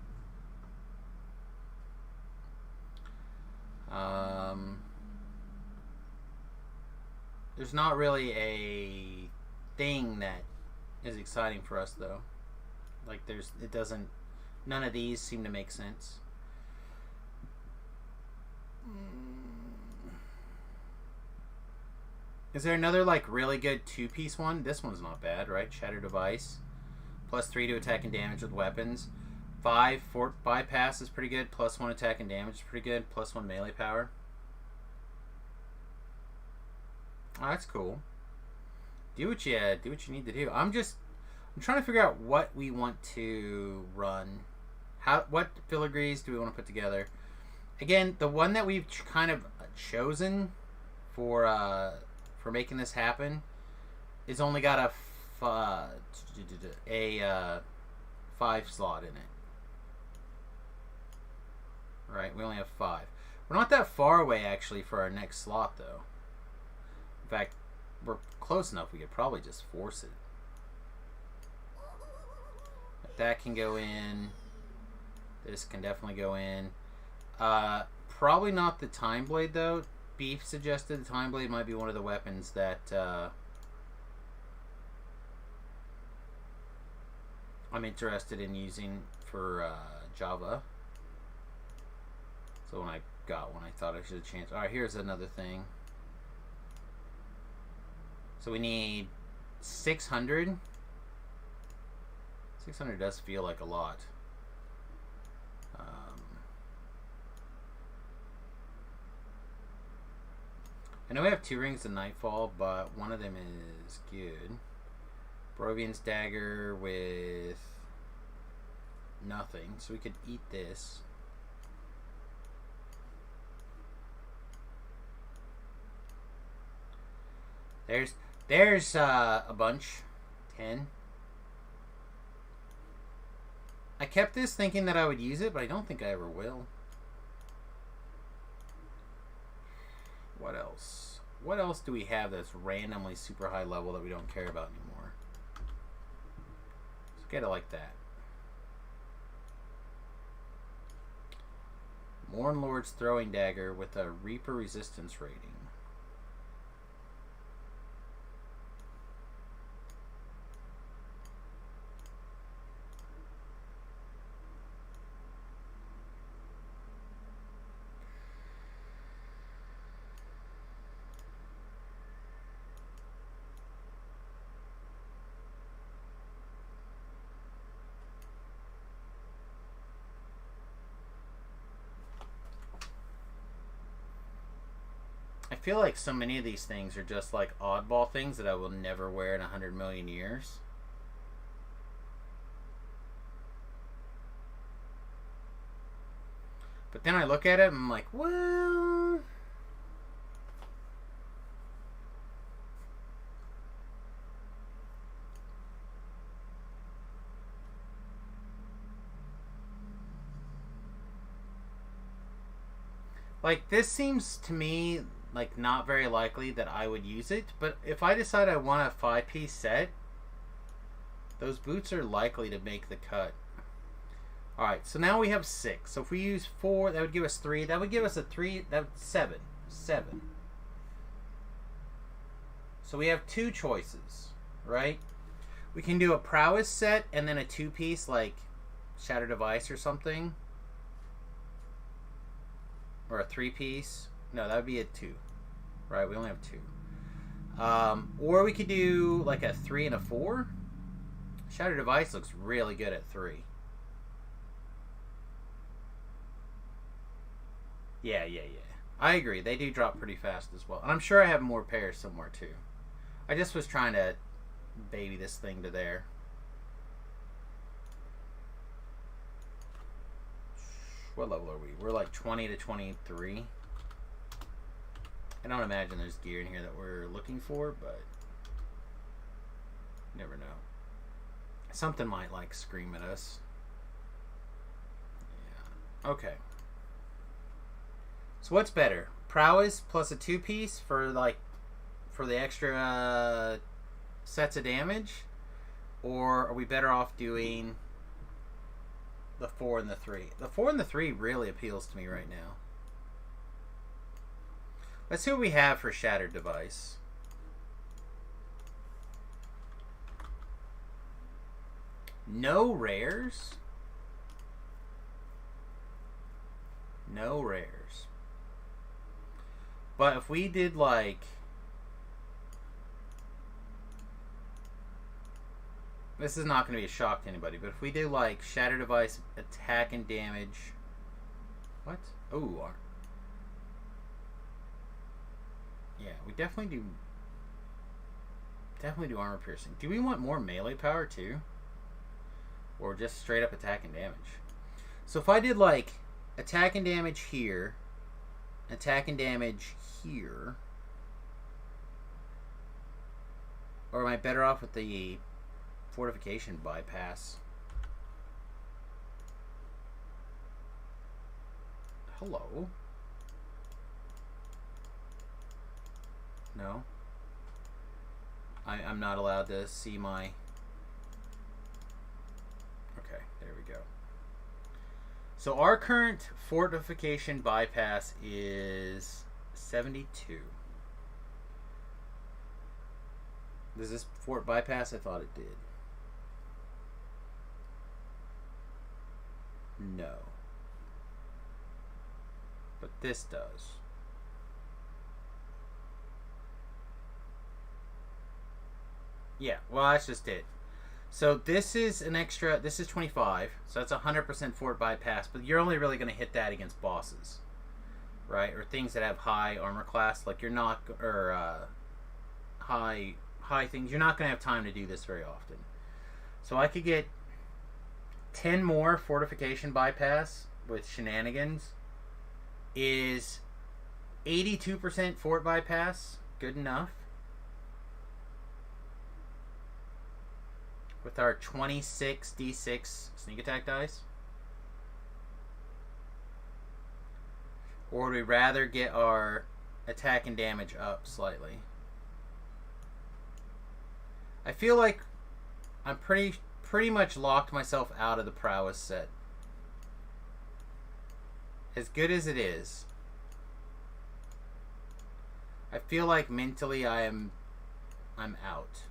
There's not really a thing that is exciting for us, though. Like, none of these seem to make sense. Is there another, like, really good 2-piece one? This one's not bad, right? Shatter Device. +3 to attack and damage with weapons. 5 Fort Bypass is pretty good. +1 attack and damage is pretty good. +1 melee power. Oh, that's cool. Do what you need to do. I'm trying to figure out what we want to run. What filigrees do we want to put together? Again, the one that we've kind of chosen for making this happen is only got a 5 slot in it. Right, we only have 5. We're not that far away, actually, for our next slot, though. In fact, we're close enough we could probably just force it. That can go in. This can definitely go in. Probably not the Time Blade, though. Beef suggested the Time Blade might be one of the weapons that I'm interested in using for Java. So when I got one, I thought I should have changed. Alright, here's another thing. So we need 600. 600 does feel like a lot. I know we have 2 rings of Nightfall, but one of them is good. Barovian's Dagger with nothing, so we could eat this. There's a bunch. 10. I kept this thinking that I would use it, but I don't think I ever will. What else? What else do we have that's randomly super high level that we don't care about anymore? Let's get it like that. Mournlord's Throwing Dagger with a Reaper resistance rating. I feel like so many of these things are just like oddball things that I will never wear in 100 million years. But then I look at it and I'm like, well, Like, this seems to me like not very likely that I would use it, but if I decide I want a 5-piece set, those boots are likely to make the cut. Alright, so now we have 6. So if we use 4, that would give us 3. That would give us a 3, that's 7. 7. So we have 2 choices, right? We can do a prowess set and then a 2-piece like Shattered Device or something. Or a 3-piece. No, that would be a 2. Right, we only have 2. Or we could do like a 3 and a 4. Shattered Device looks really good at 3. Yeah. I agree. They do drop pretty fast as well. And I'm sure I have more pairs somewhere too. I just was trying to baby this thing to there. What level are we? We're like 20 to 23. I don't imagine there's gear in here that we're looking for, but you never know. Something might like scream at us. Yeah. Okay. So what's better? Prowess plus a 2-piece for the extra sets of damage? Or are we better off doing the 4 and the 3? The 4 and the 3 really appeals to me right now. Let's see what we have for Shattered Device. No rares? No rares. But if we did like... This is not going to be a shock to anybody, but if we do like Shattered Device, attack and damage... What? Oh, yeah, we definitely do armor piercing. Do we want more melee power too? Or just straight up attack and damage? So if I did like attack and damage here, attack and damage here, or am I better off with the fortification bypass? Hello? No? I'm not allowed to see my... Okay, there we go. So our current fortification bypass is 72. Does this fort bypass? I thought it did. No. But this does. Yeah, well, that's just it. So this is an extra, this is 25, so that's 100% fort bypass, but you're only really going to hit that against bosses, right? Or things that have high armor class, like you're not, or high things, you're not going to have time to do this very often. So I could get 10 more fortification bypass with shenanigans. Is 82% fort bypass good enough? With our 26 D6 sneak attack dice? Or would we rather get our attack and damage up slightly? I feel like I'm pretty much locked myself out of the prowess set. As good as it is, I feel like mentally I'm out.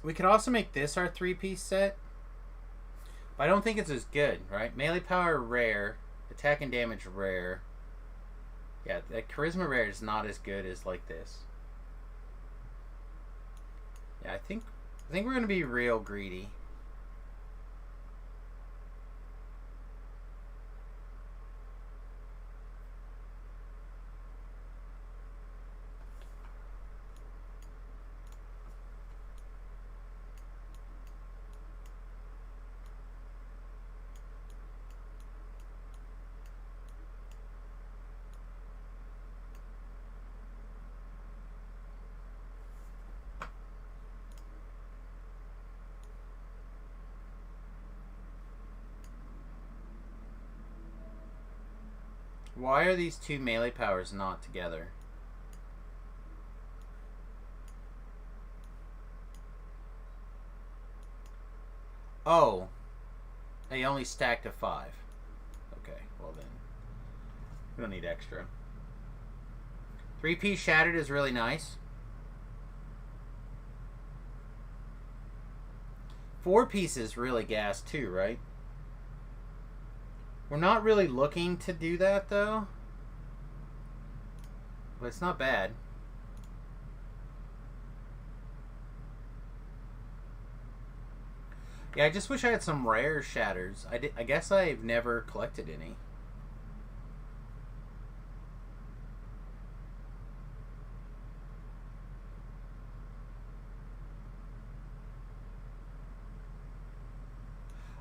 We could also make this our 3-piece set. But I don't think it's as good, right? Melee power rare. Attack and damage rare. Yeah, the charisma rare is not as good as like this. Yeah, I think we're gonna be real greedy. Why are these two melee powers not together? Oh. They only stack to 5. Okay, well then. We don't need extra. 3-piece Shattered is really nice. 4-piece is really gas too, right? We're not really looking to do that though. But it's not bad. Yeah, I just wish I had some rare shatters. I guess I've never collected any.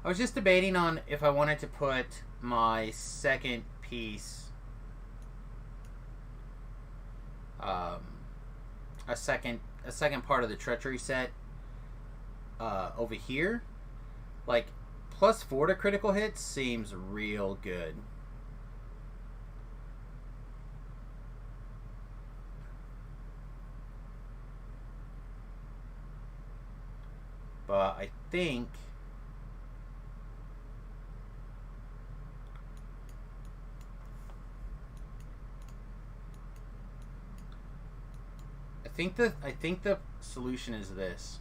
I was just debating on if I wanted to put my second piece, a second part of the treachery set, over here. Like, +4 to critical hits seems real good. But I think I think the solution is this.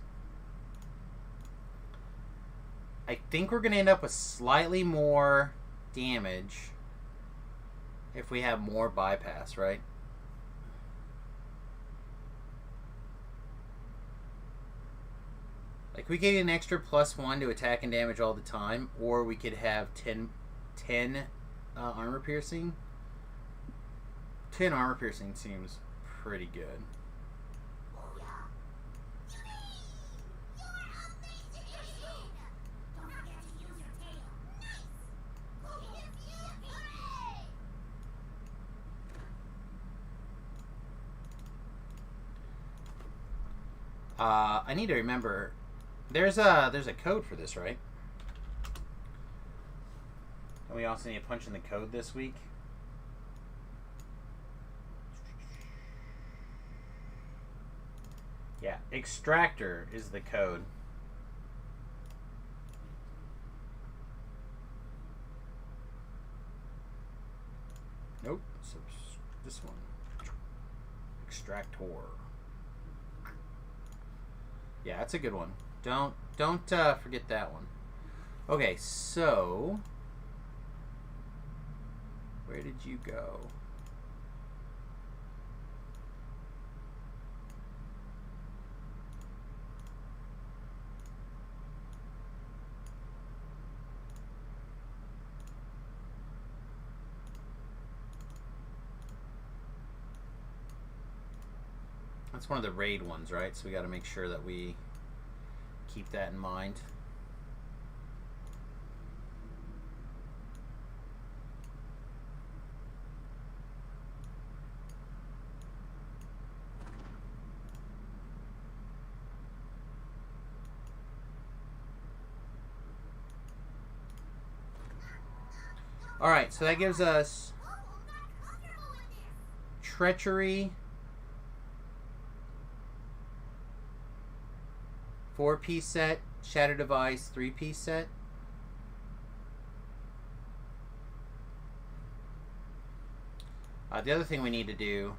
I think we're going to end up with slightly more damage if we have more bypass, right? Like, we get an extra +1 to attack and damage all the time, or we could have 10 armor piercing. 10 armor piercing seems pretty good. I need to remember. There's a code for this, right? And we also need to punch in the code this week. Yeah, extractor is the code. Nope. So this one. Extractor. Yeah, that's a good one. Don't forget that one. Okay, so where did you go? That's one of the raid ones, right? So we got to make sure that we keep that in mind. All right, so that gives us treachery, 4-piece set, Shatter Device, 3-piece set. The other thing we need to do,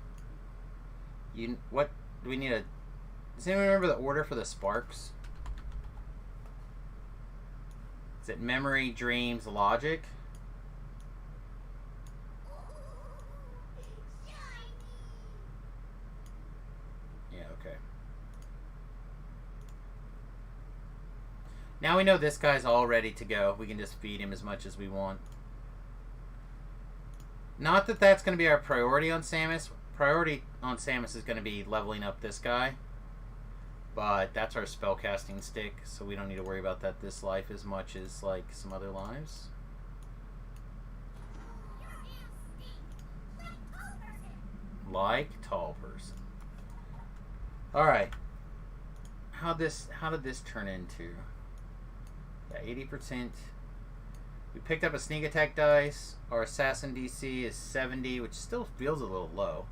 what do we need to? Does anyone remember the order for the sparks? Is it memory, dreams, logic? Yeah, okay. Now we know this guy's all ready to go. We can just feed him as much as we want. Not that that's going to be our priority on Samus. Priority on Samus is going to be leveling up this guy. But that's our spellcasting stick, so we don't need to worry about that this life as much as, like, some other lives. Like tall person. Alright. How did this turn into? Yeah, 80%. We picked up a sneak attack dice. Our assassin DC is 70, which still feels a little low.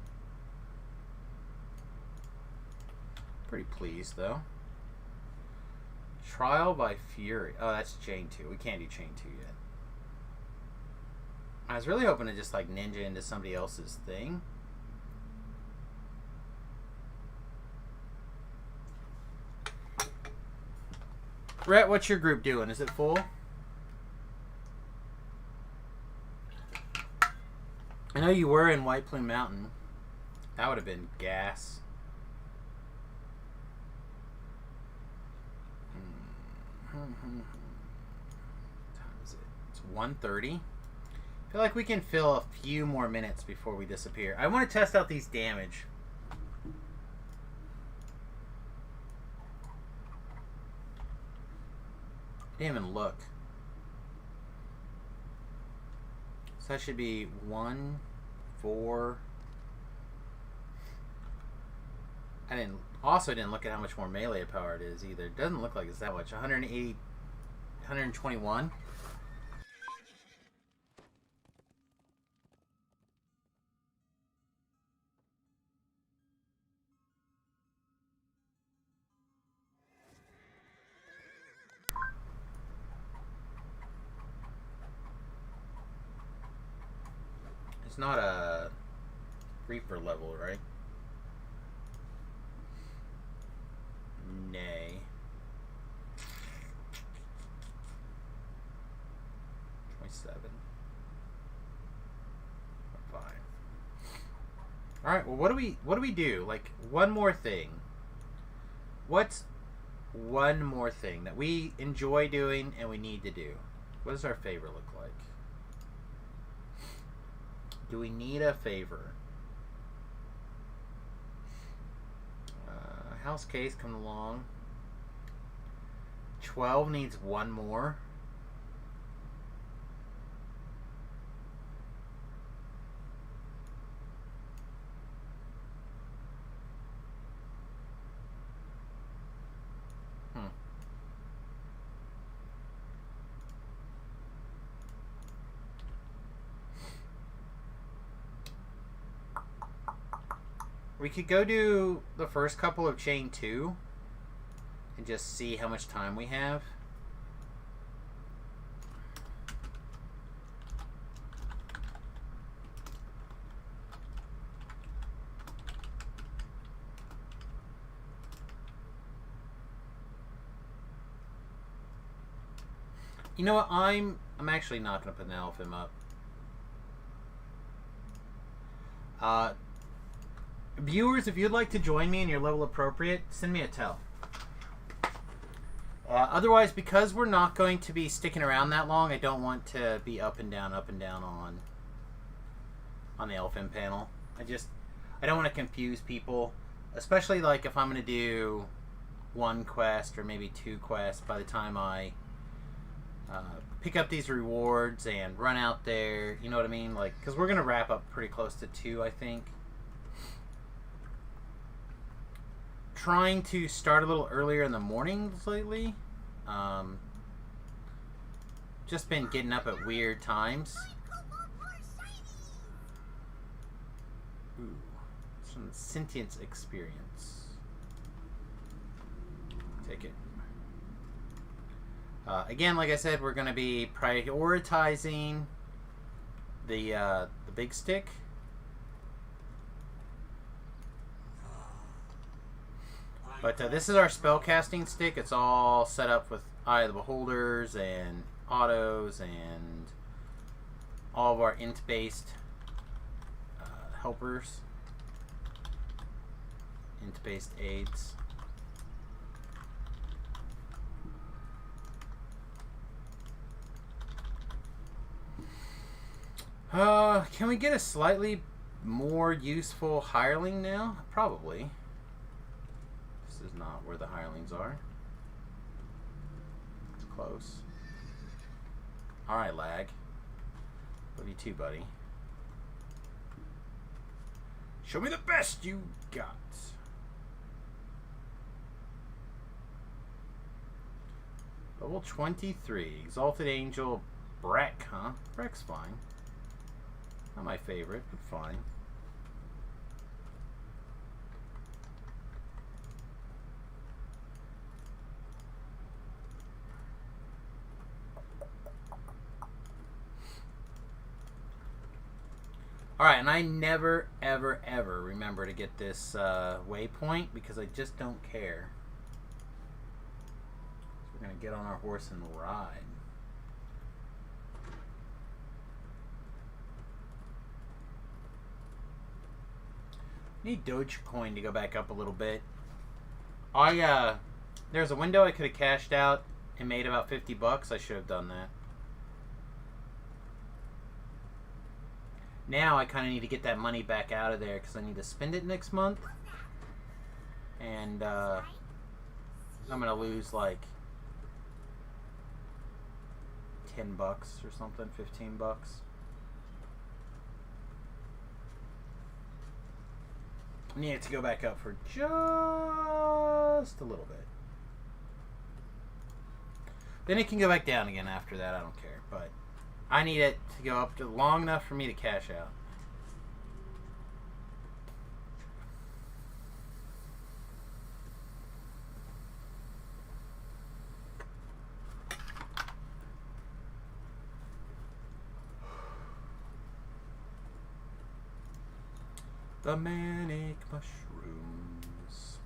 Pretty pleased, though. Trial by Fury. Oh, that's Chain 2. We can't do Chain 2 yet. I was really hoping to just, like, ninja into somebody else's thing. Rhett, what's your group doing? Is it full? I know you were in White Plume Mountain. That would have been gas. What time is it? It's 1:30. I feel like we can fill a few more minutes before we disappear. I want to test out these damage. Didn't even look. So that should be 1, 4. I didn't look at how much more melee power it is either. It doesn't look like it's that much. 180, 121. It's not a Reaper level, right? Nay. 27. Fine. Alright, well what do we do? Like, one more thing. What's one more thing that we enjoy doing and we need to do? What does our favor look like? Do we need a favor? House case coming along. 12 needs one more. We could go do the first couple of Chain 2 and just see how much time we have. You know what? I'm actually not going to put an Elephant up. Viewers, if you'd like to join me and you're level appropriate, send me a tell. Otherwise, because we're not going to be sticking around that long, I don't want to be up and down on the elephant panel. I don't want to confuse people, especially like if I'm going to do one quest or maybe 2 quests by the time I pick up these rewards and run out there. You know what I mean? Like, because we're going to wrap up pretty close to 2, I think. Trying to start a little earlier in the mornings lately. Just been getting up at weird times. Ooh, some sentience experience. Take it. Again, like I said, we're going to be prioritizing the big stick. But this is our spellcasting stick. It's all set up with Eye of the Beholders and autos and all of our int-based helpers, int-based aids. Can we get a slightly more useful hireling now? Probably. This is not where the hirelings are. It's close. Alright, lag. Love you too, buddy. Show me the best you got. Level 23. Exalted Angel Breck, huh? Breck's fine. Not my favorite, but fine. Alright, and I never, ever, ever remember to get this waypoint because I just don't care. So we're going to get on our horse and ride. Need Dogecoin to go back up a little bit. There's a window I could have cashed out and made about $50. I should have done that. Now I kind of need to get that money back out of there because I need to spend it next month. And I'm going to lose like $10 or something, $15. I need it to go back up for just a little bit. Then it can go back down again after that. I don't care. But I need it to go up to long enough for me to cash out. The manic mushrooms.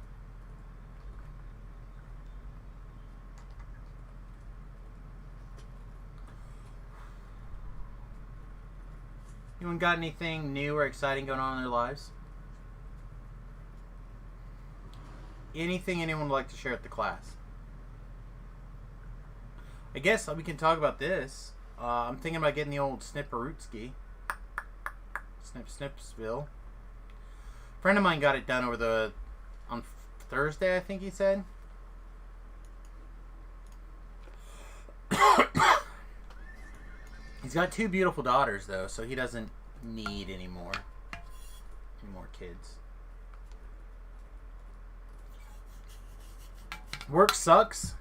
Anyone got anything new or exciting going on in their lives? Anything anyone would like to share with the class? I guess we can talk about this. I'm thinking about getting the old Snipperootsky. Snipsville. Friend of mine got it done on Thursday, I think he said. He's got 2 beautiful daughters though, so he doesn't need any more kids. Work sucks.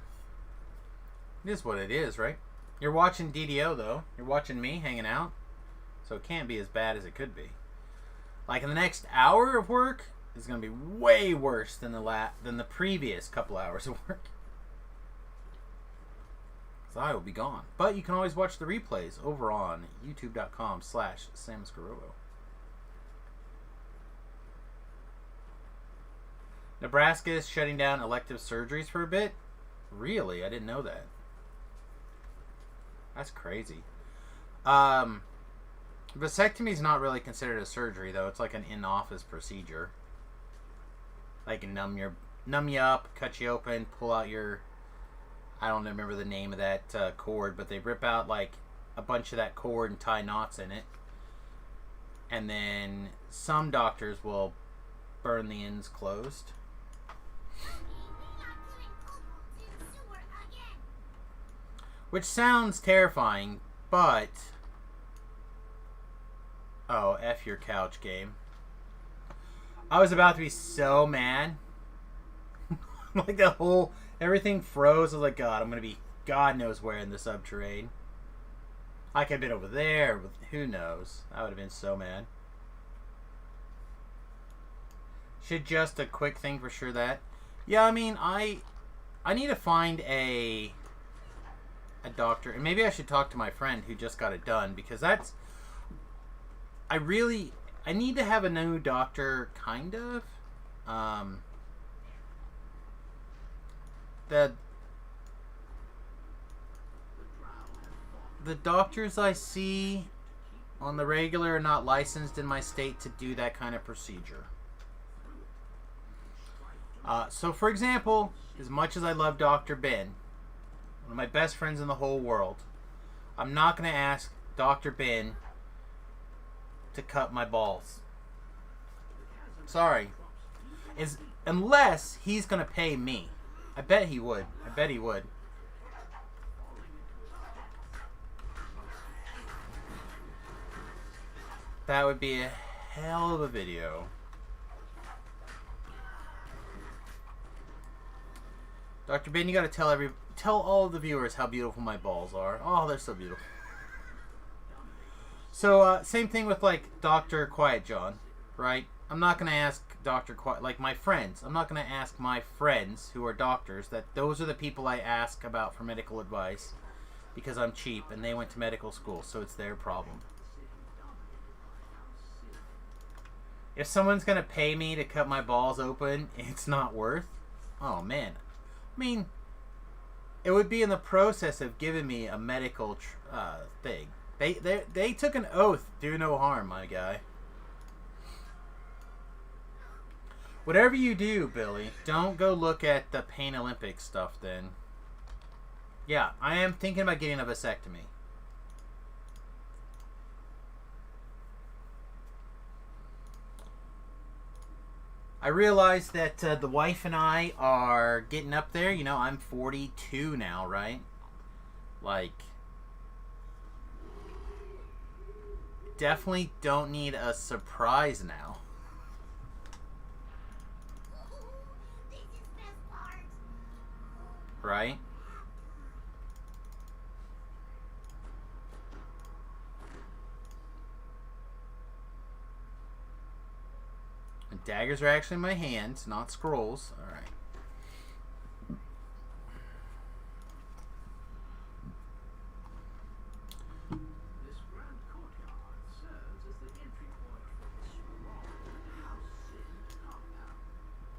It is what it is, right? You're watching DDO though. You're watching me hanging out, so it can't be as bad as it could be. Like in the next hour of work is going to be way worse than the previous couple hours of work. So I will be gone. But you can always watch the replays over on youtube.com/SamusGuerrero. Nebraska is shutting down elective surgeries for a bit. Really? I didn't know that. That's crazy. Vasectomy is not really considered a surgery, though. It's like an in-office procedure. Like numb you up, cut you open, pull out your... I don't remember the name of that cord, but they rip out like a bunch of that cord and tie knots in it. And then some doctors will burn the ends closed. Which sounds terrifying, but... Oh, F your couch game. I was about to be so mad. Like the whole... Everything froze. I was like, God, I'm going to be God knows where in the subterrane. I could have been over there, but who knows. I would have been so mad. Should just a quick thing for sure that. Yeah, I mean, I need to find a doctor. And maybe I should talk to my friend who just got it done. Because that's... I need to have a new doctor, kind of. The doctors I see on the regular are not licensed in my state to do that kind of procedure. So, for example, as much as I love Dr. Ben, one of my best friends in the whole world, I'm not going to ask Dr. Ben to cut my balls. Sorry. Unless he's going to pay me. I bet he would. I bet he would. That would be a hell of a video. Dr. Ben, you gotta tell all of the viewers how beautiful my balls are. Oh, they're so beautiful. So, same thing with, like, Dr. Quiet John, right? I'm not going to ask Dr. Quiet... Like, my friends. I'm not going to ask my friends who are doctors. Those are the people I ask about for medical advice. Because I'm cheap, and they went to medical school, so it's their problem. If someone's going to pay me to cut my balls open, it's not worth... Oh, man. I mean, it would be in the process of giving me a medical thing. They took an oath, do no harm, my guy. Whatever you do, Billy, don't go look at the Pain Olympics stuff then. Yeah, I am thinking about getting a vasectomy. I realize that the wife and I are getting up there. You know, I'm 42 now, right? Like... Definitely don't need a surprise now. Right? And daggers are actually in my hands, not scrolls. Alright.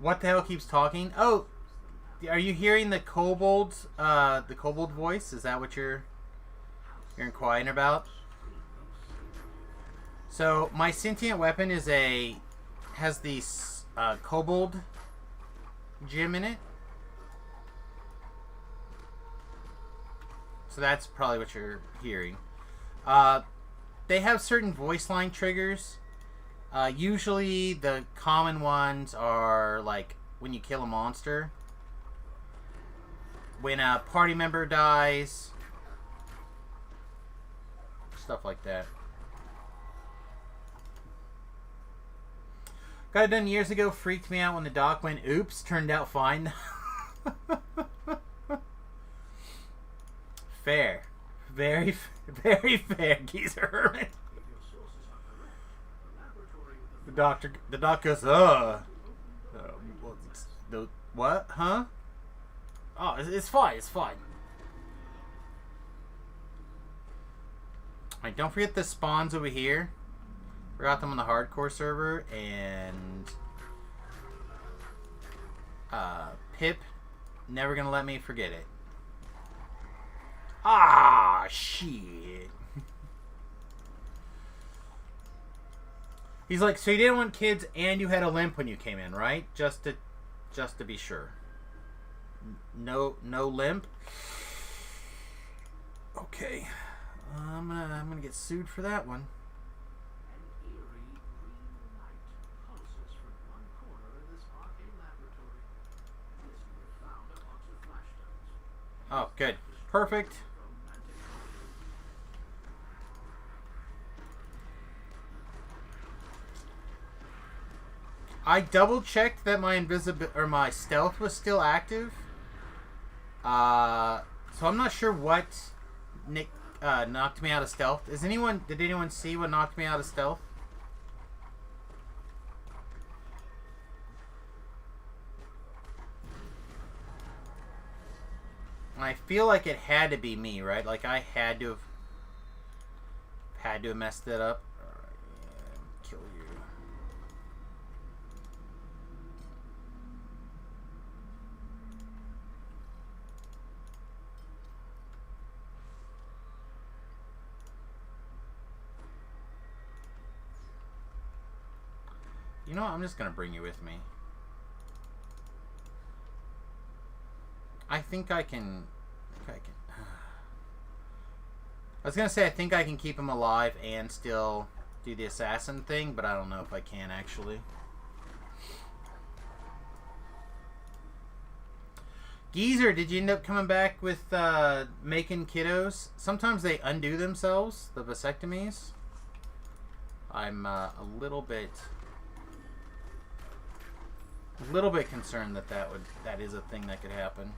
What the hell keeps talking? Oh, are you hearing the kobold voice? Is that what you're inquiring about? So my sentient weapon has the kobold gem in it. So that's probably what you're hearing. They have certain voice line triggers. Usually the common ones are like when you kill a monster, when a party member dies, stuff like that. Got it done years ago, freaked me out when the doc went oops, turned out fine. Fair. Very, very fair, Geezer Herman. The doc goes, what? Huh? Oh, it's fine, it's fine. Alright, don't forget the spawns over here. Forgot them on the hardcore server, and Pip, never gonna let me forget it. Ah, shit. He's like, so you didn't want kids and you had a limp when you came in, right? Just to be sure. No limp. Okay. I'm gonna get sued for that one. Oh, good. Perfect. I double checked that my stealth was still active. So I'm not sure what knocked me out of stealth. Did anyone see what knocked me out of stealth? I feel like it had to be me, right? Like I had to have messed it up. Alright, yeah, kill you. You know what? I'm just gonna bring you with me. I think I can. I was gonna say I think I can keep him alive and still do the assassin thing, but I don't know if I can actually. Geezer, did you end up coming back with making kiddos? Sometimes they undo themselves, the vasectomies. I'm a little bit concerned that is a thing that could happen.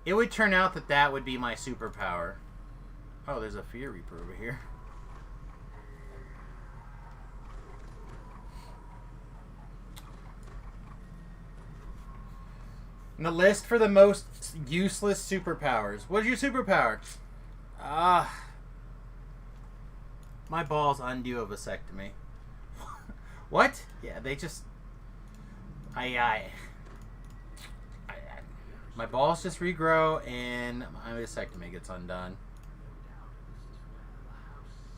It would turn out that that would be my superpower. Oh, there's a Fear Reaper over here. And the list for the most useless superpowers. What's your superpower? My balls undo a vasectomy. What? Yeah, they just... my balls just regrow and my vasectomy gets undone.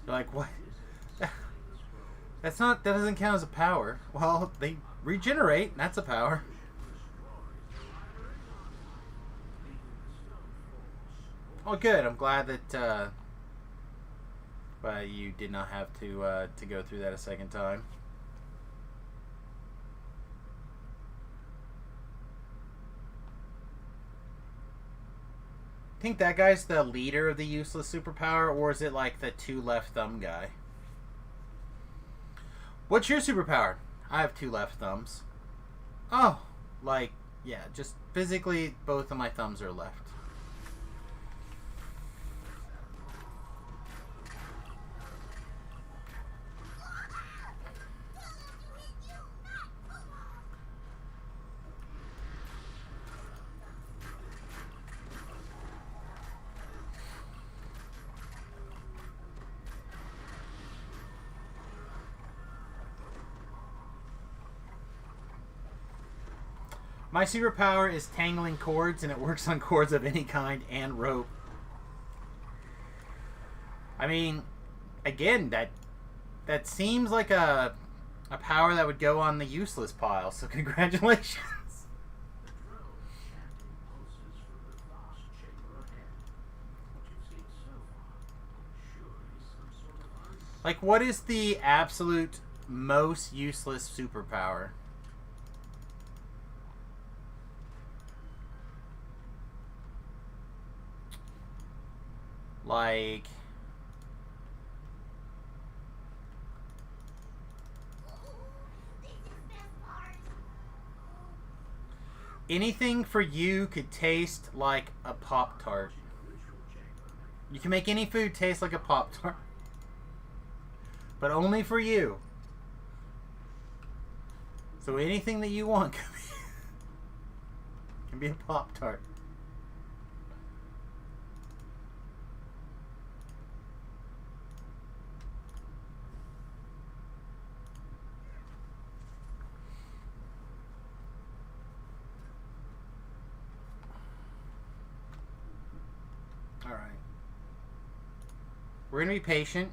You're like, what? That's not... That doesn't count as a power. Well, they regenerate, and that's a power. Oh, good. I'm glad that you did not have to go through that a second time. Think that guy's the leader of the useless superpower, or is it like the 2 left thumb guy? What's your superpower? I have 2 left thumbs. Oh, like, yeah, just physically both of my thumbs are left. My superpower is tangling cords, and it works on cords of any kind and rope. I mean, again, that seems like a power that would go on the useless pile, so congratulations. Like, what is the absolute most useless superpower? Like, anything for you could taste like a Pop-Tart. You can make any food taste like a Pop-Tart. But only for you. So anything that you want can be a Pop-Tart. Alright. We're going to be patient.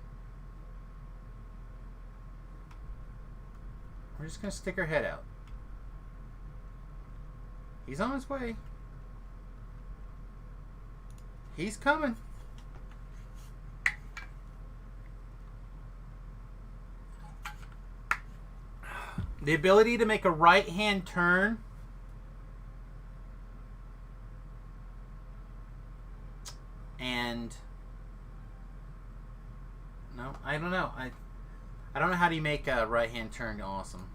We're just going to stick our head out. He's on his way. He's coming. The ability to make a right-hand turn and no, I don't know. I don't know how do you make a right-hand turn awesome.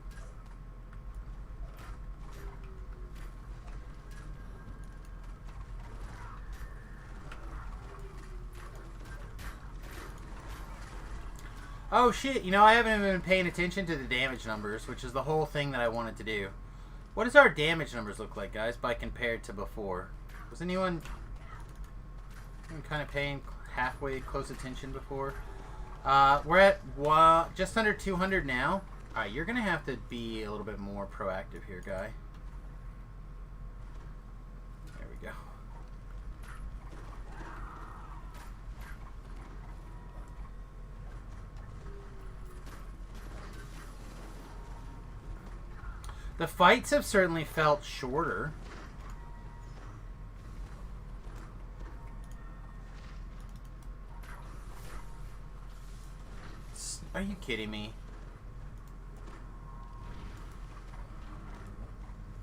Oh shit, you know, I haven't even been paying attention to the damage numbers, which is the whole thing that I wanted to do. What does our damage numbers look like, guys, by compared to before? Was anyone kind of paying halfway close attention before? We're at just under 200 now. Alright, you're going to have to be a little bit more proactive here, guy. There we go. The fights have certainly felt shorter. Are you kidding me?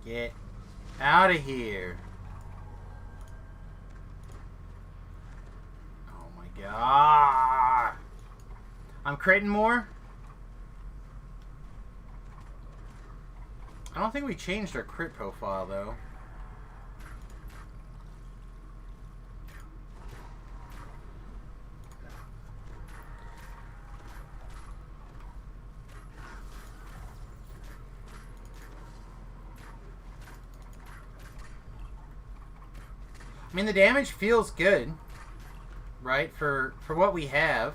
Get out of here. Oh my god. I'm critting more? I don't think we changed our crit profile though. I mean, the damage feels good, right? For what we have.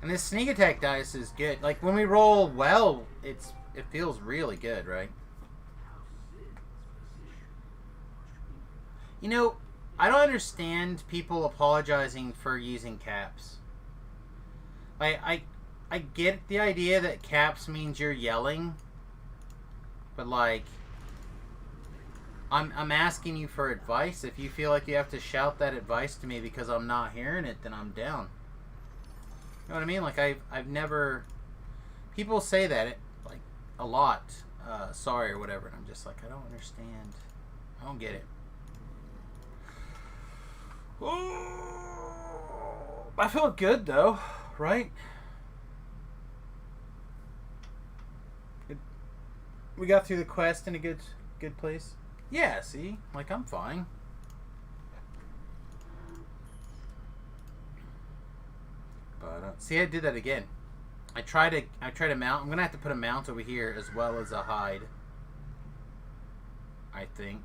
And this sneak attack dice is good. Like, when we roll well, it feels really good, right? You know, I don't understand people apologizing for using caps. I get the idea that caps means you're yelling, but like, I'm asking you for advice. If you feel like you have to shout that advice to me because I'm not hearing it, then I'm down. You know what I mean? Like, I've never... People say that, like, a lot. Sorry or whatever. And I'm just like, I don't understand. I don't get it. Oh, I feel good, though. Right? We got through the quest in a good place. Yeah, see? Like, I'm fine. But see, I did that again. I try to mount. I'm gonna have to put a mount over here as well as a hide, I think.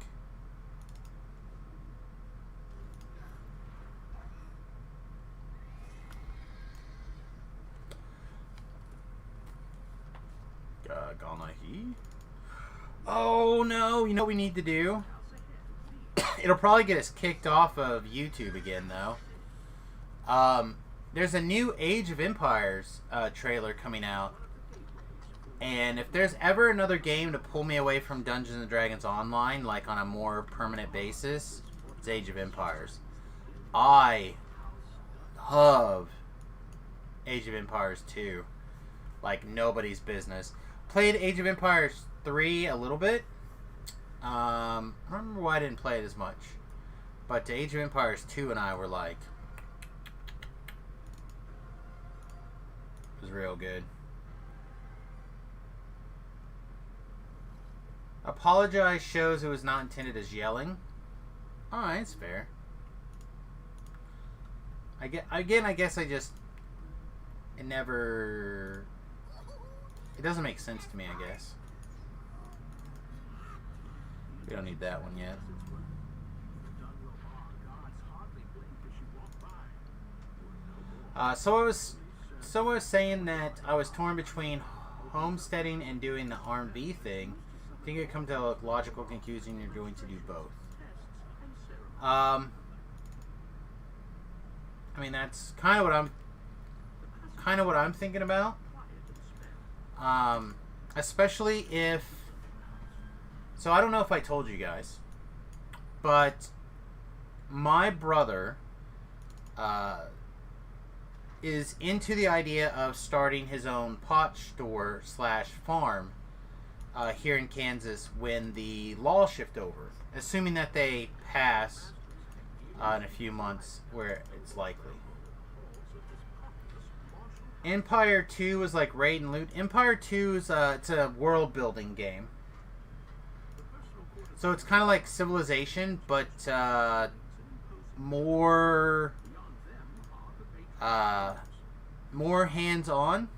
Ganahi. Oh no! You know what we need to do? It'll probably get us kicked off of YouTube again, though. There's a new Age of Empires trailer coming out. And if there's ever another game to pull me away from Dungeons & Dragons Online, like on a more permanent basis, it's Age of Empires. I love Age of Empires 2. Like nobody's business. Played Age of Empires 3 a little bit. I don't remember why I didn't play it as much. But Age of Empires 2 and I were like... It was real good. Apologize shows it was not intended as yelling. Alright, it's fair. I guess I just... It never... It doesn't make sense to me, I guess. We don't need that one yet. So I was saying that I was torn between homesteading and doing the RV thing. I think it come to a logical conclusion you're going to do both. I mean, that's kind of what I'm thinking about. Especially if... So I don't know if I told you guys, but my brother is into the idea of starting his own pot store / farm here in Kansas when the laws shift over, assuming that they pass in a few months, where it's likely. Empire 2 is like raid and loot. Empire 2 is it's a world building game. So it's kind of like Civilization, but more hands-on.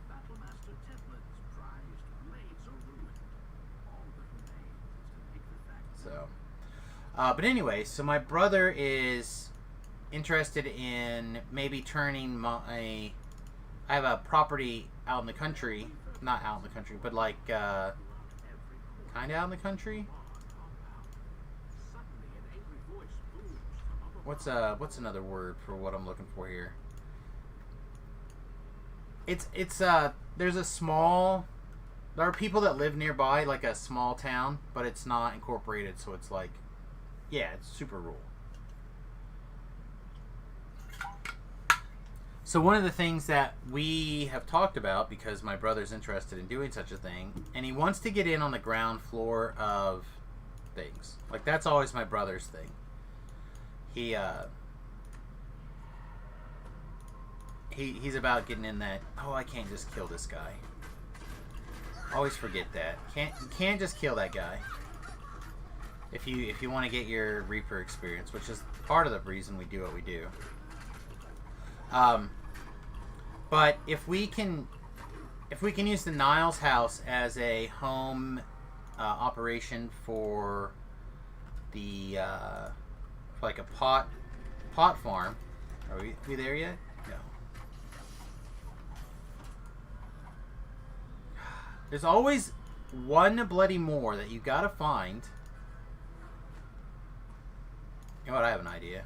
So, but anyway, so my brother is interested in maybe turning I have a property out in the country, not out in the country, but like kind of out in the country. What's another word for what I'm looking for here? It's there's a small... There are people that live nearby, like a small town, but it's not incorporated, so it's like... Yeah, it's super rural. So one of the things that we have talked about, because my brother's interested in doing such a thing, and he wants to get in on the ground floor of things. Like, that's always my brother's thing. He's about getting in that, oh, I can't just kill this guy. Always forget that. You can't just kill that guy. If you want to get your Reaper experience, which is part of the reason we do what we do. But if we can if we can use the Niles house as a home operation for the like a pot farm. Are we there yet? No. There's always one bloody more that you gotta find. You know what? I have an idea.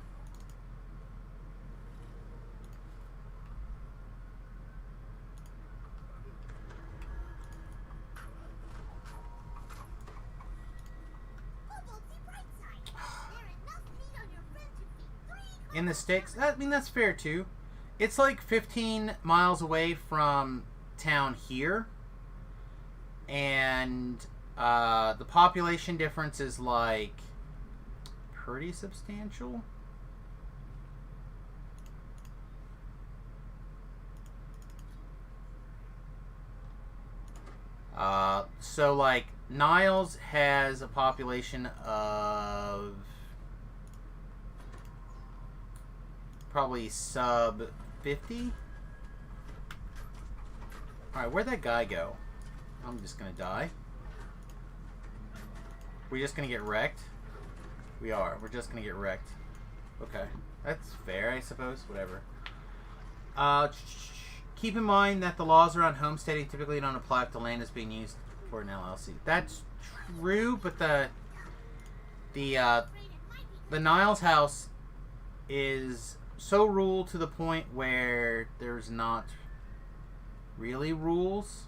In the sticks? I mean, that's fair too. It's like 15 miles away from town here. And the population difference is like pretty substantial. So like Niles has a population of probably sub 50. Alright, where'd that guy go? I'm just gonna die. We're just gonna get wrecked? We are. We're just gonna get wrecked. Okay. That's fair, I suppose. Whatever. Keep in mind that the laws around homesteading typically don't apply if the land is being used for an LLC. That's true, but the Niles house is so ruled to the point where there's not really rules.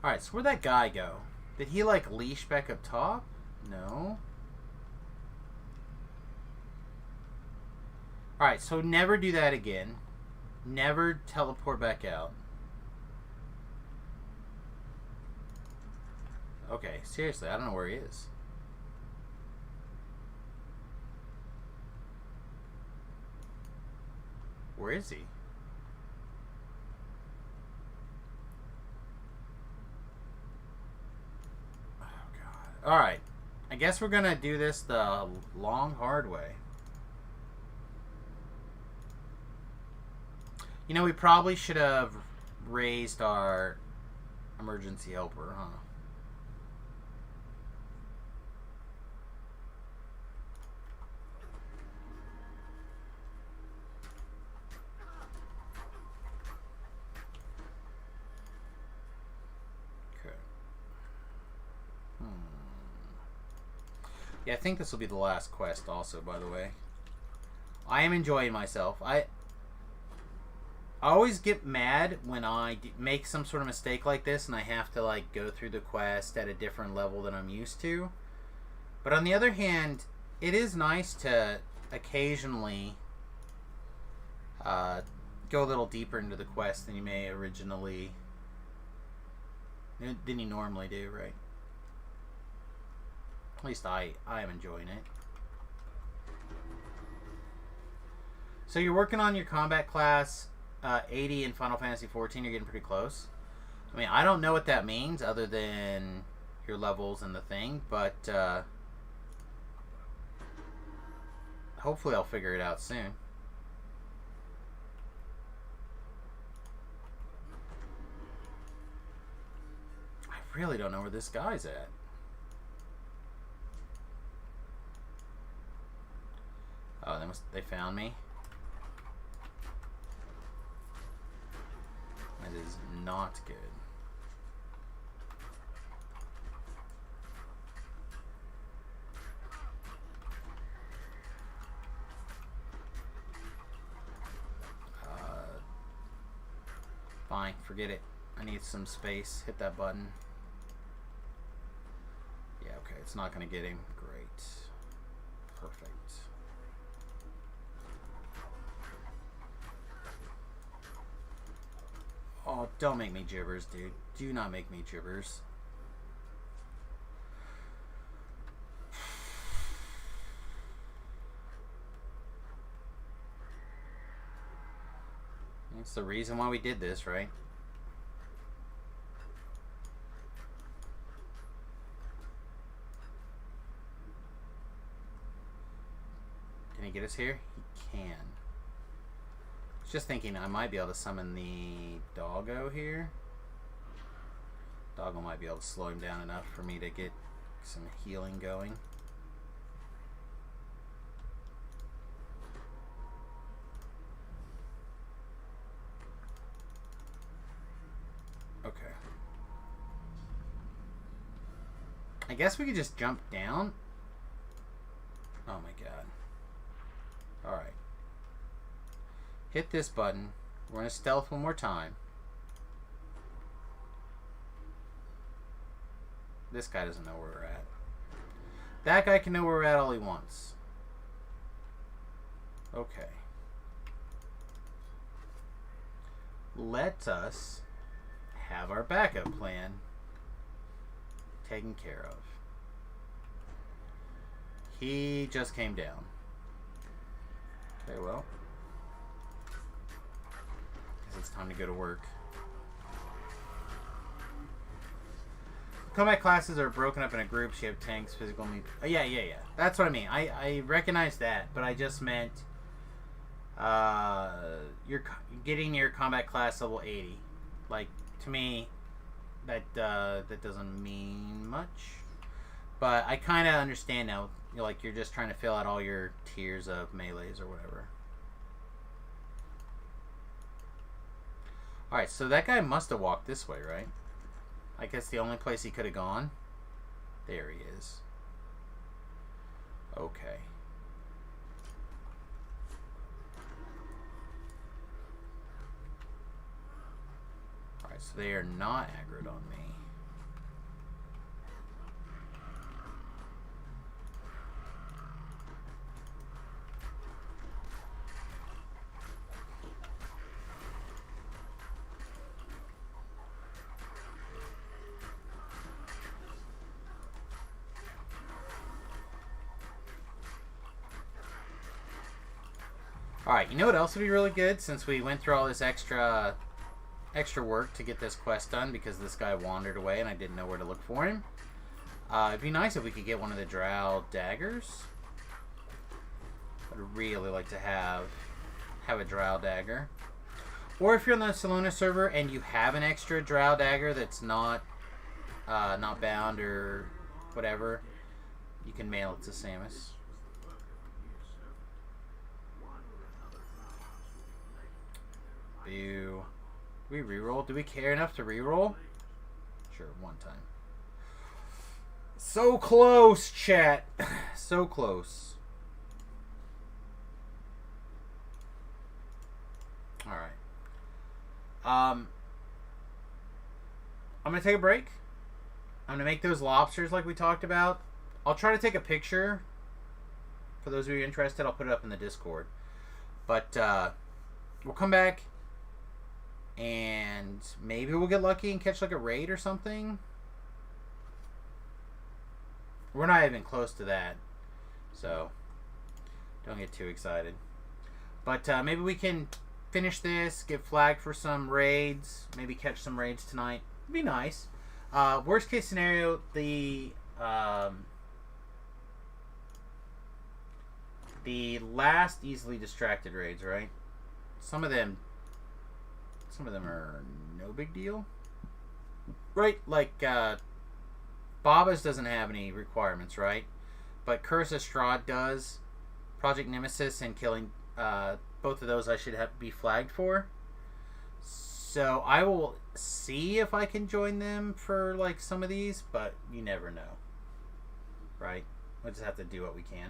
Alright, so where'd that guy go? Did he like leash back up top? No. Alright, so never do that again. Never teleport back out. Okay, seriously, I don't know where he is. Where is he? Oh, God. Alright. I guess we're gonna do this the long, hard way. You know, we probably should have raised our emergency helper, huh? Yeah, I think this will be the last quest also, by the way. I am enjoying myself. I always get mad when I make some sort of mistake like this and I have to like go through the quest at a different level than I'm used to. But on the other hand, it is nice to occasionally go a little deeper into the quest than you may originally... than you normally do, right? At least I am enjoying it. So you're working on your combat class 80 in Final Fantasy XIV. You're getting pretty close. I mean, I don't know what that means other than your levels and the thing, but hopefully I'll figure it out soon. I really don't know where this guy's at. Oh, they found me. That is not good. Fine, forget it. I need some space. Hit that button. Yeah, okay, it's not going to get him. Great. Perfect. Oh, don't make me gibbers, dude. Do not make me gibbers. That's the reason why we did this, right? he get us here? He can. I was just thinking I might be able to summon the doggo here. Doggo might be able to slow him down enough for me to get some healing going. Okay. I guess we could just jump down. Oh my god. Alright. Hit this button. We're going to stealth one more time. This guy doesn't know where we're at. That guy can know where we're at all he wants. Okay. Let us have our backup plan taken care of. He just came down. Okay, well. Guess it's time to go to work. Combat classes are broken up into groups. You have tanks, physical... yeah. That's what I mean. I recognize that, but I just meant... you're getting your combat class level 80. Like, to me, that doesn't mean much. But I kind of understand now. Like, you're just trying to fill out all your tiers of melees or whatever. Alright, so that guy must have walked this way, right? I guess the only place he could have gone. There he is. Okay. Alright, so they are not aggroed on me. Alright, you know what else would be really good since we went through all this extra work to get this quest done because this guy wandered away and I didn't know where to look for him? It'd be nice if we could get one of the drow daggers. I'd really like to have a drow dagger. Or if you're on the Salona server and you have an extra drow dagger that's not bound or whatever, you can mail it to Samus. Boo. Do we reroll? Do we care enough to reroll? Sure, one time. So close, chat. So close. Alright. I'm going to take a break. I'm going to make those lobsters like we talked about. I'll try to take a picture. For those of you interested, I'll put it up in the Discord. But we'll come back. And maybe we'll get lucky and catch like a raid or something. We're not even close to that. So, don't get too excited. But maybe we can finish this, get flagged for some raids. Maybe catch some raids tonight. It'd be nice. Worst case scenario, the last easily distracted raids, right? Some of them are no big deal. Right, like, Baba's doesn't have any requirements, right? But Curse of Strahd does. Project Nemesis and killing, both of those I should be flagged for. So I will see if I can join them for, like, some of these, but you never know. Right? We'll just have to do what we can.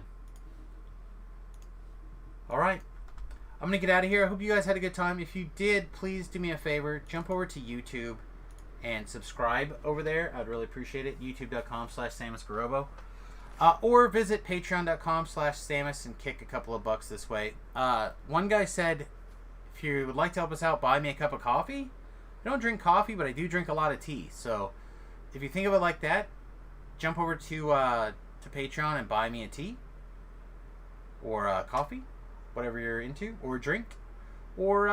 Alright. I'm going to get out of here. I hope you guys had a good time. If you did, please do me a favor. Jump over to YouTube and subscribe over there. I'd really appreciate it. YouTube.com/SamusGarobo. Or visit Patreon.com/Samus and kick a couple of bucks this way. One guy said, if you would like to help us out, buy me a cup of coffee. I don't drink coffee, but I do drink a lot of tea. So if you think of it like that, jump over to Patreon and buy me a tea. Or coffee. Whatever you're into, or drink, or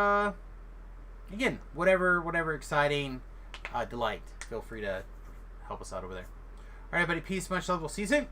again, whatever exciting delight. Feel free to help us out over there. All right, everybody, peace, much love. We'll see you soon.